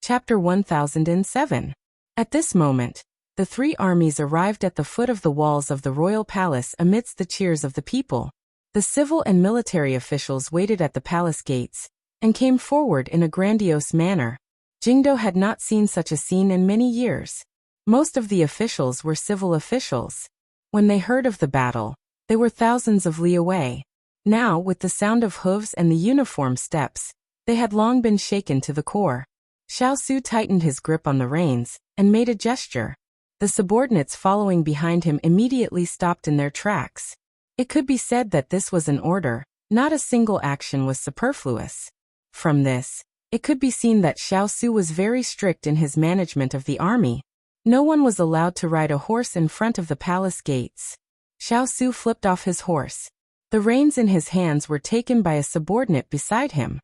Chapter 1007. At this moment, the three armies arrived at the foot of the walls of the royal palace amidst the cheers of the people. The civil and military officials waited at the palace gates and came forward in a grandiose manner. Jingdo had not seen such a scene in many years. Most of the officials were civil officials. When they heard of the battle, they were thousands of li away. Now, with the sound of hooves and the uniform steps, they had long been shaken to the core. Xiao Su tightened his grip on the reins and made a gesture. The subordinates following behind him immediately stopped in their tracks. It could be said that this was an order, not a single action was superfluous. From this, it could be seen that Xiao Su was very strict in his management of the army. No one was allowed to ride a horse in front of the palace gates. Xiao Su flipped off his horse. The reins in his hands were taken by a subordinate beside him.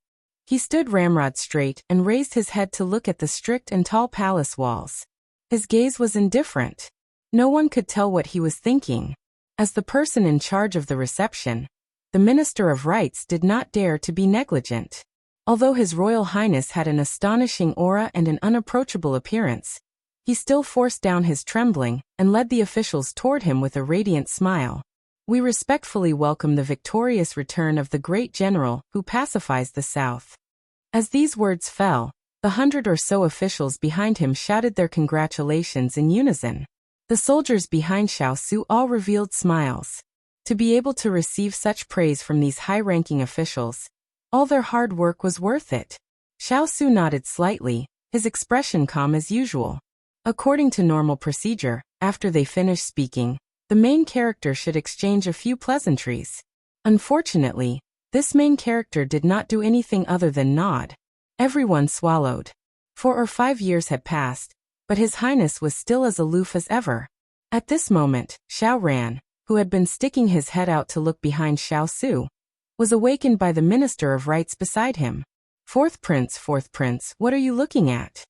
He stood ramrod straight and raised his head to look at the strict and tall palace walls. His gaze was indifferent. No one could tell what he was thinking. As the person in charge of the reception, the Minister of Rites did not dare to be negligent. Although His Royal Highness had an astonishing aura and an unapproachable appearance, he still forced down his trembling and led the officials toward him with a radiant smile. We respectfully welcome the victorious return of the great general who pacifies the South. As these words fell, the 100 or so officials behind him shouted their congratulations in unison. The soldiers behind Xiao Su all revealed smiles. To be able to receive such praise from these high-ranking officials, all their hard work was worth it. Xiao Su nodded slightly, his expression calm as usual. According to normal procedure, after they finished speaking, the main character should exchange a few pleasantries. Unfortunately, this main character did not do anything other than nod. Everyone swallowed. 4 or 5 years had passed, but His Highness was still as aloof as ever. At this moment, Xiao Ran, who had been sticking his head out to look behind Xiao Su, was awakened by the Minister of Rites beside him. Fourth Prince, what are you looking at?"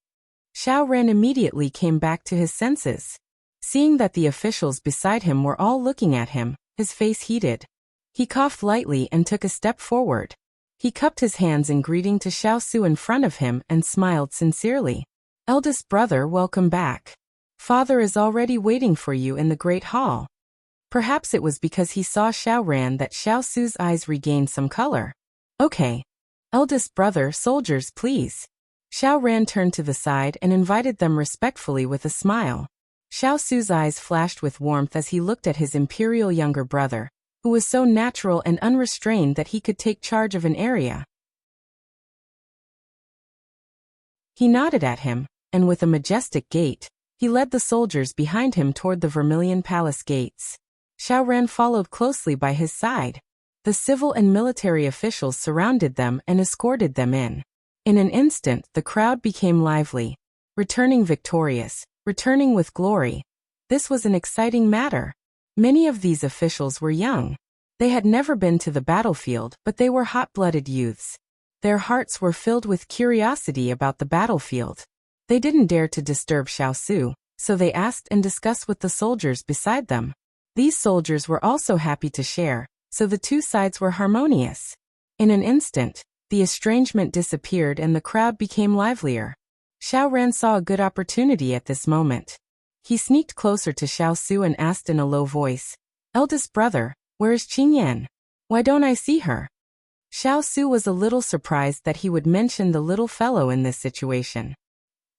Xiao Ran immediately came back to his senses. Seeing that the officials beside him were all looking at him, his face heated. He coughed lightly and took a step forward. He cupped his hands in greeting to Xiao Su in front of him and smiled sincerely. "Eldest brother, welcome back. Father is already waiting for you in the great hall." Perhaps it was because he saw Xiao Ran that Xiao Su's eyes regained some color. "Okay. Eldest brother, soldiers, please." Xiao Ran turned to the side and invited them respectfully with a smile. Xiao Su's eyes flashed with warmth as he looked at his imperial younger brother, who was so natural and unrestrained that he could take charge of an area. He nodded at him, and with a majestic gait, he led the soldiers behind him toward the Vermilion Palace gates. Xiao Ran followed closely by his side. The civil and military officials surrounded them and escorted them in. In an instant, the crowd became lively. Returning victorious, returning with glory. This was an exciting matter. Many of these officials were young. They had never been to the battlefield, but they were hot-blooded youths. Their hearts were filled with curiosity about the battlefield. They didn't dare to disturb Xiao Su, so they asked and discussed with the soldiers beside them. These soldiers were also happy to share, so the two sides were harmonious. In an instant, the estrangement disappeared and the crowd became livelier. Xiao Ran saw a good opportunity at this moment. He sneaked closer to Xiao Su and asked in a low voice, "Eldest brother, where is Qingyan? Why don't I see her?" Xiao Su was a little surprised that he would mention the little fellow in this situation.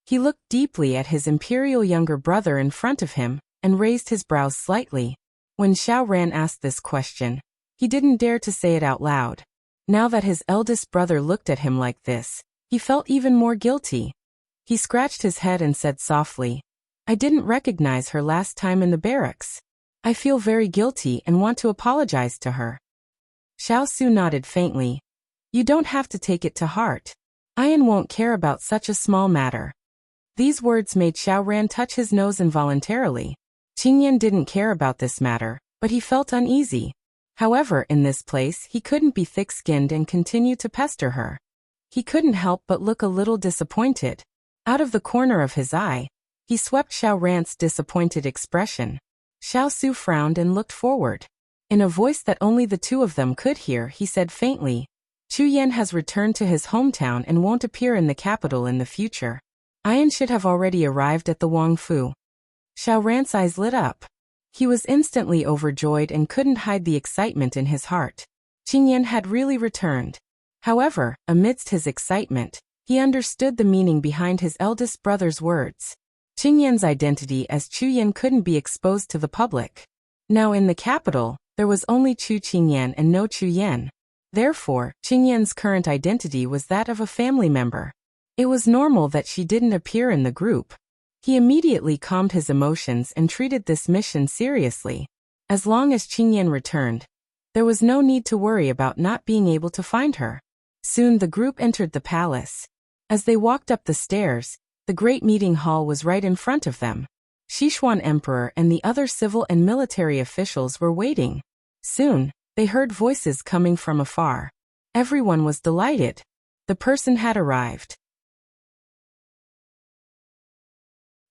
He looked deeply at his imperial younger brother in front of him and raised his brows slightly. When Xiao Ran asked this question, he didn't dare to say it out loud. Now that his eldest brother looked at him like this, he felt even more guilty. He scratched his head and said softly, "I didn't recognize her last time in the barracks. I feel very guilty and want to apologize to her." Xiao Su nodded faintly. "You don't have to take it to heart. Ian won't care about such a small matter." These words made Xiao Ran touch his nose involuntarily. Qingyan didn't care about this matter, but he felt uneasy. However, in this place he couldn't be thick-skinned and continue to pester her. He couldn't help but look a little disappointed. Out of the corner of his eye, he swept Xiao Ran's disappointed expression. Xiao Su frowned and looked forward. In a voice that only the two of them could hear, he said faintly, "Chu Yan has returned to his hometown and won't appear in the capital in the future. Ian should have already arrived at the Wangfu." Xiao Ran's eyes lit up. He was instantly overjoyed and couldn't hide the excitement in his heart. Qingyan had really returned. However, amidst his excitement, he understood the meaning behind his eldest brother's words. Qingyan's identity as Chu Yan couldn't be exposed to the public. Now in the capital, there was only Chu Qingyan and no Chu Yan. Therefore, Qingyan's current identity was that of a family member. It was normal that she didn't appear in the group. He immediately calmed his emotions and treated this mission seriously. As long as Qingyan returned, there was no need to worry about not being able to find her. Soon the group entered the palace. As they walked up the stairs, the great meeting hall was right in front of them. Sichuan Emperor and the other civil and military officials were waiting. Soon, they heard voices coming from afar. Everyone was delighted. The person had arrived.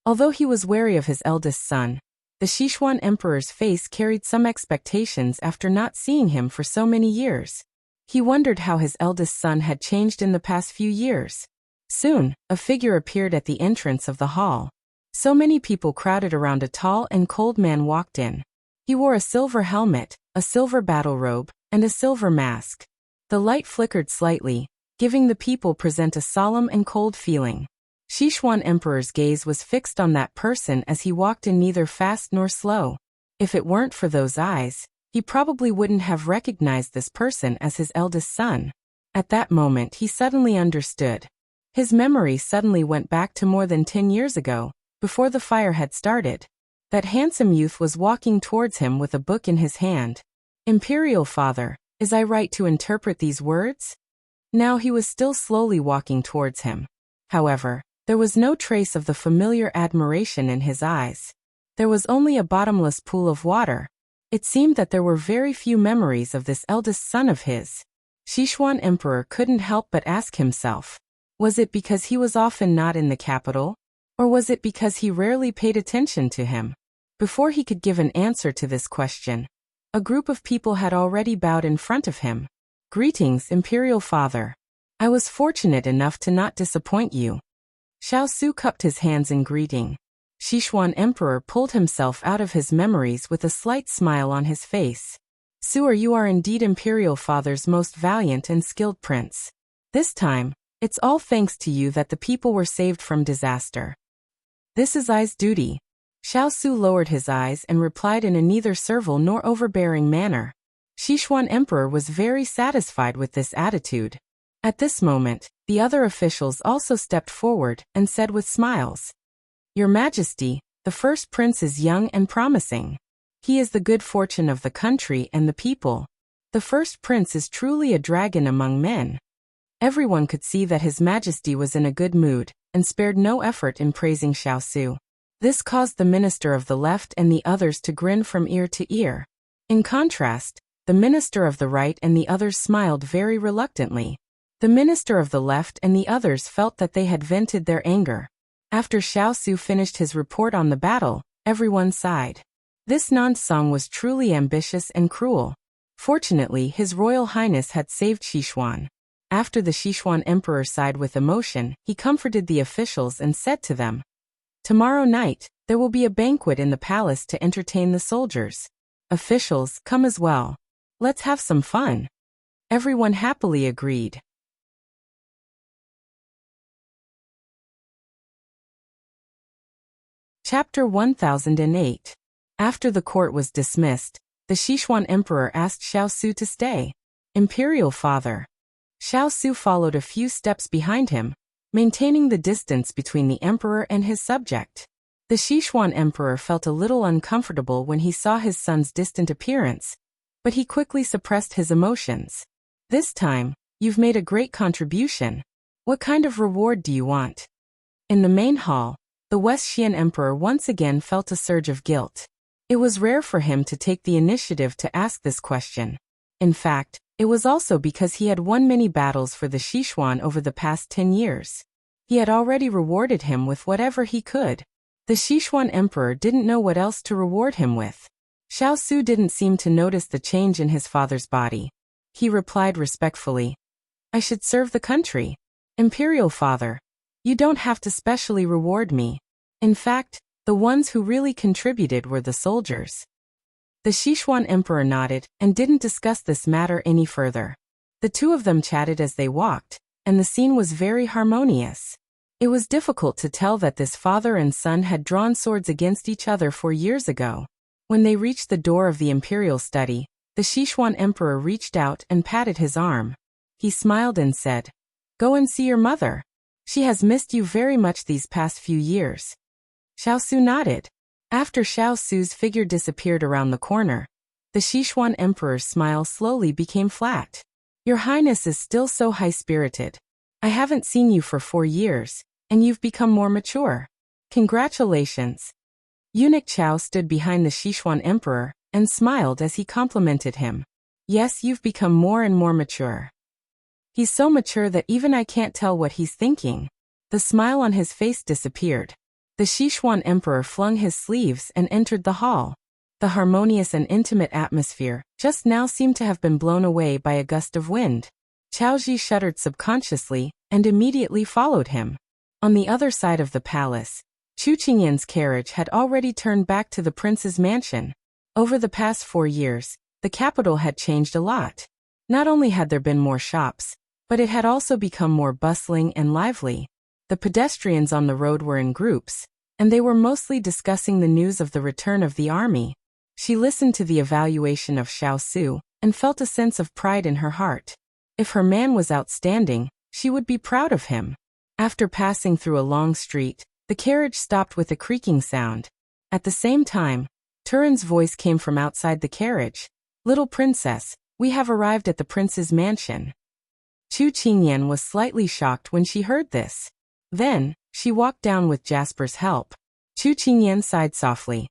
Although he was wary of his eldest son, the Sichuan Emperor's face carried some expectations after not seeing him for so many years. He wondered how his eldest son had changed in the past few years. Soon, a figure appeared at the entrance of the hall. So many people crowded around a tall and cold man walked in. He wore a silver helmet, a silver battle robe, and a silver mask. The light flickered slightly, giving the people present a solemn and cold feeling. Sichuan Emperor's gaze was fixed on that person as he walked in, neither fast nor slow. If it weren't for those eyes, he probably wouldn't have recognized this person as his eldest son. At that moment he suddenly understood. His memory suddenly went back to more than 10 years ago, before the fire had started. That handsome youth was walking towards him with a book in his hand. Imperial Father, is I right to interpret these words? Now he was still slowly walking towards him. However, there was no trace of the familiar admiration in his eyes. There was only a bottomless pool of water. It seemed that there were very few memories of this eldest son of his. Sichuan Emperor couldn't help but ask himself, was it because he was often not in the capital? Or was it because he rarely paid attention to him? Before he could give an answer to this question, a group of people had already bowed in front of him. Greetings, Imperial Father. I was fortunate enough to not disappoint you. Xiao Su cupped his hands in greeting. Sichuan Emperor pulled himself out of his memories with a slight smile on his face. Su, you are indeed Imperial Father's most valiant and skilled prince. This time, it's all thanks to you that the people were saved from disaster. This is I's duty. Xiao Su lowered his eyes and replied in a neither servile nor overbearing manner. Sichuan Emperor was very satisfied with this attitude. At this moment, the other officials also stepped forward and said with smiles, Your Majesty, the first prince is young and promising. He is the good fortune of the country and the people. The first prince is truly a dragon among men. Everyone could see that His Majesty was in a good mood, and spared no effort in praising Xiao Su. This caused the minister of the left and the others to grin from ear to ear. In contrast, the minister of the right and the others smiled very reluctantly. The minister of the left and the others felt that they had vented their anger. After Xiao Su finished his report on the battle, everyone sighed. This non-song was truly ambitious and cruel. Fortunately, His Royal Highness had saved Sichuan. After the Sichuan Emperor sighed with emotion, he comforted the officials and said to them, Tomorrow night, there will be a banquet in the palace to entertain the soldiers. Officials, come as well. Let's have some fun. Everyone happily agreed. Chapter 1008. After the court was dismissed, the Sichuan Emperor asked Xiao Su to stay. Imperial Father. Xiao Su followed a few steps behind him, maintaining the distance between the emperor and his subject. The Sichuan Emperor felt a little uncomfortable when he saw his son's distant appearance, but he quickly suppressed his emotions. This time, you've made a great contribution. What kind of reward do you want? In the main hall, the West Xian Emperor once again felt a surge of guilt. It was rare for him to take the initiative to ask this question. In fact, it was also because he had won many battles for the Sichuan over the past 10 years. He had already rewarded him with whatever he could. The Sichuan Emperor didn't know what else to reward him with. Xiao Su didn't seem to notice the change in his father's body. He replied respectfully, I should serve the country. Imperial Father, you don't have to specially reward me. In fact, the ones who really contributed were the soldiers. The Sichuan Emperor nodded and didn't discuss this matter any further. The two of them chatted as they walked, and the scene was very harmonious. It was difficult to tell that this father and son had drawn swords against each other 4 years ago. When they reached the door of the imperial study, the Sichuan Emperor reached out and patted his arm. He smiled and said, Go and see your mother. She has missed you very much these past few years. Xiao Su nodded. After Xiao Su's figure disappeared around the corner, the Sichuan emperor's smile slowly became flat. Your Highness is still so high-spirited. I haven't seen you for 4 years, and you've become more mature. Congratulations. Eunuch Qiao stood behind the Sichuan emperor and smiled as he complimented him. Yes, you've become more and more mature. He's so mature that even I can't tell what he's thinking. The smile on his face disappeared. The Sichuan emperor flung his sleeves and entered the hall. The harmonious and intimate atmosphere just now seemed to have been blown away by a gust of wind. Qiaoji shuddered subconsciously and immediately followed him. On the other side of the palace, Chu Qingyan's carriage had already turned back to the prince's mansion. Over the past 4 years, the capital had changed a lot. Not only had there been more shops, but it had also become more bustling and lively. The pedestrians on the road were in groups, and they were mostly discussing the news of the return of the army. She listened to the evaluation of Xiao Su and felt a sense of pride in her heart. If her man was outstanding, she would be proud of him. After passing through a long street, the carriage stopped with a creaking sound. At the same time, Turin's voice came from outside the carriage. Little princess, we have arrived at the prince's mansion. Chu Qingyan was slightly shocked when she heard this. Then, she walked down with Jasper's help. Chu Qingyan sighed softly.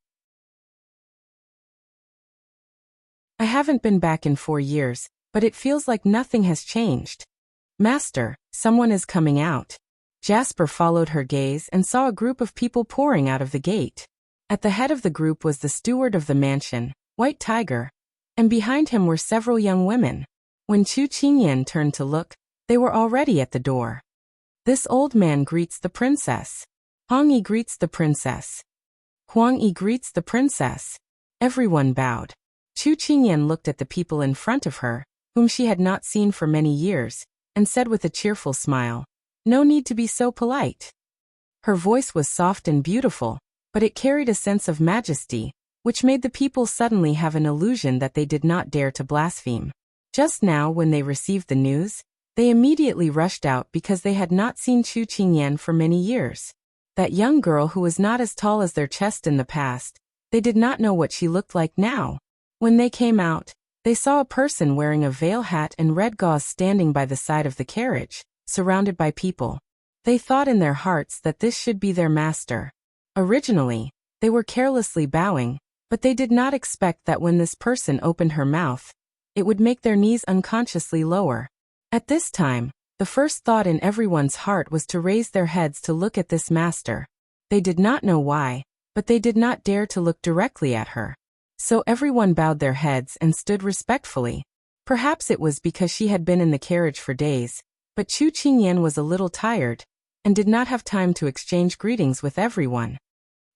I haven't been back in 4 years, but it feels like nothing has changed. Master, someone is coming out. Jasper followed her gaze and saw a group of people pouring out of the gate. At the head of the group was the steward of the mansion, White Tiger, and behind him were several young women. When Chu Qingyan turned to look, they were already at the door. This old man greets the princess. Hong Yi greets the princess. Huang Yi greets the princess. Everyone bowed. Chu Qingyan looked at the people in front of her, whom she had not seen for many years, and said with a cheerful smile, "No need to be so polite." Her voice was soft and beautiful, but it carried a sense of majesty, which made the people suddenly have an illusion that they did not dare to blaspheme. Just now, when they received the news, they immediately rushed out because they had not seen Chu Qingyan for many years. That young girl who was not as tall as their chest in the past, they did not know what she looked like now. When they came out, they saw a person wearing a veil hat and red gauze standing by the side of the carriage, surrounded by people. They thought in their hearts that this should be their master. Originally, they were carelessly bowing, but they did not expect that when this person opened her mouth, it would make their knees unconsciously lower. At this time, the first thought in everyone's heart was to raise their heads to look at this master. They did not know why, but they did not dare to look directly at her. So everyone bowed their heads and stood respectfully. Perhaps it was because she had been in the carriage for days, but Chu Qingyan was a little tired, and did not have time to exchange greetings with everyone.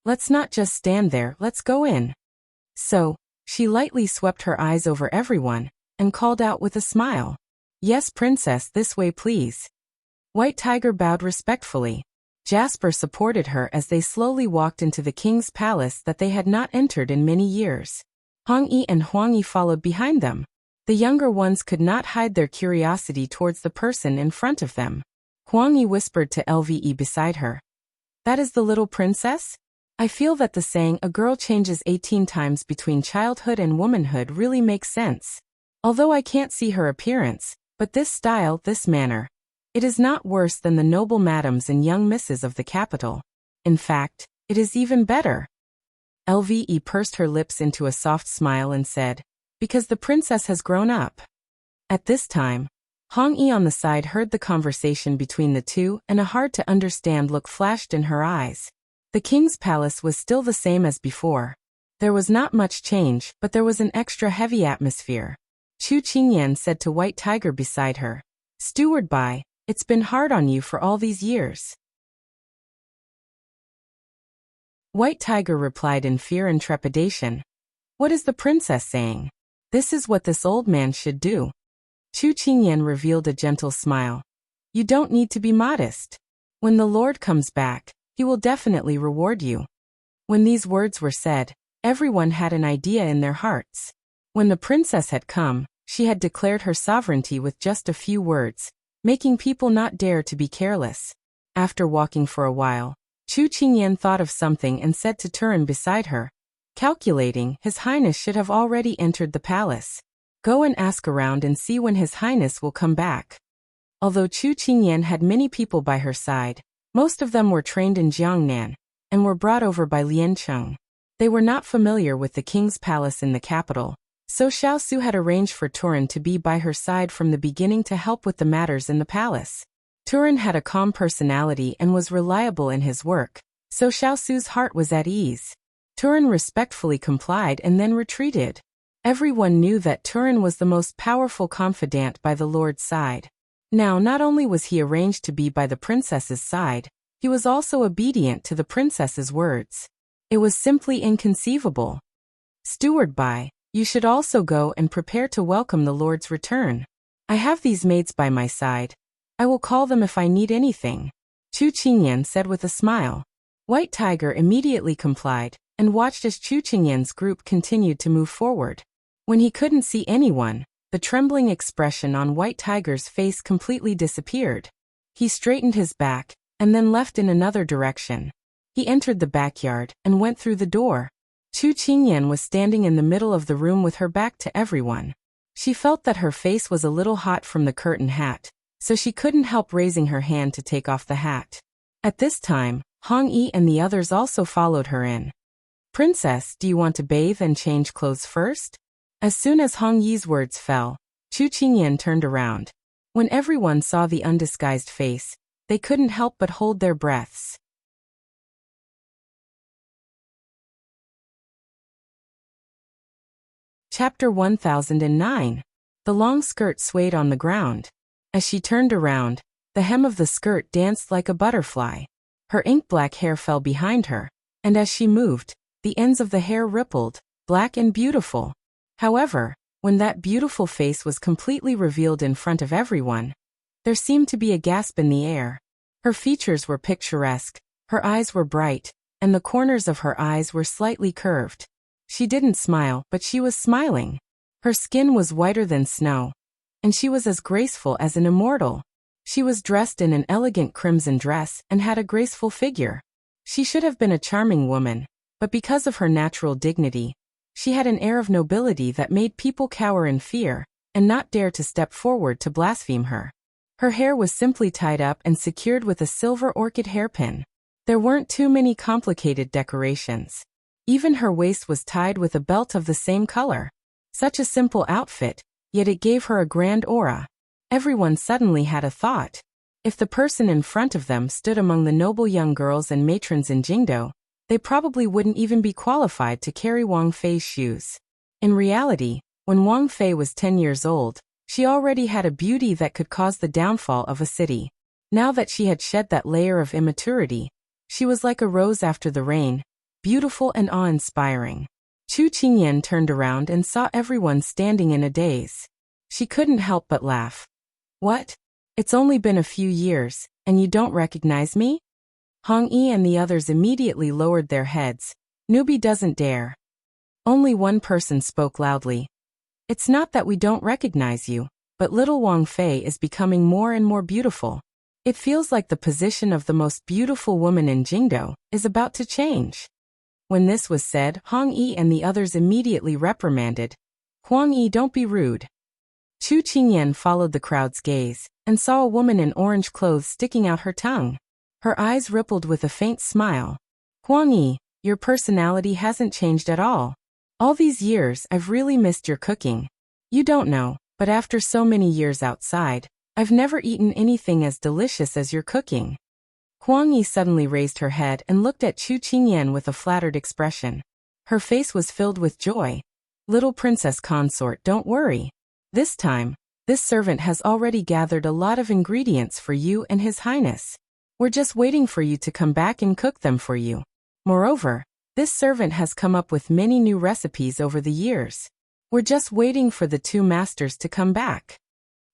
Let's not just stand there, let's go in. So, she lightly swept her eyes over everyone, and called out with a smile. Yes, princess, this way please. White Tiger bowed respectfully. Jasper supported her as they slowly walked into the king's palace that they had not entered in many years. Hong Yi and Huang Yi followed behind them. The younger ones could not hide their curiosity towards the person in front of them. Huang Yi whispered to Lve beside her. That is the little princess? I feel that the saying a girl changes 18 times between childhood and womanhood really makes sense. Although I can't see her appearance, but this style, this manner, it is not worse than the noble madams and young misses of the capital. In fact, it is even better. Lve pursed her lips into a soft smile and said, because the princess has grown up. At this time, Hong Yi on the side heard the conversation between the two, and a hard-to-understand look flashed in her eyes. The king's palace was still the same as before. There was not much change, but there was an extra heavy atmosphere. Chu Qingyan said to White Tiger beside her, Steward Bai, it's been hard on you for all these years. White Tiger replied in fear and trepidation. What is the princess saying? This is what this old man should do. Chu Qingyan revealed a gentle smile. You don't need to be modest. When the Lord comes back, he will definitely reward you. When these words were said, everyone had an idea in their hearts. When the princess had come, she had declared her sovereignty with just a few words, making people not dare to be careless. After walking for a while, Chu Qingyan thought of something and said to Turin beside her, calculating, His Highness should have already entered the palace. Go and ask around and see when His Highness will come back. Although Chu Qingyan had many people by her side, most of them were trained in Jiangnan, and were brought over by Liancheng. They were not familiar with the king's palace in the capital, so Xiao Su had arranged for Turin to be by her side from the beginning to help with the matters in the palace. Turin had a calm personality and was reliable in his work, so Xiao Su's heart was at ease. Turin respectfully complied and then retreated. Everyone knew that Turin was the most powerful confidant by the Lord's side. Now not only was he arranged to be by the princess's side, he was also obedient to the princess's words. It was simply inconceivable. Steward Bai, you should also go and prepare to welcome the Lord's return. I have these maids by my side. I will call them if I need anything. Chu Qingyan said with a smile. White Tiger immediately complied, and watched as Chu Qingyan's group continued to move forward. When he couldn't see anyone, the trembling expression on White Tiger's face completely disappeared. He straightened his back, and then left in another direction. He entered the backyard, and went through the door. Chu Qingyan was standing in the middle of the room with her back to everyone. She felt that her face was a little hot from the curtain hat, so she couldn't help raising her hand to take off the hat. At this time, Hong Yi and the others also followed her in. Princess, do you want to bathe and change clothes first? As soon as Hong Yi's words fell, Chu Qingyan turned around. When everyone saw the undisguised face, they couldn't help but hold their breaths. Chapter 1009. The long skirt swayed on the ground. As she turned around, the hem of the skirt danced like a butterfly. Her ink-black hair fell behind her, and as she moved, the ends of the hair rippled, black and beautiful. However, when that beautiful face was completely revealed in front of everyone, there seemed to be a gasp in the air. Her features were picturesque, her eyes were bright, and the corners of her eyes were slightly curved. She didn't smile, but she was smiling. Her skin was whiter than snow, and she was as graceful as an immortal. She was dressed in an elegant crimson dress and had a graceful figure. She should have been a charming woman, but because of her natural dignity, she had an air of nobility that made people cower in fear, and not dare to step forward to blaspheme her. Her hair was simply tied up and secured with a silver orchid hairpin. There weren't too many complicated decorations. Even her waist was tied with a belt of the same color. Such a simple outfit, yet it gave her a grand aura. Everyone suddenly had a thought. If the person in front of them stood among the noble young girls and matrons in Jingdo, they probably wouldn't even be qualified to carry Wang Fei's shoes. In reality, when Wang Fei was 10 years old, she already had a beauty that could cause the downfall of a city. Now that she had shed that layer of immaturity, she was like a rose after the rain, beautiful and awe-inspiring. Chu Qingyan turned around and saw everyone standing in a daze. She couldn't help but laugh. What? It's only been a few years, and you don't recognize me? Hong Yi and the others immediately lowered their heads. Newbie doesn't dare. Only one person spoke loudly. It's not that we don't recognize you, but little Wang Fei is becoming more and more beautiful. It feels like the position of the most beautiful woman in Jingdo is about to change. When this was said, Hong Yi and the others immediately reprimanded. Huang Yi, don't be rude. Chu Qingyan followed the crowd's gaze, and saw a woman in orange clothes sticking out her tongue. Her eyes rippled with a faint smile. Huang Yi, your personality hasn't changed at all. All these years I've really missed your cooking. You don't know, but after so many years outside, I've never eaten anything as delicious as your cooking. Huang Yi suddenly raised her head and looked at Chu Qingyan with a flattered expression. Her face was filled with joy. Little Princess Consort, don't worry. This time, this servant has already gathered a lot of ingredients for you and His Highness. We're just waiting for you to come back and cook them for you. Moreover, this servant has come up with many new recipes over the years. We're just waiting for the two masters to come back.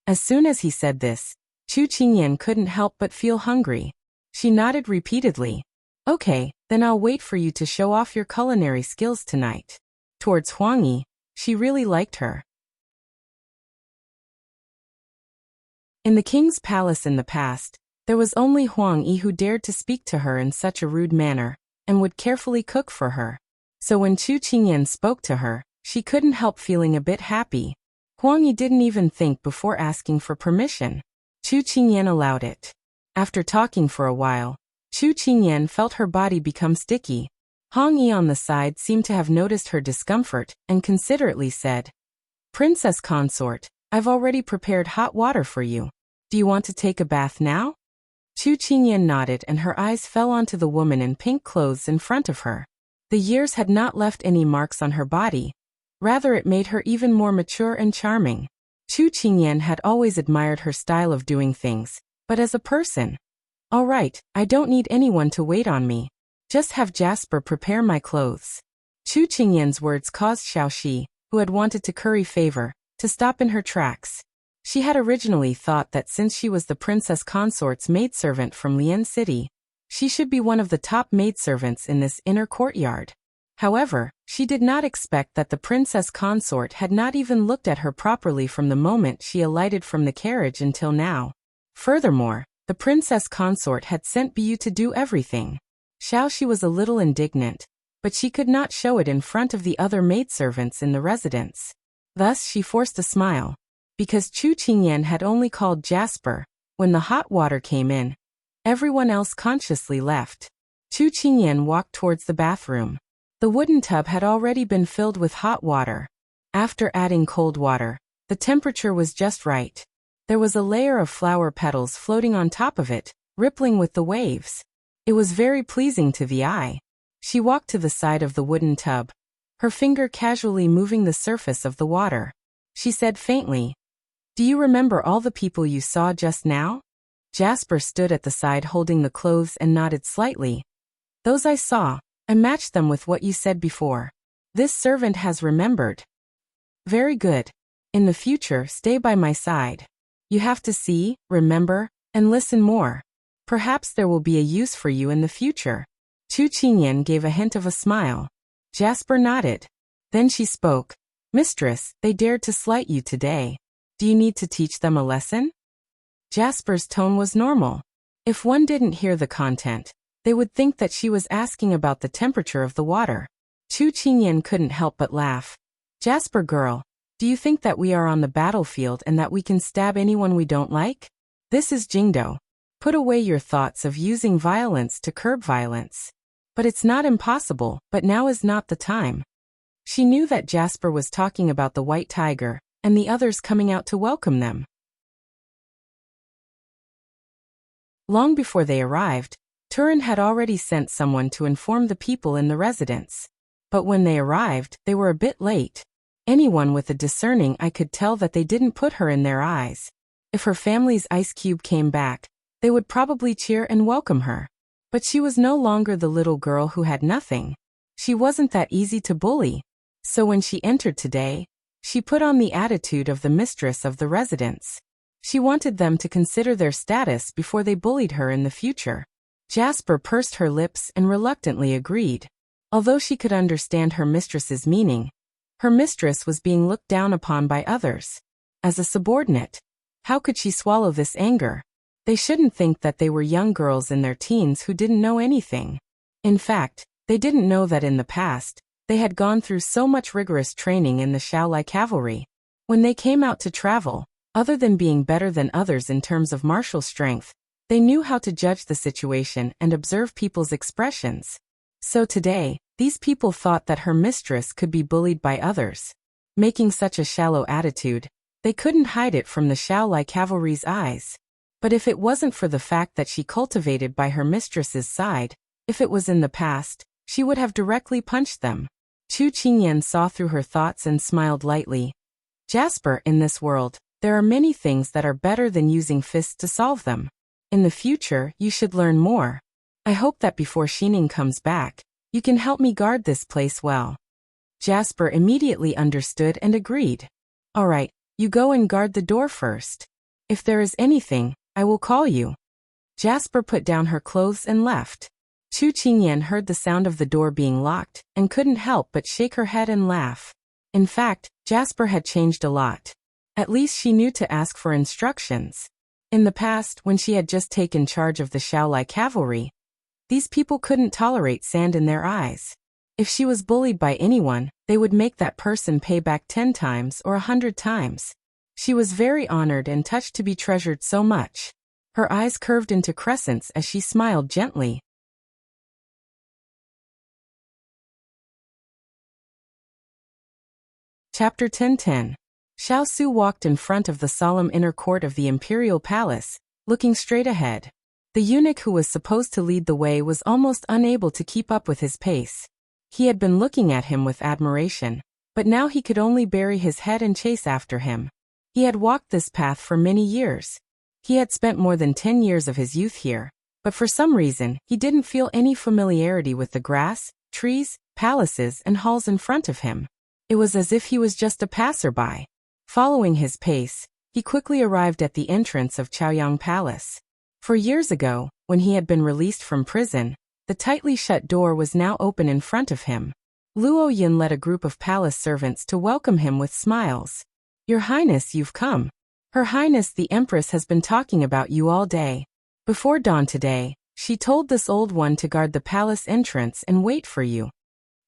As soon as he said this, Chu Qingyan couldn't help but feel hungry. She nodded repeatedly. Okay, then I'll wait for you to show off your culinary skills tonight. Towards Huang Yi, she really liked her. In the king's palace in the past, There was only Huang Yi who dared to speak to her in such a rude manner, and would carefully cook for her. So when Chu Qingyan spoke to her, she couldn't help feeling a bit happy. Huang Yi didn't even think before asking for permission. Chu Qingyan allowed it. After talking for a while, Chu Qingyan felt her body become sticky. Huang Yi on the side seemed to have noticed her discomfort, and considerately said, "Princess Consort, I've already prepared hot water for you. Do you want to take a bath now?" Chu Qingyan nodded and her eyes fell onto the woman in pink clothes in front of her. The years had not left any marks on her body. Rather, it made her even more mature and charming. Chu Qingyan had always admired her style of doing things, but as a person, "All right, I don't need anyone to wait on me. Just have Jasper prepare my clothes." Chu Qingyan's words caused Xiao, who had wanted to curry favor, to stop in her tracks. She had originally thought that since she was the Princess Consort's maidservant from Lian City, she should be one of the top maidservants in this inner courtyard. However, she did not expect that the Princess Consort had not even looked at her properly from the moment she alighted from the carriage until now. Furthermore, the Princess Consort had sent Bu to do everything. Xiao was a little indignant, but she could not show it in front of the other maidservants in the residence. Thus she forced a smile. Because Chu Qingyan had only called Jasper, when the hot water came in, everyone else consciously left. Chu Qingyan walked towards the bathroom. The wooden tub had already been filled with hot water. After adding cold water, the temperature was just right. There was a layer of flower petals floating on top of it, rippling with the waves. It was very pleasing to the eye. She walked to the side of the wooden tub, her finger casually moving the surface of the water. She said faintly, "Do you remember all the people you saw just now?" Jasper stood at the side holding the clothes and nodded slightly. "Those I saw. I matched them with what you said before. This servant has remembered." "Very good. In the future, stay by my side. You have to see, remember, and listen more. Perhaps there will be a use for you in the future." Chu Qingyan gave a hint of a smile. Jasper nodded. Then she spoke. "Mistress, they dared to slight you today. Do you need to teach them a lesson?" Jasper's tone was normal. If one didn't hear the content, they would think that she was asking about the temperature of the water. Chu Qingyan couldn't help but laugh. "Jasper girl, do you think that we are on the battlefield and that we can stab anyone we don't like? This is Jingdo. Put away your thoughts of using violence to curb violence. But it's not impossible, but now is not the time." She knew that Jasper was talking about the white tiger, and the others coming out to welcome them. Long before they arrived, Turin had already sent someone to inform the people in the residence. But when they arrived, they were a bit late. Anyone with a discerning eye could tell that they didn't put her in their eyes. If her family's ice cube came back, they would probably cheer and welcome her. But she was no longer the little girl who had nothing. She wasn't that easy to bully. So when she entered today, she put on the attitude of the mistress of the residence. She wanted them to consider their status before they bullied her in the future. Jasper pursed her lips and reluctantly agreed. Although she could understand her mistress's meaning, her mistress was being looked down upon by others. As a subordinate, how could she swallow this anger? They shouldn't think that they were young girls in their teens who didn't know anything. In fact, they didn't know that in the past, they had gone through so much rigorous training in the Xiao cavalry. When they came out to travel, other than being better than others in terms of martial strength, they knew how to judge the situation and observe people's expressions. So today, these people thought that her mistress could be bullied by others. Making such a shallow attitude, they couldn't hide it from the Xiao cavalry's eyes. But if it wasn't for the fact that she cultivated by her mistress's side, if it was in the past, she would have directly punched them. Chu Qingyan saw through her thoughts and smiled lightly. "Jasper, in this world, there are many things that are better than using fists to solve them. In the future, you should learn more. I hope that before Xining comes back, you can help me guard this place well." Jasper immediately understood and agreed. "All right, you go and guard the door first. If there is anything, I will call you." Jasper put down her clothes and left. Chu Qingyan heard the sound of the door being locked and couldn't help but shake her head and laugh. In fact, Jasper had changed a lot. At least she knew to ask for instructions. In the past, when she had just taken charge of the Xiao cavalry, these people couldn't tolerate sand in their eyes. If she was bullied by anyone, they would make that person pay back 10 times or 100 times. She was very honored and touched to be treasured so much. Her eyes curved into crescents as she smiled gently. Chapter 10:10. Xiao Su walked in front of the solemn inner court of the imperial palace, looking straight ahead. The eunuch who was supposed to lead the way was almost unable to keep up with his pace. He had been looking at him with admiration, but now he could only bury his head and chase after him. He had walked this path for many years. He had spent more than 10 years of his youth here, but for some reason, he didn't feel any familiarity with the grass, trees, palaces, and halls in front of him. It was as if he was just a passerby. Following his pace, he quickly arrived at the entrance of Chaoyang Palace. For years ago, when he had been released from prison, the tightly shut door was now open in front of him. Luo Yin led a group of palace servants to welcome him with smiles. "Your Highness, you've come. Her Highness the Empress has been talking about you all day. Before dawn today, she told this old one to guard the palace entrance and wait for you,"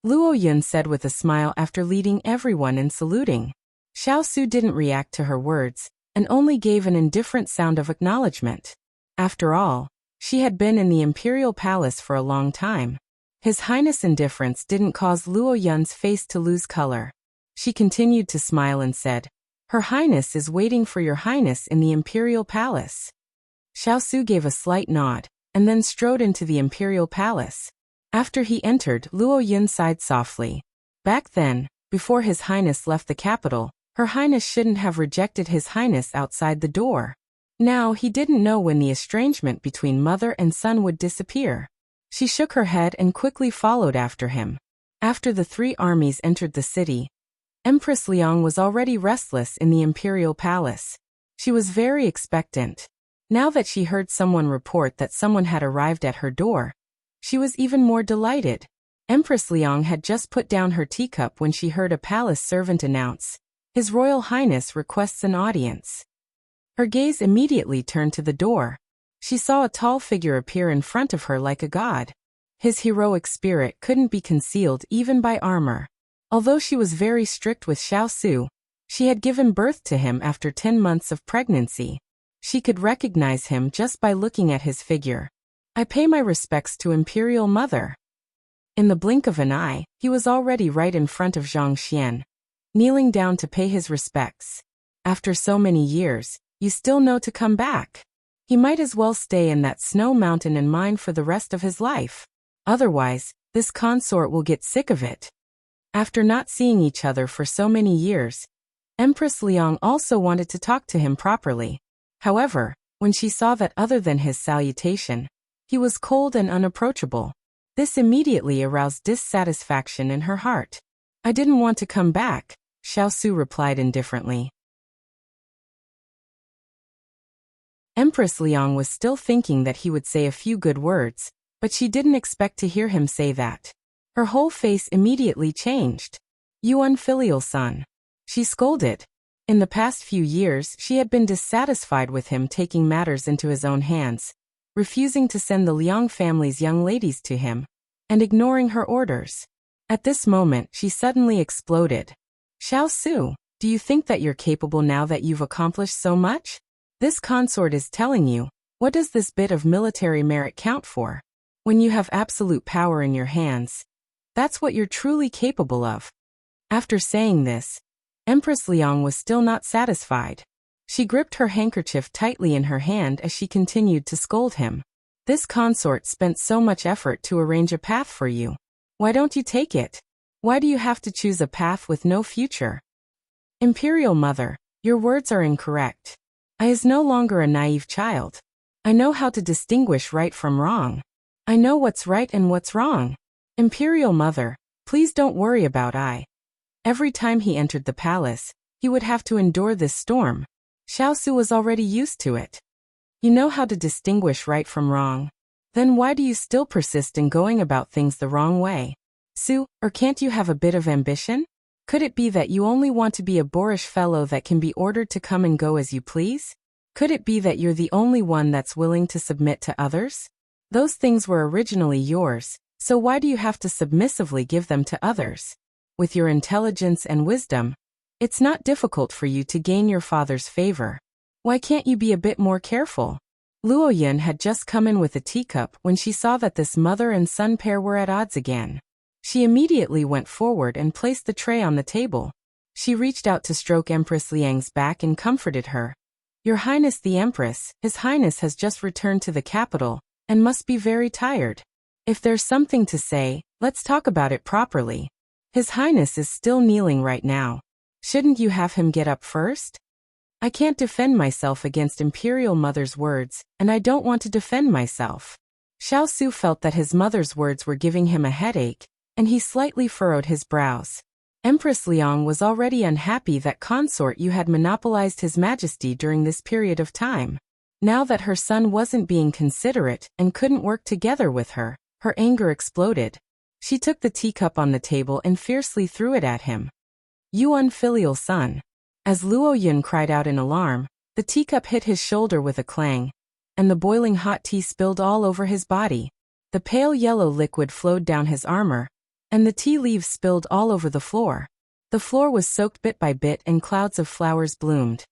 Luo Yin said with a smile after leading everyone in saluting. Xiao Su didn't react to her words, and only gave an indifferent sound of acknowledgement. After all, she had been in the imperial palace for a long time. His Highness' indifference didn't cause Luo Yun's face to lose color. She continued to smile and said, "Her Highness is waiting for your Highness in the imperial palace." Xiao Su gave a slight nod, and then strode into the imperial palace. After he entered, Luo Yun sighed softly. Back then, before His Highness left the capital, Her Highness shouldn't have rejected His Highness outside the door. Now he didn't know when the estrangement between mother and son would disappear. She shook her head and quickly followed after him. After the 3 armies entered the city, Empress Liang was already restless in the imperial palace. She was very expectant. Now that she heard someone report that someone had arrived at her door, she was even more delighted. Empress Liang had just put down her teacup when she heard a palace servant announce, "His Royal Highness requests an audience." Her gaze immediately turned to the door. She saw a tall figure appear in front of her like a god. His heroic spirit couldn't be concealed even by armor. Although she was very strict with Xiao Su, she had given birth to him after 10 months of pregnancy. She could recognize him just by looking at his figure. "I pay my respects to Imperial Mother." In the blink of an eye, he was already right in front of Zhang Xian, kneeling down to pay his respects. "After so many years, you still know to come back." He might as well stay in that snow mountain and mine for the rest of his life. Otherwise, this consort will get sick of it. After not seeing each other for so many years, Empress Liang also wanted to talk to him properly. However, when she saw that other than his salutation, he was cold and unapproachable, this immediately aroused dissatisfaction in her heart. "I didn't want to come back," Xiao Su replied indifferently. Empress Liang was still thinking that he would say a few good words, but she didn't expect to hear him say that. Her whole face immediately changed. "You unfilial son," she scolded. In the past few years, she had been dissatisfied with him taking matters into his own hands, refusing to send the Liang family's young ladies to him, and ignoring her orders. At this moment, she suddenly exploded. "Xiao Su, do you think that you're capable now that you've accomplished so much? This consort is telling you, what does this bit of military merit count for? When you have absolute power in your hands, that's what you're truly capable of." After saying this, Empress Liang was still not satisfied. She gripped her handkerchief tightly in her hand as she continued to scold him. "This consort spent so much effort to arrange a path for you. Why don't you take it? Why do you have to choose a path with no future?" "Imperial Mother, your words are incorrect. I is no longer a naive child. I know how to distinguish right from wrong. I know what's right and what's wrong. Imperial Mother, please don't worry about I." Every time he entered the palace, he would have to endure this storm. Xiao Su was already used to it. "You know how to distinguish right from wrong. Then why do you still persist in going about things the wrong way? Su, or can't you have a bit of ambition? Could it be that you only want to be a boorish fellow that can be ordered to come and go as you please?" Could it be that you're the only one that's willing to submit to others? Those things were originally yours, so why do you have to submissively give them to others? With your intelligence and wisdom, it's not difficult for you to gain your father's favor. Why can't you be a bit more careful? Luo Yun had just come in with a teacup when she saw that this mother and son pair were at odds again. She immediately went forward and placed the tray on the table. She reached out to stroke Empress Liang's back and comforted her. Your Highness the Empress, His Highness has just returned to the capital, and must be very tired. If there's something to say, let's talk about it properly. His Highness is still kneeling right now. Shouldn't you have him get up first? I can't defend myself against Imperial Mother's words, and I don't want to defend myself. Xiao Su felt that his mother's words were giving him a headache, and he slightly furrowed his brows. Empress Liang was already unhappy that Consort Yu had monopolized His Majesty during this period of time. Now that her son wasn't being considerate and couldn't work together with her, her anger exploded. She took the teacup on the table and fiercely threw it at him. You unfilial son. As Luo Yun cried out in alarm, the teacup hit his shoulder with a clang, and the boiling hot tea spilled all over his body. The pale yellow liquid flowed down his armor, and the tea leaves spilled all over the floor. The floor was soaked bit by bit and clouds of flowers bloomed.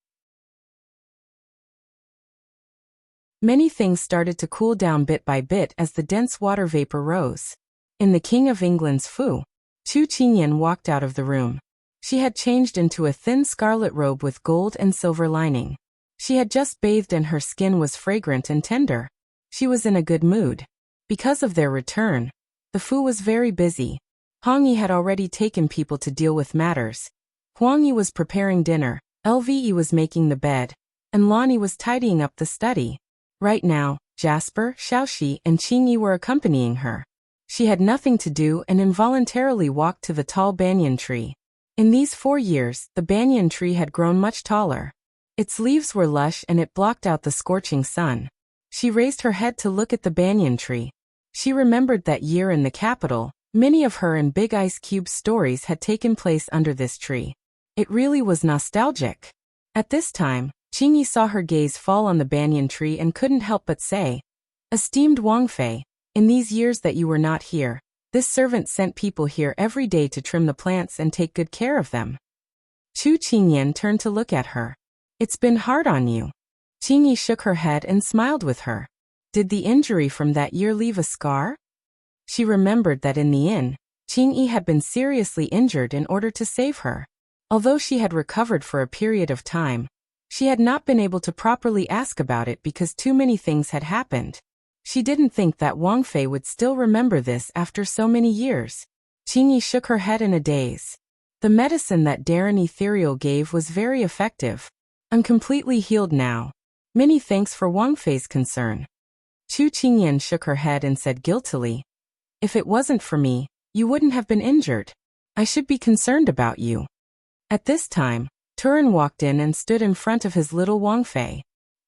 Many things started to cool down bit by bit as the dense water vapor rose. In the King of England's Fu, Chu Qingyan walked out of the room. She had changed into a thin scarlet robe with gold and silver lining. She had just bathed and her skin was fragrant and tender. She was in a good mood. Because of their return, the Fu was very busy. Hong Yi had already taken people to deal with matters. Huang Yi was preparing dinner, Lve was making the bed, and Lonnie was tidying up the study. Right now, Jasper, Xiaoxi, and Qingyi were accompanying her. She had nothing to do and involuntarily walked to the tall banyan tree. In these 4 years, the banyan tree had grown much taller. Its leaves were lush and it blocked out the scorching sun. She raised her head to look at the banyan tree. She remembered that year in the capital. Many of her and Big Ice Cube's stories had taken place under this tree. It really was nostalgic. At this time, Qingyi saw her gaze fall on the banyan tree and couldn't help but say, Esteemed Wang Fei, in these years that you were not here, this servant sent people here every day to trim the plants and take good care of them. Chu Qingyan turned to look at her. It's been hard on you. Qingyi shook her head and smiled with her. Did the injury from that year leave a scar? She remembered that in the inn, Qingyi had been seriously injured in order to save her. Although she had recovered for a period of time, she had not been able to properly ask about it because too many things had happened. She didn't think that Wang Fei would still remember this after so many years. Qingyi shook her head in a daze. The medicine that Darren Ethereal gave was very effective. I'm completely healed now. Many thanks for Wang Fei's concern. Chu Qingyan shook her head and said guiltily, If it wasn't for me, you wouldn't have been injured. I should be concerned about you. At this time, Turin walked in and stood in front of his little Wang Fei.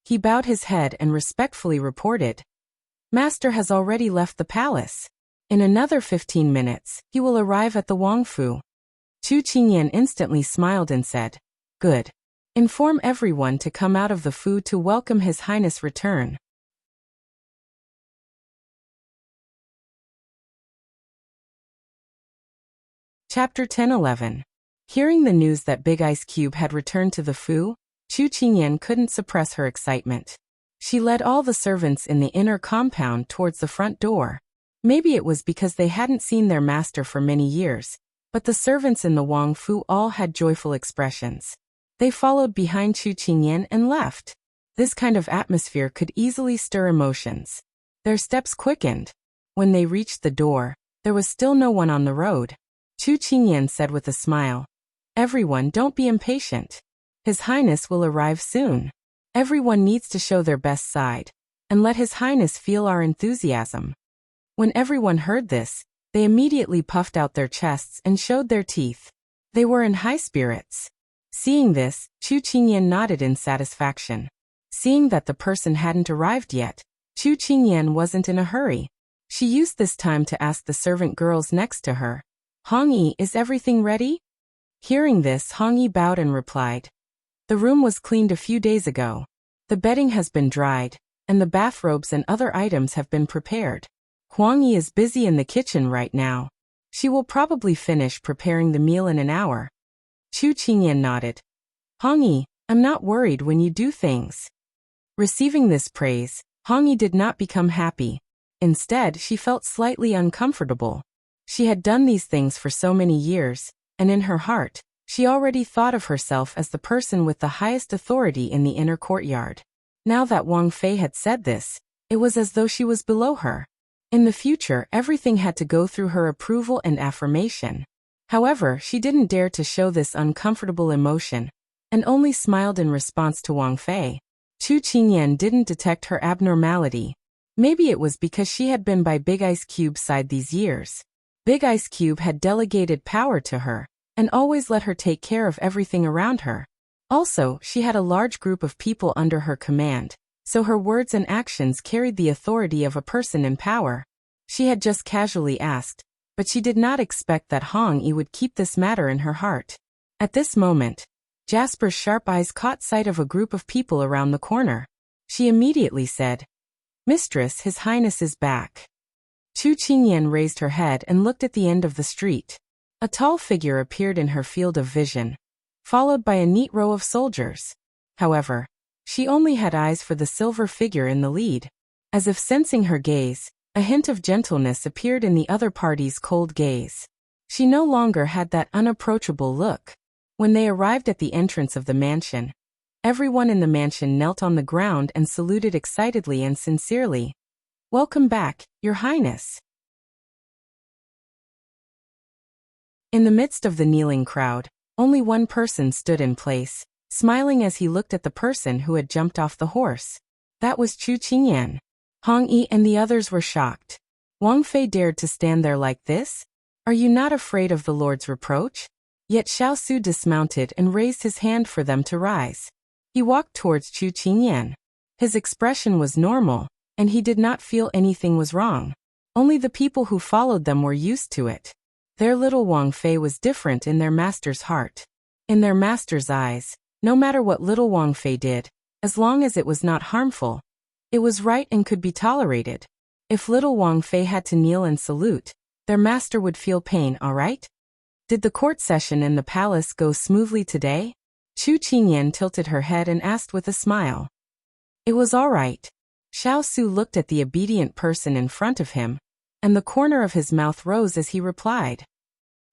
He bowed his head and respectfully reported, Master has already left the palace. In another 15 minutes, he will arrive at the Wang Fu. Chu Qingyan instantly smiled and said, Good. Inform everyone to come out of the Fu to welcome His Highness' return. Chapter 10-11. Hearing the news that Big Ice Cube had returned to the Fu, Chu Qingyan couldn't suppress her excitement. She led all the servants in the inner compound towards the front door. Maybe it was because they hadn't seen their master for many years, but the servants in the Wang Fu all had joyful expressions. They followed behind Chu Qingyan and left. This kind of atmosphere could easily stir emotions. Their steps quickened. When they reached the door, there was still no one on the road. Chu Qingyan said with a smile, Everyone, don't be impatient. His Highness will arrive soon. Everyone needs to show their best side, and let His Highness feel our enthusiasm. When everyone heard this, they immediately puffed out their chests and showed their teeth. They were in high spirits. Seeing this, Chu Qingyan nodded in satisfaction. Seeing that the person hadn't arrived yet, Chu Qingyan wasn't in a hurry. She used this time to ask the servant girls next to her, Hong Yi, is everything ready? Hearing this, Hong Yi bowed and replied, The room was cleaned a few days ago. The bedding has been dried, and the bathrobes and other items have been prepared. Huang Yi is busy in the kitchen right now. She will probably finish preparing the meal in an hour. Chu Qingyan nodded. Huang Yi, I'm not worried when you do things. Receiving this praise, Huang Yi did not become happy. Instead, she felt slightly uncomfortable. She had done these things for so many years, and in her heart, she already thought of herself as the person with the highest authority in the inner courtyard. Now that Wang Fei had said this, it was as though she was below her. In the future, everything had to go through her approval and affirmation. However, she didn't dare to show this uncomfortable emotion, and only smiled in response to Wang Fei. Chu Qingyan didn't detect her abnormality. Maybe it was because she had been by Big Ice Cube's side these years. Big Ice Cube had delegated power to her, and always let her take care of everything around her. Also, she had a large group of people under her command, so her words and actions carried the authority of a person in power. She had just casually asked, but she did not expect that Huang Yi would keep this matter in her heart. At this moment, Jasper's sharp eyes caught sight of a group of people around the corner. She immediately said, "Mistress, His Highness is back." Chu Qingyan raised her head and looked at the end of the street. A tall figure appeared in her field of vision, followed by a neat row of soldiers. However, she only had eyes for the silver figure in the lead. As if sensing her gaze, a hint of gentleness appeared in the other party's cold gaze. She no longer had that unapproachable look. When they arrived at the entrance of the mansion, everyone in the mansion knelt on the ground and saluted excitedly and sincerely. "Welcome back, Your Highness." In the midst of the kneeling crowd, only one person stood in place, smiling as he looked at the person who had jumped off the horse. That was Chu Qingyan. Huang Yi and the others were shocked. Wang Fei dared to stand there like this? Are you not afraid of the Lord's reproach? Yet Xiao dismounted and raised his hand for them to rise. He walked towards Chu Qingyan. His expression was normal, and he did not feel anything was wrong. Only the people who followed them were used to it. Their little Wang Fei was different in their master's heart. In their master's eyes, no matter what little Wang Fei did, as long as it was not harmful, it was right and could be tolerated. If little Wang Fei had to kneel and salute, their master would feel pain, all right? Did the court session in the palace go smoothly today? Chu Qingyan tilted her head and asked with a smile. It was all right. Xiao looked at the obedient person in front of him, and the corner of his mouth rose as he replied.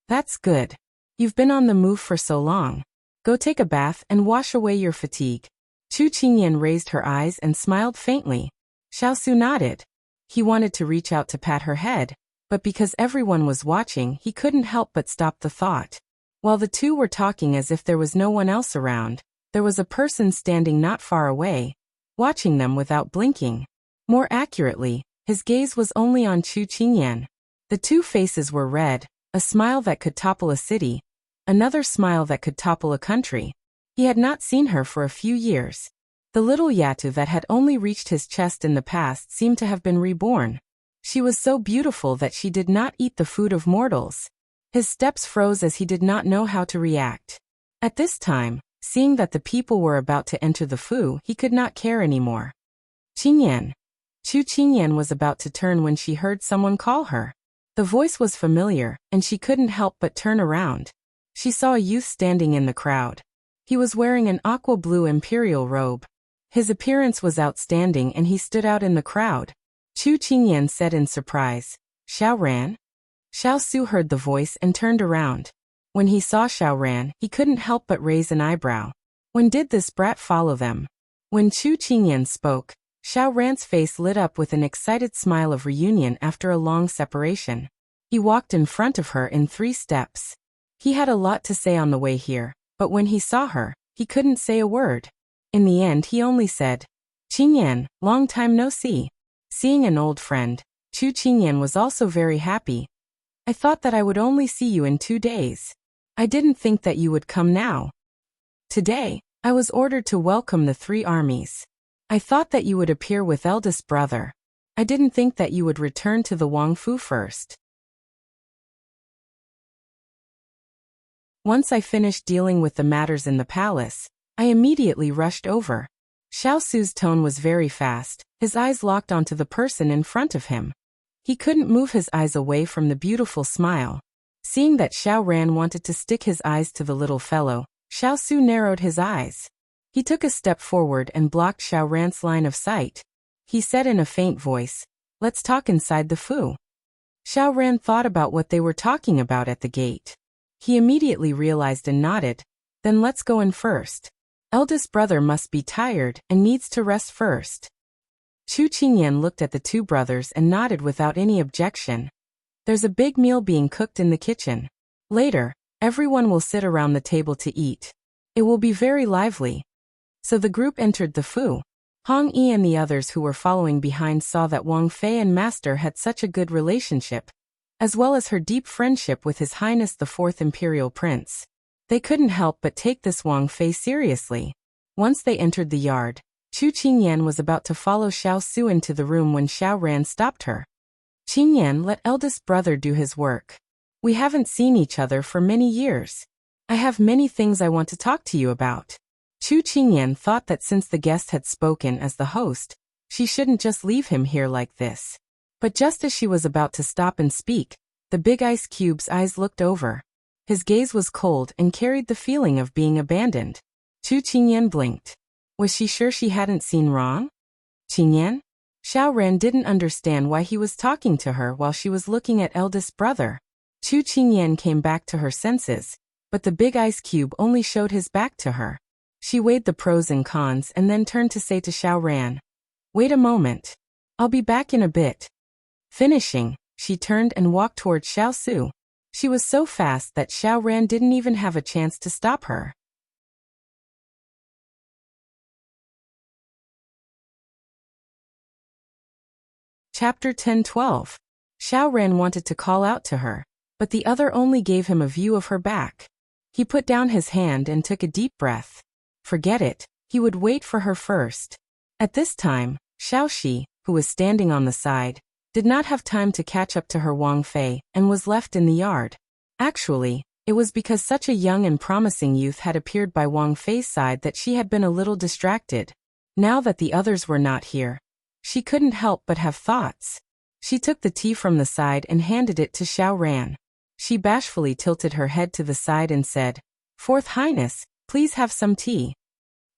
That's good. You've been on the move for so long. Go take a bath and wash away your fatigue. Chu Qingyan raised her eyes and smiled faintly. Xiao nodded. He wanted to reach out to pat her head, but because everyone was watching, he couldn't help but stop the thought. While the two were talking as if there was no one else around, there was a person standing not far away, watching them without blinking. More accurately, his gaze was only on Chu Qingyan. The two faces were red, a smile that could topple a city, another smile that could topple a country. He had not seen her for a few years. The little Yatu that had only reached his chest in the past seemed to have been reborn. She was so beautiful that she did not eat the food of mortals. His steps froze as he did not know how to react. At this time, seeing that the people were about to enter the fu, he could not care anymore. Qingyan. Chu Qingyan was about to turn when she heard someone call her. The voice was familiar, and she couldn't help but turn around. She saw a youth standing in the crowd. He was wearing an aqua blue imperial robe. His appearance was outstanding and he stood out in the crowd. Chu Qingyan said in surprise, "Xiao Ran?" Xiao heard the voice and turned around. When he saw Xiao Ran, he couldn't help but raise an eyebrow. When did this brat follow them? When Chu Qingyan spoke, Xiao Ran's face lit up with an excited smile of reunion after a long separation. He walked in front of her in 3 steps. He had a lot to say on the way here, but when he saw her, he couldn't say a word. In the end, he only said, "Qingyan, long time no see." Seeing an old friend, Chu Qingyan was also very happy. "I thought that I would only see you in 2 days. I didn't think that you would come now. Today, I was ordered to welcome the 3 armies. I thought that you would appear with eldest brother. I didn't think that you would return to the Wangfu first. Once I finished dealing with the matters in the palace, I immediately rushed over." Xiao Su's tone was very fast, his eyes locked onto the person in front of him. He couldn't move his eyes away from the beautiful smile. Seeing that Xiao Ran wanted to stick his eyes to the little fellow, Xiao Su narrowed his eyes. He took a step forward and blocked Xiao Ran's line of sight. He said in a faint voice, "Let's talk inside the fu." Xiao Ran thought about what they were talking about at the gate. He immediately realized and nodded. "Then let's go in first. Eldest brother must be tired and needs to rest first." Chu Qingyan looked at the two brothers and nodded without any objection. "There's a big meal being cooked in the kitchen. Later, everyone will sit around the table to eat. It will be very lively." So the group entered the fu. Hong Yi and the others who were following behind saw that Wang Fei and Master had such a good relationship, as well as her deep friendship with His Highness the Fourth Imperial Prince. They couldn't help but take this Wang Fei seriously. Once they entered the yard, Chu Qingyan was about to follow Xiao Su into the room when Xiao Ran stopped her. "Qingyan, let eldest brother do his work. We haven't seen each other for many years. I have many things I want to talk to you about." Chu Qingyan thought that since the guest had spoken as the host, she shouldn't just leave him here like this. But just as she was about to stop and speak, the big ice cube's eyes looked over. His gaze was cold and carried the feeling of being abandoned. Chu Qingyan blinked. Was she sure she hadn't seen wrong? "Qingyan?" Xiao Ran didn't understand why he was talking to her while she was looking at eldest brother. Chu Qingyan came back to her senses, but the big ice cube only showed his back to her. She weighed the pros and cons and then turned to say to Xiao Ran, "Wait a moment. I'll be back in a bit." Finishing, she turned and walked toward Xiao Su. She was so fast that Xiao Ran didn't even have a chance to stop her. Chapter 10-12. Xiao Ran wanted to call out to her, but the other only gave him a view of her back. He put down his hand and took a deep breath. Forget it, he would wait for her first. At this time, Xiao Shi, who was standing on the side, did not have time to catch up to her Wang Fei and was left in the yard. Actually, it was because such a young and promising youth had appeared by Wang Fei's side that she had been a little distracted. Now that the others were not here, she couldn't help but have thoughts. She took the tea from the side and handed it to Xiao Ran. She bashfully tilted her head to the side and said, "Fourth Highness, please have some tea."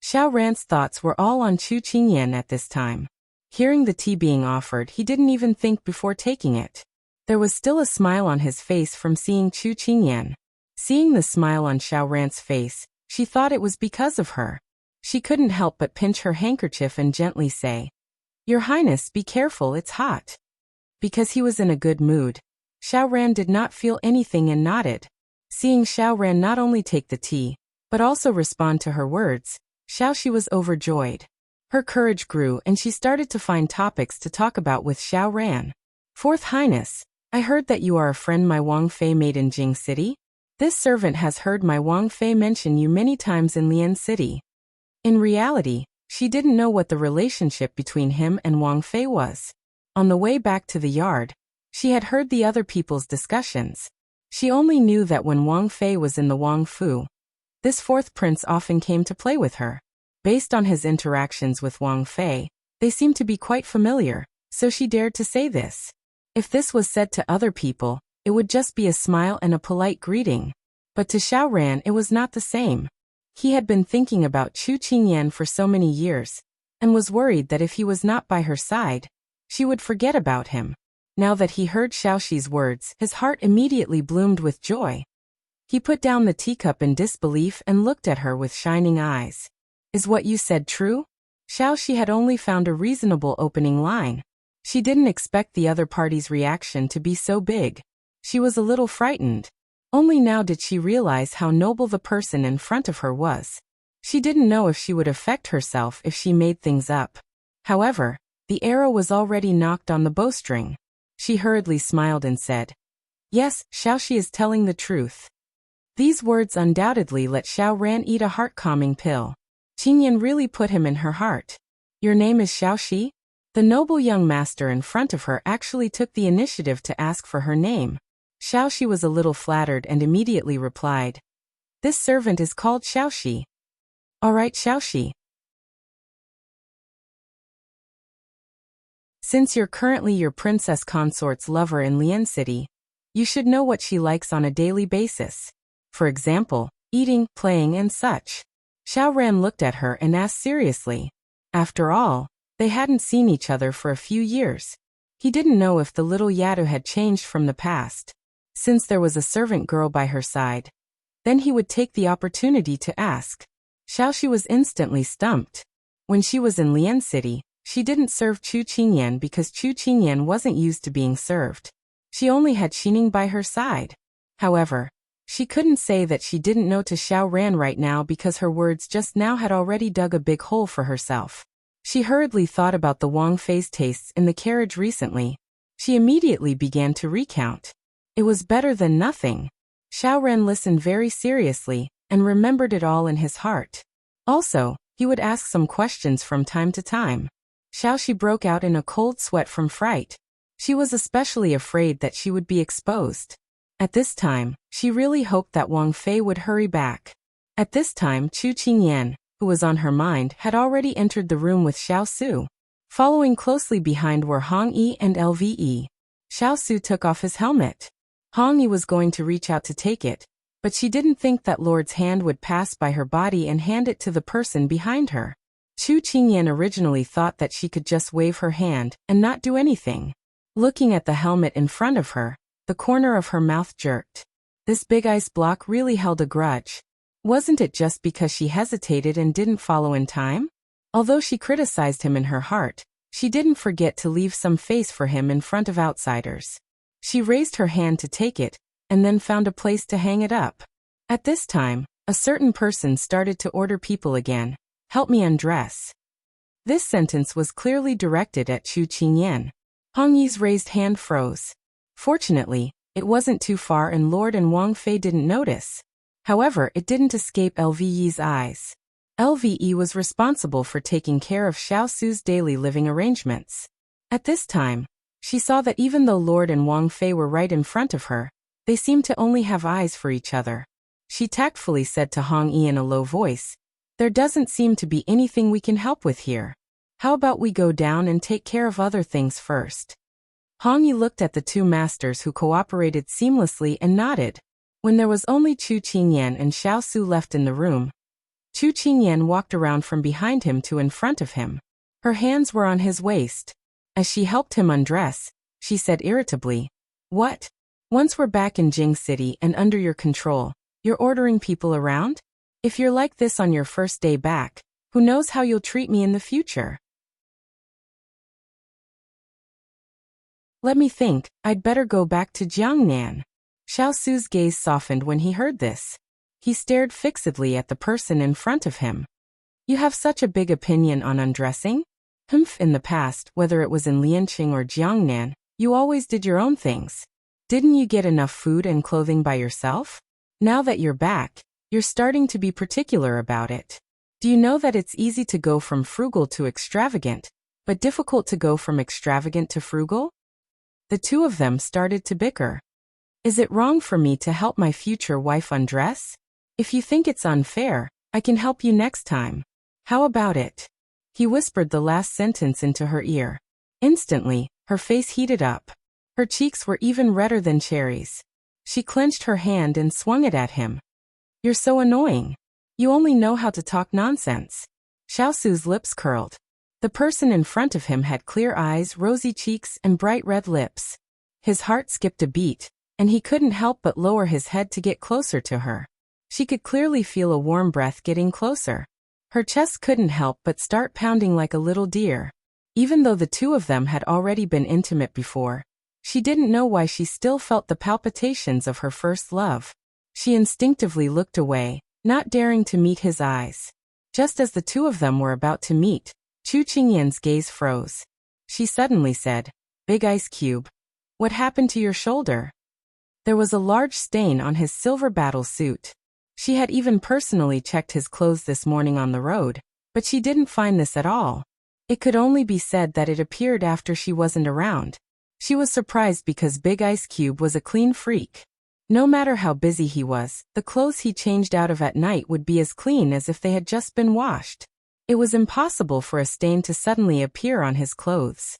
Xiao Ran's thoughts were all on Chu Qingyan at this time. Hearing the tea being offered, he didn't even think before taking it. There was still a smile on his face from seeing Chu Qingyan. Seeing the smile on Xiao Ran's face, she thought it was because of her. She couldn't help but pinch her handkerchief and gently say, "Your Highness, be careful, it's hot." Because he was in a good mood, Xiao Ran did not feel anything and nodded. Seeing Xiao Ran not only take the tea, but also respond to her words, Xiao Shi was overjoyed. Her courage grew and she started to find topics to talk about with Xiao Ran. "Fourth Highness, I heard that you are a friend my Wang Fei made in Jing City. This servant has heard my Wang Fei mention you many times in Lian City." In reality, she didn't know what the relationship between him and Wang Fei was. On the way back to the yard, she had heard the other people's discussions. She only knew that when Wang Fei was in the Wang Fu, this fourth prince often came to play with her. Based on his interactions with Wang Fei, they seemed to be quite familiar, so she dared to say this. If this was said to other people, it would just be a smile and a polite greeting. But to Xiao Ran it was not the same. He had been thinking about Chu Qingyan for so many years, and was worried that if he was not by her side, she would forget about him. Now that he heard Xiao Shi's words, his heart immediately bloomed with joy. He put down the teacup in disbelief and looked at her with shining eyes. "Is what you said true?" Xiao Shi had only found a reasonable opening line. She didn't expect the other party's reaction to be so big. She was a little frightened. Only now did she realize how noble the person in front of her was. She didn't know if she would affect herself if she made things up. However, the arrow was already knocked on the bowstring. She hurriedly smiled and said, "Yes, Xiao Shi is telling the truth." These words undoubtedly let Xiao Ran eat a heart-calming pill. Qingyan really put him in her heart. "Your name is Xiao Shi?" The noble young master in front of her actually took the initiative to ask for her name. Xiao Shi was a little flattered and immediately replied, "This servant is called Xiao Shi." "All right, Xiao Shi." Since you're currently your princess consort's lover in Lian City, you should know what she likes on a daily basis. For example, eating, playing, and such. Xiao Ran looked at her and asked seriously. After all, they hadn't seen each other for a few years. He didn't know if the little Yadu had changed from the past. Since there was a servant girl by her side, then he would take the opportunity to ask. Xiao was instantly stumped. When she was in Lian City, she didn't serve Chu Qingyan because Chu Qingyan wasn't used to being served. She only had Xining by her side. However, she couldn't say that she didn't know to Xiao Ran right now because her words just now had already dug a big hole for herself. She hurriedly thought about the Wang Fei's tastes in the carriage recently. She immediately began to recount. It was better than nothing. Xiao Ran listened very seriously and remembered it all in his heart. Also, he would ask some questions from time to time. Xiao broke out in a cold sweat from fright. She was especially afraid that she would be exposed. At this time, she really hoped that Wang Fei would hurry back. At this time, Chu Qingyan, who was on her mind, had already entered the room with Xiao Su. Following closely behind were Hong Yi and Lve. Xiao Su took off his helmet. Hong Yi was going to reach out to take it, but she didn't think that Lord's hand would pass by her body and hand it to the person behind her. Chu Qingyan originally thought that she could just wave her hand and not do anything. Looking at the helmet in front of her, the corner of her mouth jerked. This big ice block really held a grudge. Wasn't it just because she hesitated and didn't follow in time? Although she criticized him in her heart, she didn't forget to leave some face for him in front of outsiders. She raised her hand to take it, and then found a place to hang it up. At this time, a certain person started to order people again. Help me undress. This sentence was clearly directed at Chu Qingyan. Hong Yi's raised hand froze. Fortunately, it wasn't too far and Lord and Wang Fei didn't notice. However, it didn't escape Lve's eyes. Lve was responsible for taking care of Xiao Su's daily living arrangements. At this time, she saw that even though Lord and Wang Fei were right in front of her, they seemed to only have eyes for each other. She tactfully said to Hong Yi in a low voice, "There doesn't seem to be anything we can help with here. How about we go down and take care of other things first?" Hong Yi looked at the two masters who cooperated seamlessly and nodded. When there was only Chu Qingyan and Xiao Su left in the room, Chu Qingyan walked around from behind him to in front of him. Her hands were on his waist. As she helped him undress, she said irritably, "What? Once we're back in Jing City and under your control, you're ordering people around? If you're like this on your first day back, who knows how you'll treat me in the future?" "Let me think, I'd better go back to Jiangnan." Xiao Su's gaze softened when he heard this. He stared fixedly at the person in front of him. "You have such a big opinion on undressing? In the past, whether it was in Lianqing or Jiangnan, you always did your own things. Didn't you get enough food and clothing by yourself? Now that you're back, you're starting to be particular about it. Do you know that it's easy to go from frugal to extravagant, but difficult to go from extravagant to frugal?" The two of them started to bicker. "Is it wrong for me to help my future wife undress? If you think it's unfair, I can help you next time. How about it?" He whispered the last sentence into her ear. Instantly, her face heated up. Her cheeks were even redder than cherries. She clenched her hand and swung it at him. "You're so annoying. You only know how to talk nonsense." Xiao Su's lips curled. The person in front of him had clear eyes, rosy cheeks, and bright red lips. His heart skipped a beat, and he couldn't help but lower his head to get closer to her. She could clearly feel a warm breath getting closer. Her chest couldn't help but start pounding like a little deer. Even though the two of them had already been intimate before, she didn't know why she still felt the palpitations of her first love. She instinctively looked away, not daring to meet his eyes. Just as the two of them were about to meet, Chu Qingyan's gaze froze. She suddenly said, "Big ice cube. What happened to your shoulder?" There was a large stain on his silver battle suit. She had even personally checked his clothes this morning on the road, but she didn't find this at all. It could only be said that it appeared after she wasn't around. She was surprised because Big Ice Cube was a clean freak. No matter how busy he was, the clothes he changed out of at night would be as clean as if they had just been washed. It was impossible for a stain to suddenly appear on his clothes.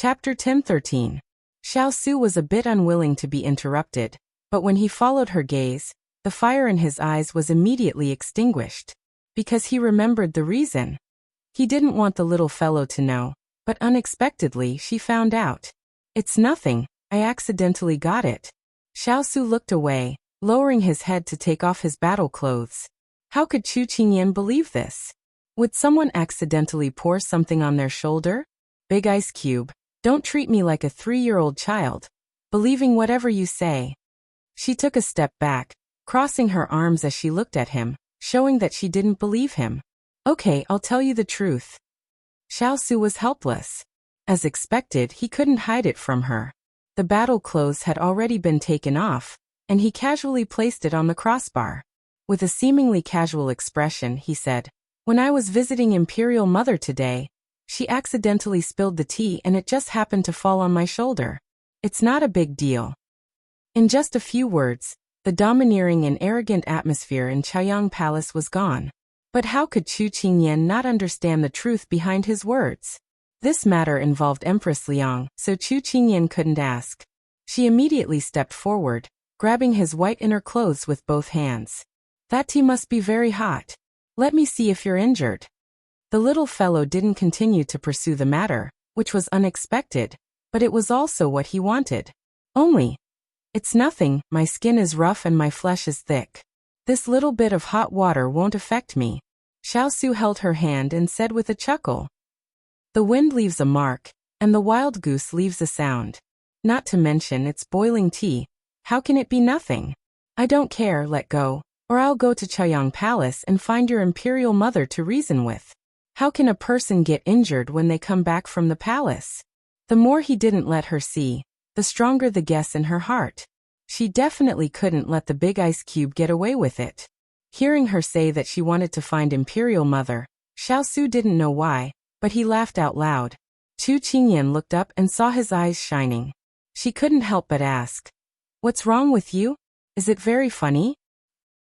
Chapter 10:13. Xiao Su was a bit unwilling to be interrupted, but when he followed her gaze, the fire in his eyes was immediately extinguished. Because he remembered the reason. He didn't want the little fellow to know, but unexpectedly she found out. It's nothing, I accidentally got it. Xiao Su looked away, lowering his head to take off his battle clothes. How could Chu Qingyan believe this? Would someone accidentally pour something on their shoulder? Big ice cube, don't treat me like a 3-year-old child, believing whatever you say. She took a step back, crossing her arms as she looked at him, showing that she didn't believe him. Okay, I'll tell you the truth. Xiao Su was helpless. As expected, he couldn't hide it from her. The battle clothes had already been taken off, and he casually placed it on the crossbar. With a seemingly casual expression, he said, "When I was visiting Imperial Mother today, she accidentally spilled the tea and it just happened to fall on my shoulder. It's not a big deal." In just a few words, the domineering and arrogant atmosphere in Chaoyang Palace was gone. But how could Chu Qingyan not understand the truth behind his words? This matter involved Empress Liang, so Chu Qingyan couldn't ask. She immediately stepped forward, grabbing his white inner clothes with both hands. "That tea must be very hot. Let me see if you're injured." The little fellow didn't continue to pursue the matter, which was unexpected, but it was also what he wanted. It's nothing, my skin is rough and my flesh is thick. This little bit of hot water won't affect me." Xiao Su held her hand and said with a chuckle. "The wind leaves a mark, and the wild goose leaves a sound. Not to mention it's boiling tea. How can it be nothing? I don't care, let go, or I'll go to Chaoyang Palace and find your imperial mother to reason with. How can a person get injured when they come back from the palace?" The more he didn't let her see, the stronger the guess in her heart. She definitely couldn't let the big ice cube get away with it. Hearing her say that she wanted to find Imperial Mother, Xiao Su didn't know why, but he laughed out loud. Chu Qingyan looked up and saw his eyes shining. She couldn't help but ask, "What's wrong with you? Is it very funny?"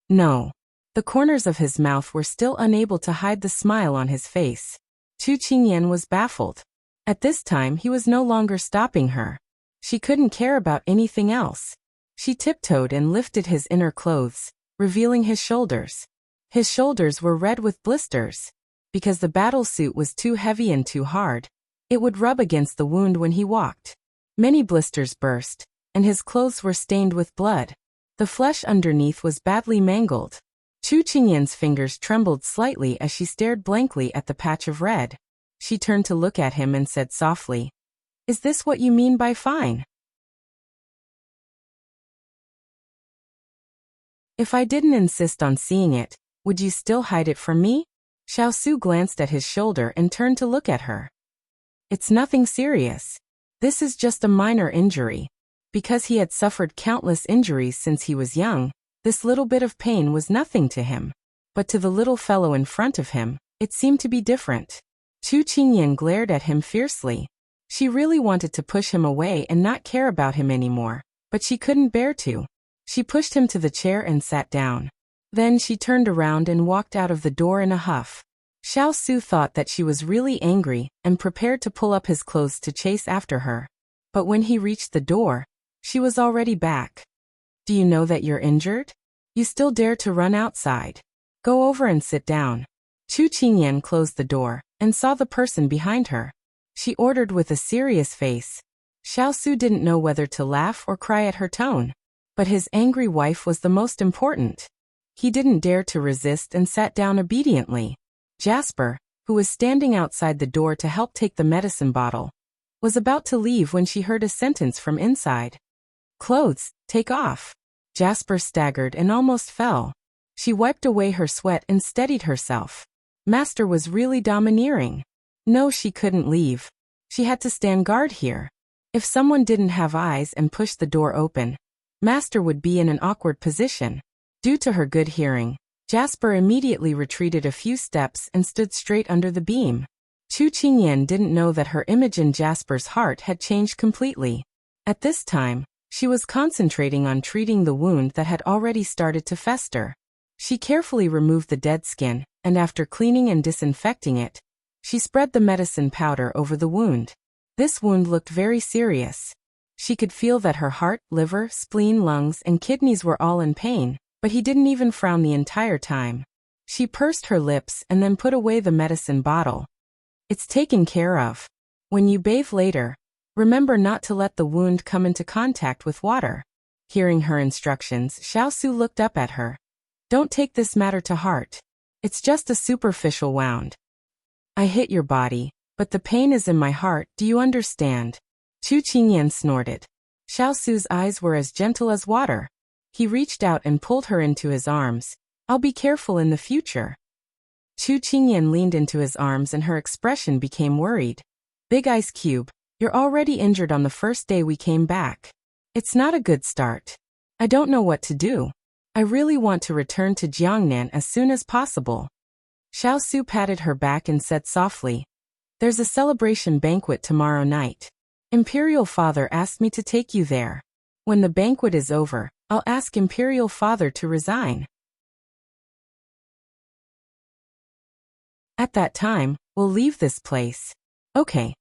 No. The corners of his mouth were still unable to hide the smile on his face. Chu Qingyan was baffled. At this time he was no longer stopping her. She couldn't care about anything else. She tiptoed and lifted his inner clothes, revealing his shoulders. His shoulders were red with blisters. Because the battle suit was too heavy and too hard, it would rub against the wound when he walked. Many blisters burst, and his clothes were stained with blood. The flesh underneath was badly mangled. Chu Qingyan's fingers trembled slightly as she stared blankly at the patch of red. She turned to look at him and said softly, "Is this what you mean by fine? If I didn't insist on seeing it, would you still hide it from me?" Xiao Su glanced at his shoulder and turned to look at her. "It's nothing serious. This is just a minor injury." Because he had suffered countless injuries since he was young, this little bit of pain was nothing to him. But to the little fellow in front of him, it seemed to be different. Chu Qingyan glared at him fiercely. She really wanted to push him away and not care about him anymore, but she couldn't bear to. She pushed him to the chair and sat down. Then she turned around and walked out of the door in a huff. Xiao Su thought that she was really angry and prepared to pull up his clothes to chase after her. But when he reached the door, she was already back. "Do you know that you're injured? You still dare to run outside? Go over and sit down." Chu Qingyan closed the door and saw the person behind her. She ordered with a serious face. Xiao Su didn't know whether to laugh or cry at her tone. But his angry wife was the most important. He didn't dare to resist and sat down obediently. Jasper, who was standing outside the door to help take the medicine bottle, was about to leave when she heard a sentence from inside. "Clothes, take off." Jasper staggered and almost fell. She wiped away her sweat and steadied herself. Master was really domineering. No, she couldn't leave. She had to stand guard here. If someone didn't have eyes and pushed the door open, Master would be in an awkward position. Due to her good hearing, Jasper immediately retreated a few steps and stood straight under the beam. Chu Qingyan didn't know that her image in Jasper's heart had changed completely. At this time, she was concentrating on treating the wound that had already started to fester. She carefully removed the dead skin, and after cleaning and disinfecting it, she spread the medicine powder over the wound. This wound looked very serious. She could feel that her heart, liver, spleen, lungs, and kidneys were all in pain, but he didn't even frown the entire time. She pursed her lips and then put away the medicine bottle. It's taken care of. When you bathe later, remember not to let the wound come into contact with water. Hearing her instructions, Xiao looked up at her. Don't take this matter to heart. It's just a superficial wound. I hit your body, but the pain is in my heart, do you understand? Chu Qingyan snorted. Xiao's eyes were as gentle as water. He reached out and pulled her into his arms. I'll be careful in the future. Chu Qingyan leaned into his arms and her expression became worried. Big Ice Cube, you're already injured on the first day we came back. It's not a good start. I don't know what to do. I really want to return to Jiangnan as soon as possible. Xiao patted her back and said softly, there's a celebration banquet tomorrow night. Imperial Father asked me to take you there. When the banquet is over, I'll ask Imperial Father to resign. At that time, we'll leave this place. Okay.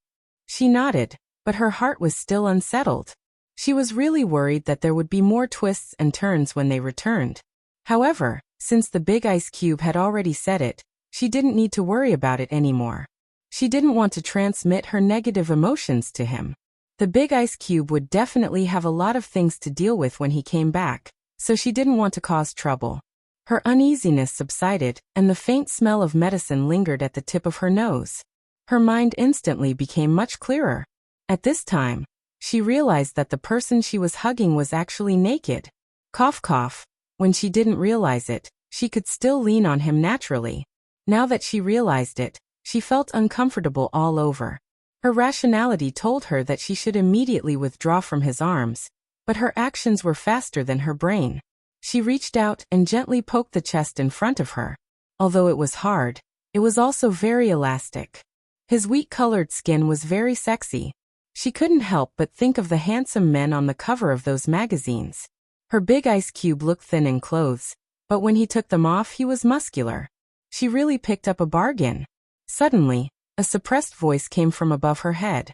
She nodded, but her heart was still unsettled. She was really worried that there would be more twists and turns when they returned. However, since the Big Ice Cube had already said it, she didn't need to worry about it anymore. She didn't want to transmit her negative emotions to him. The Big Ice Cube would definitely have a lot of things to deal with when he came back, so she didn't want to cause trouble. Her uneasiness subsided, and the faint smell of medicine lingered at the tip of her nose. Her mind instantly became much clearer. At this time, she realized that the person she was hugging was actually naked. Cough cough. When she didn't realize it, she could still lean on him naturally. Now that she realized it, she felt uncomfortable all over. Her rationality told her that she should immediately withdraw from his arms, but her actions were faster than her brain. She reached out and gently poked the chest in front of her. Although it was hard, it was also very elastic. His wheat-colored skin was very sexy. She couldn't help but think of the handsome men on the cover of those magazines. Her Big Ice Cube looked thin in clothes, but when he took them off he was muscular. She really picked up a bargain. Suddenly, a suppressed voice came from above her head.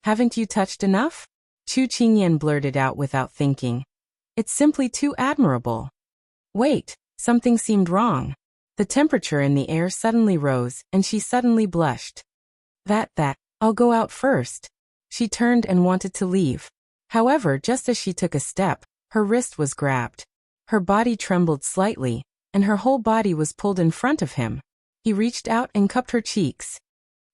Haven't you touched enough? Chu Qingyan blurted out without thinking. It's simply too admirable. Wait, something seemed wrong. The temperature in the air suddenly rose, and she suddenly blushed. I'll go out first. She turned and wanted to leave. However, just as she took a step, her wrist was grabbed. Her body trembled slightly, and her whole body was pulled in front of him. He reached out and cupped her cheeks.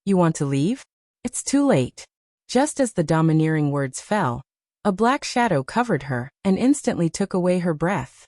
You want to leave? It's too late. Just as the domineering words fell, a black shadow covered her and instantly took away her breath.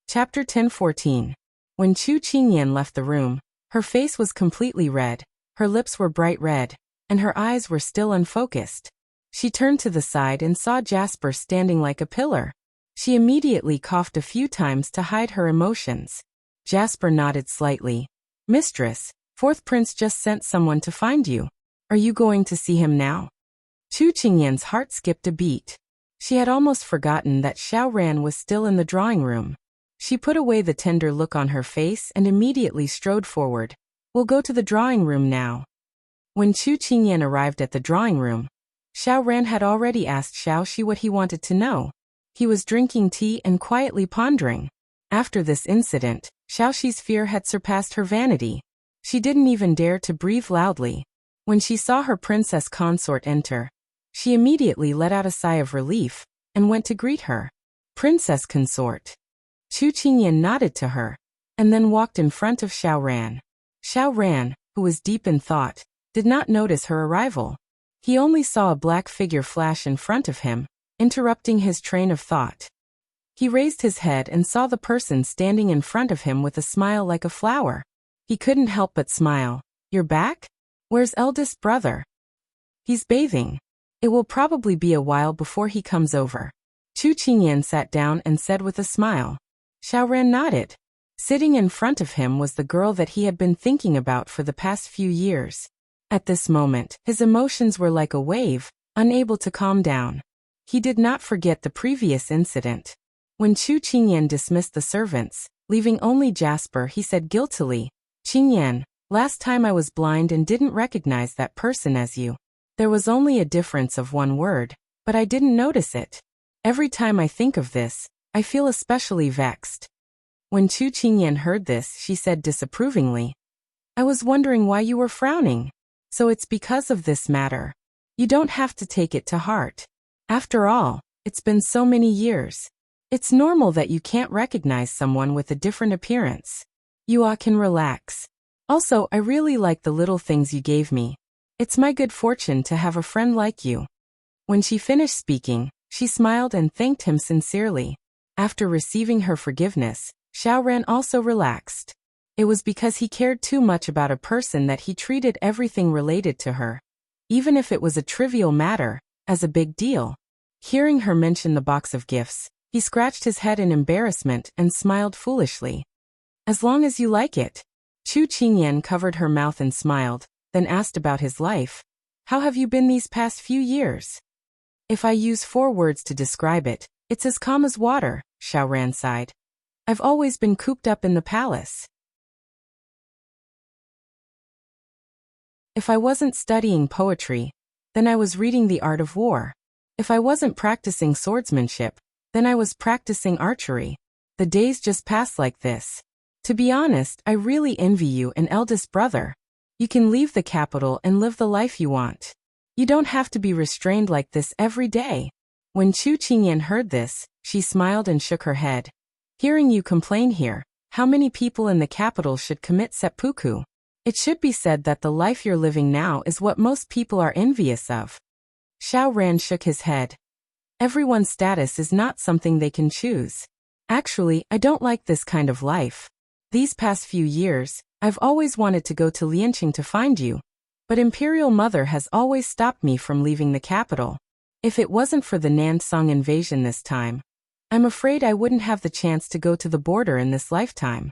Chapter 10:14. When Chu Qingyan left the room, her face was completely red, her lips were bright red, and her eyes were still unfocused. She turned to the side and saw Jasper standing like a pillar. She immediately coughed a few times to hide her emotions. Jasper nodded slightly. Mistress, Fourth Prince just sent someone to find you. Are you going to see him now? Chu Qingyan's heart skipped a beat. She had almost forgotten that Xiao Ran was still in the drawing room. She put away the tender look on her face and immediately strode forward. We'll go to the drawing room now. When Chu Qingyan arrived at the drawing room, Xiao Ran had already asked Xiao what he wanted to know. He was drinking tea and quietly pondering. After this incident, Xiao's fear had surpassed her vanity. She didn't even dare to breathe loudly. When she saw her princess consort enter, she immediately let out a sigh of relief and went to greet her. Princess consort. Chu Qingyan nodded to her, and then walked in front of Xiao Ran. Xiao Ran, who was deep in thought, did not notice her arrival. He only saw a black figure flash in front of him, interrupting his train of thought. He raised his head and saw the person standing in front of him with a smile like a flower. He couldn't help but smile. You're back? Where's eldest brother? He's bathing. It will probably be a while before he comes over. Chu Qingyan sat down and said with a smile. Xiao Ran nodded. Sitting in front of him was the girl that he had been thinking about for the past few years. At this moment, his emotions were like a wave, unable to calm down. He did not forget the previous incident. When Chu Qingyan dismissed the servants, Leaving only Jasper, he said guiltily, "Qingyan, last time I was blind and didn't recognize that person as you. There was only a difference of one word, but I didn't notice it. Every time I think of this, I feel especially vexed." When Chu Qingyan heard this, she said disapprovingly, "I was wondering why you were frowning. So it's because of this matter. You don't have to take it to heart. After all, it's been so many years. It's normal that you can't recognize someone with a different appearance. You all can relax. Also, I really like the little things you gave me. It's my good fortune to have a friend like you." When she finished speaking, she smiled and thanked him sincerely. After receiving her forgiveness, Xiao also relaxed. It was because he cared too much about a person that he treated everything related to her, even if it was a trivial matter, as a big deal. Hearing her mention the box of gifts, he scratched his head in embarrassment and smiled foolishly. "As long as you like it." Chu Qingyan covered her mouth and smiled, then asked about his life. "How have you been these past few years?" "If I use 4 words to describe it, it's as calm as water," Xiao sighed. "I've always been cooped up in the palace. If I wasn't studying poetry, then I was reading The Art of War. If I wasn't practicing swordsmanship, then I was practicing archery. The days just pass like this. To be honest, I really envy you and eldest brother. You can leave the capital and live the life you want. You don't have to be restrained like this every day." When Chu Qingyan heard this, she smiled and shook her head. "Hearing you complain here, how many people in the capital should commit seppuku? It should be said that the life you're living now is what most people are envious of." Xiao shook his head. "Everyone's status is not something they can choose. Actually, I don't like this kind of life. These past few years, I've always wanted to go to Lianqing to find you, but Imperial Mother has always stopped me from leaving the capital. If it wasn't for the Nansong invasion this time, I'm afraid I wouldn't have the chance to go to the border in this lifetime."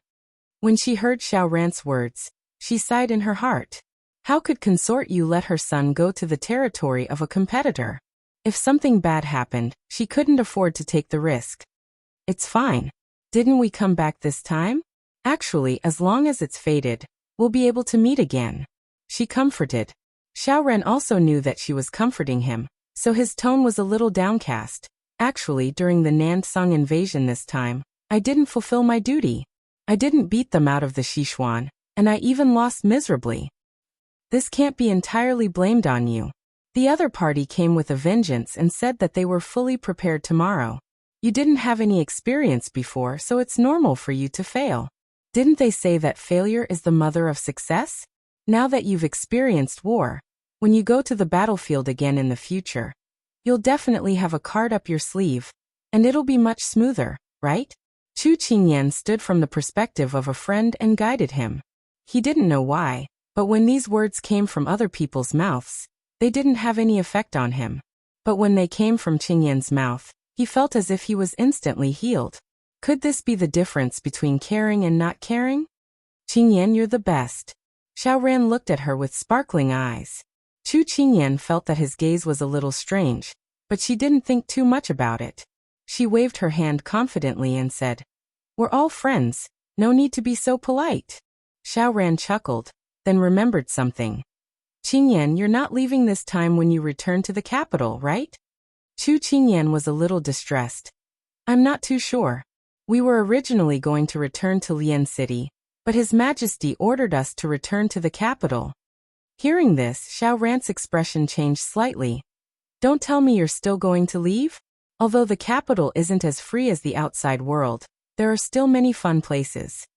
When she heard Xiao words, she sighed in her heart. How could Consort Yu let her son go to the territory of a competitor? If something bad happened, she couldn't afford to take the risk. "It's fine. Didn't we come back this time? Actually, as long as it's fated, we'll be able to meet again." She comforted. Xiao also knew that she was comforting him, so his tone was a little downcast. "Actually, during the Nansong invasion this time, I didn't fulfill my duty. I didn't beat them out of the Sichuan, and I even lost miserably. This can't be entirely blamed on you. The other party came with a vengeance and said that they were fully prepared tomorrow. You didn't have any experience before, so it's normal for you to fail. Didn't they say that failure is the mother of success? Now that you've experienced war, when you go to the battlefield again in the future, you'll definitely have a card up your sleeve, and it'll be much smoother, right?" Chu Qingyan stood from the perspective of a friend and guided him. He didn't know why, but when these words came from other people's mouths, they didn't have any effect on him. But when they came from Qingyan's mouth, he felt as if he was instantly healed. Could this be the difference between caring and not caring? "Qingyan, you're the best." Xiao looked at her with sparkling eyes. Chu Qingyan felt that his gaze was a little strange, but she didn't think too much about it. She waved her hand confidently and said, "We're all friends, no need to be so polite." Xiao chuckled, then remembered something. "Qingyan, you're not leaving this time when you return to the capital, right?" Chu Qingyan was a little distressed. "I'm not too sure. We were originally going to return to Lian City, but His Majesty ordered us to return to the capital." Hearing this, Xiao expression changed slightly. "Don't tell me you're still going to leave? Although the capital isn't as free as the outside world, there are still many fun places.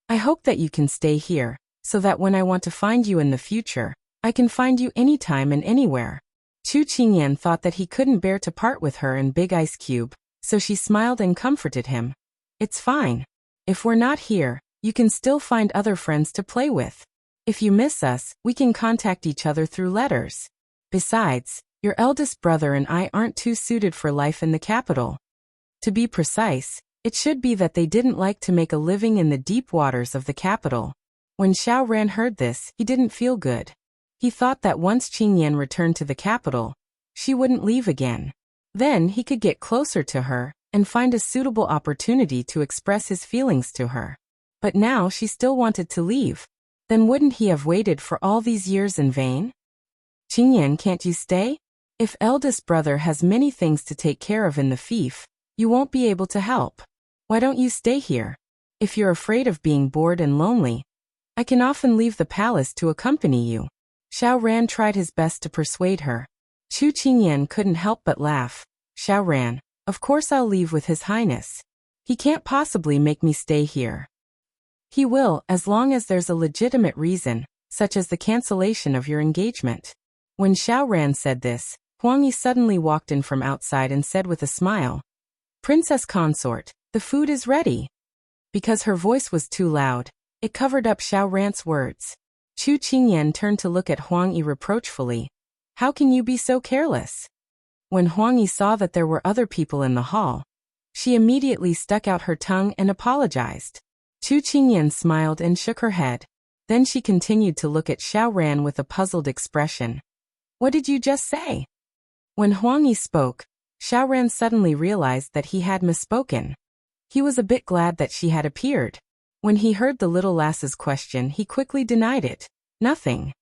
I hope that you can stay here, so that when I want to find you in the future, I can find you anytime and anywhere." Chu Qingyan thought that he couldn't bear to part with her and Big Ice Cube, so she smiled and comforted him. "It's fine. If we're not here, you can still find other friends to play with. If you miss us, we can contact each other through letters. Besides, your eldest brother and I aren't too suited for life in the capital. To be precise, it should be that they didn't like to make a living in the deep waters of the capital." When Xiao heard this, he didn't feel good. He thought that once Qingyan returned to the capital, she wouldn't leave again. Then he could get closer to her, and find a suitable opportunity to express his feelings to her. But now she still wanted to leave. Then wouldn't he have waited for all these years in vain? Qingyan, can't you stay? If eldest brother has many things to take care of in the fief, you won't be able to help. Why don't you stay here? If you're afraid of being bored and lonely, I can often leave the palace to accompany you. Xiao Ran tried his best to persuade her. Chu Qingyan couldn't help but laugh. Xiao Ran, of course I'll leave with His Highness. He can't possibly make me stay here. He will, as long as there's a legitimate reason, such as the cancellation of your engagement. When Xiao Ran said this, Huang Yi suddenly walked in from outside and said with a smile, Princess Consort, the food is ready. Because her voice was too loud, it covered up Xiao Ran's words. Chu Qingyan turned to look at Huang Yi reproachfully. How can you be so careless? When Huang Yi saw that there were other people in the hall, she immediately stuck out her tongue and apologized. Chu Qingyan smiled and shook her head. Then she continued to look at Xiao Ran with a puzzled expression. What did you just say? When Huang Yi spoke, Xiao Ran suddenly realized that he had misspoken. He was a bit glad that she had appeared. When he heard the little lass's question, he quickly denied it. Nothing.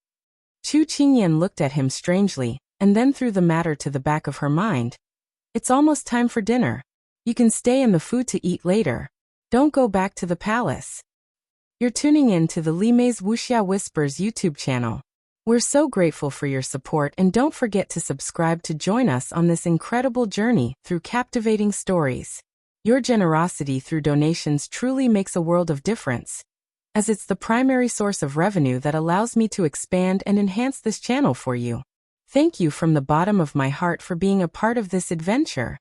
Chu Qingyan looked at him strangely, and then threw the matter to the back of her mind. It's almost time for dinner. You can stay in the food to eat later. Don't go back to the palace. You're tuning in to the Li Mei's Wuxia Whispers YouTube channel. We're so grateful for your support, and don't forget to subscribe to join us on this incredible journey through captivating stories. Your generosity through donations truly makes a world of difference, as it's the primary source of revenue that allows me to expand and enhance this channel for you. Thank you from the bottom of my heart for being a part of this adventure.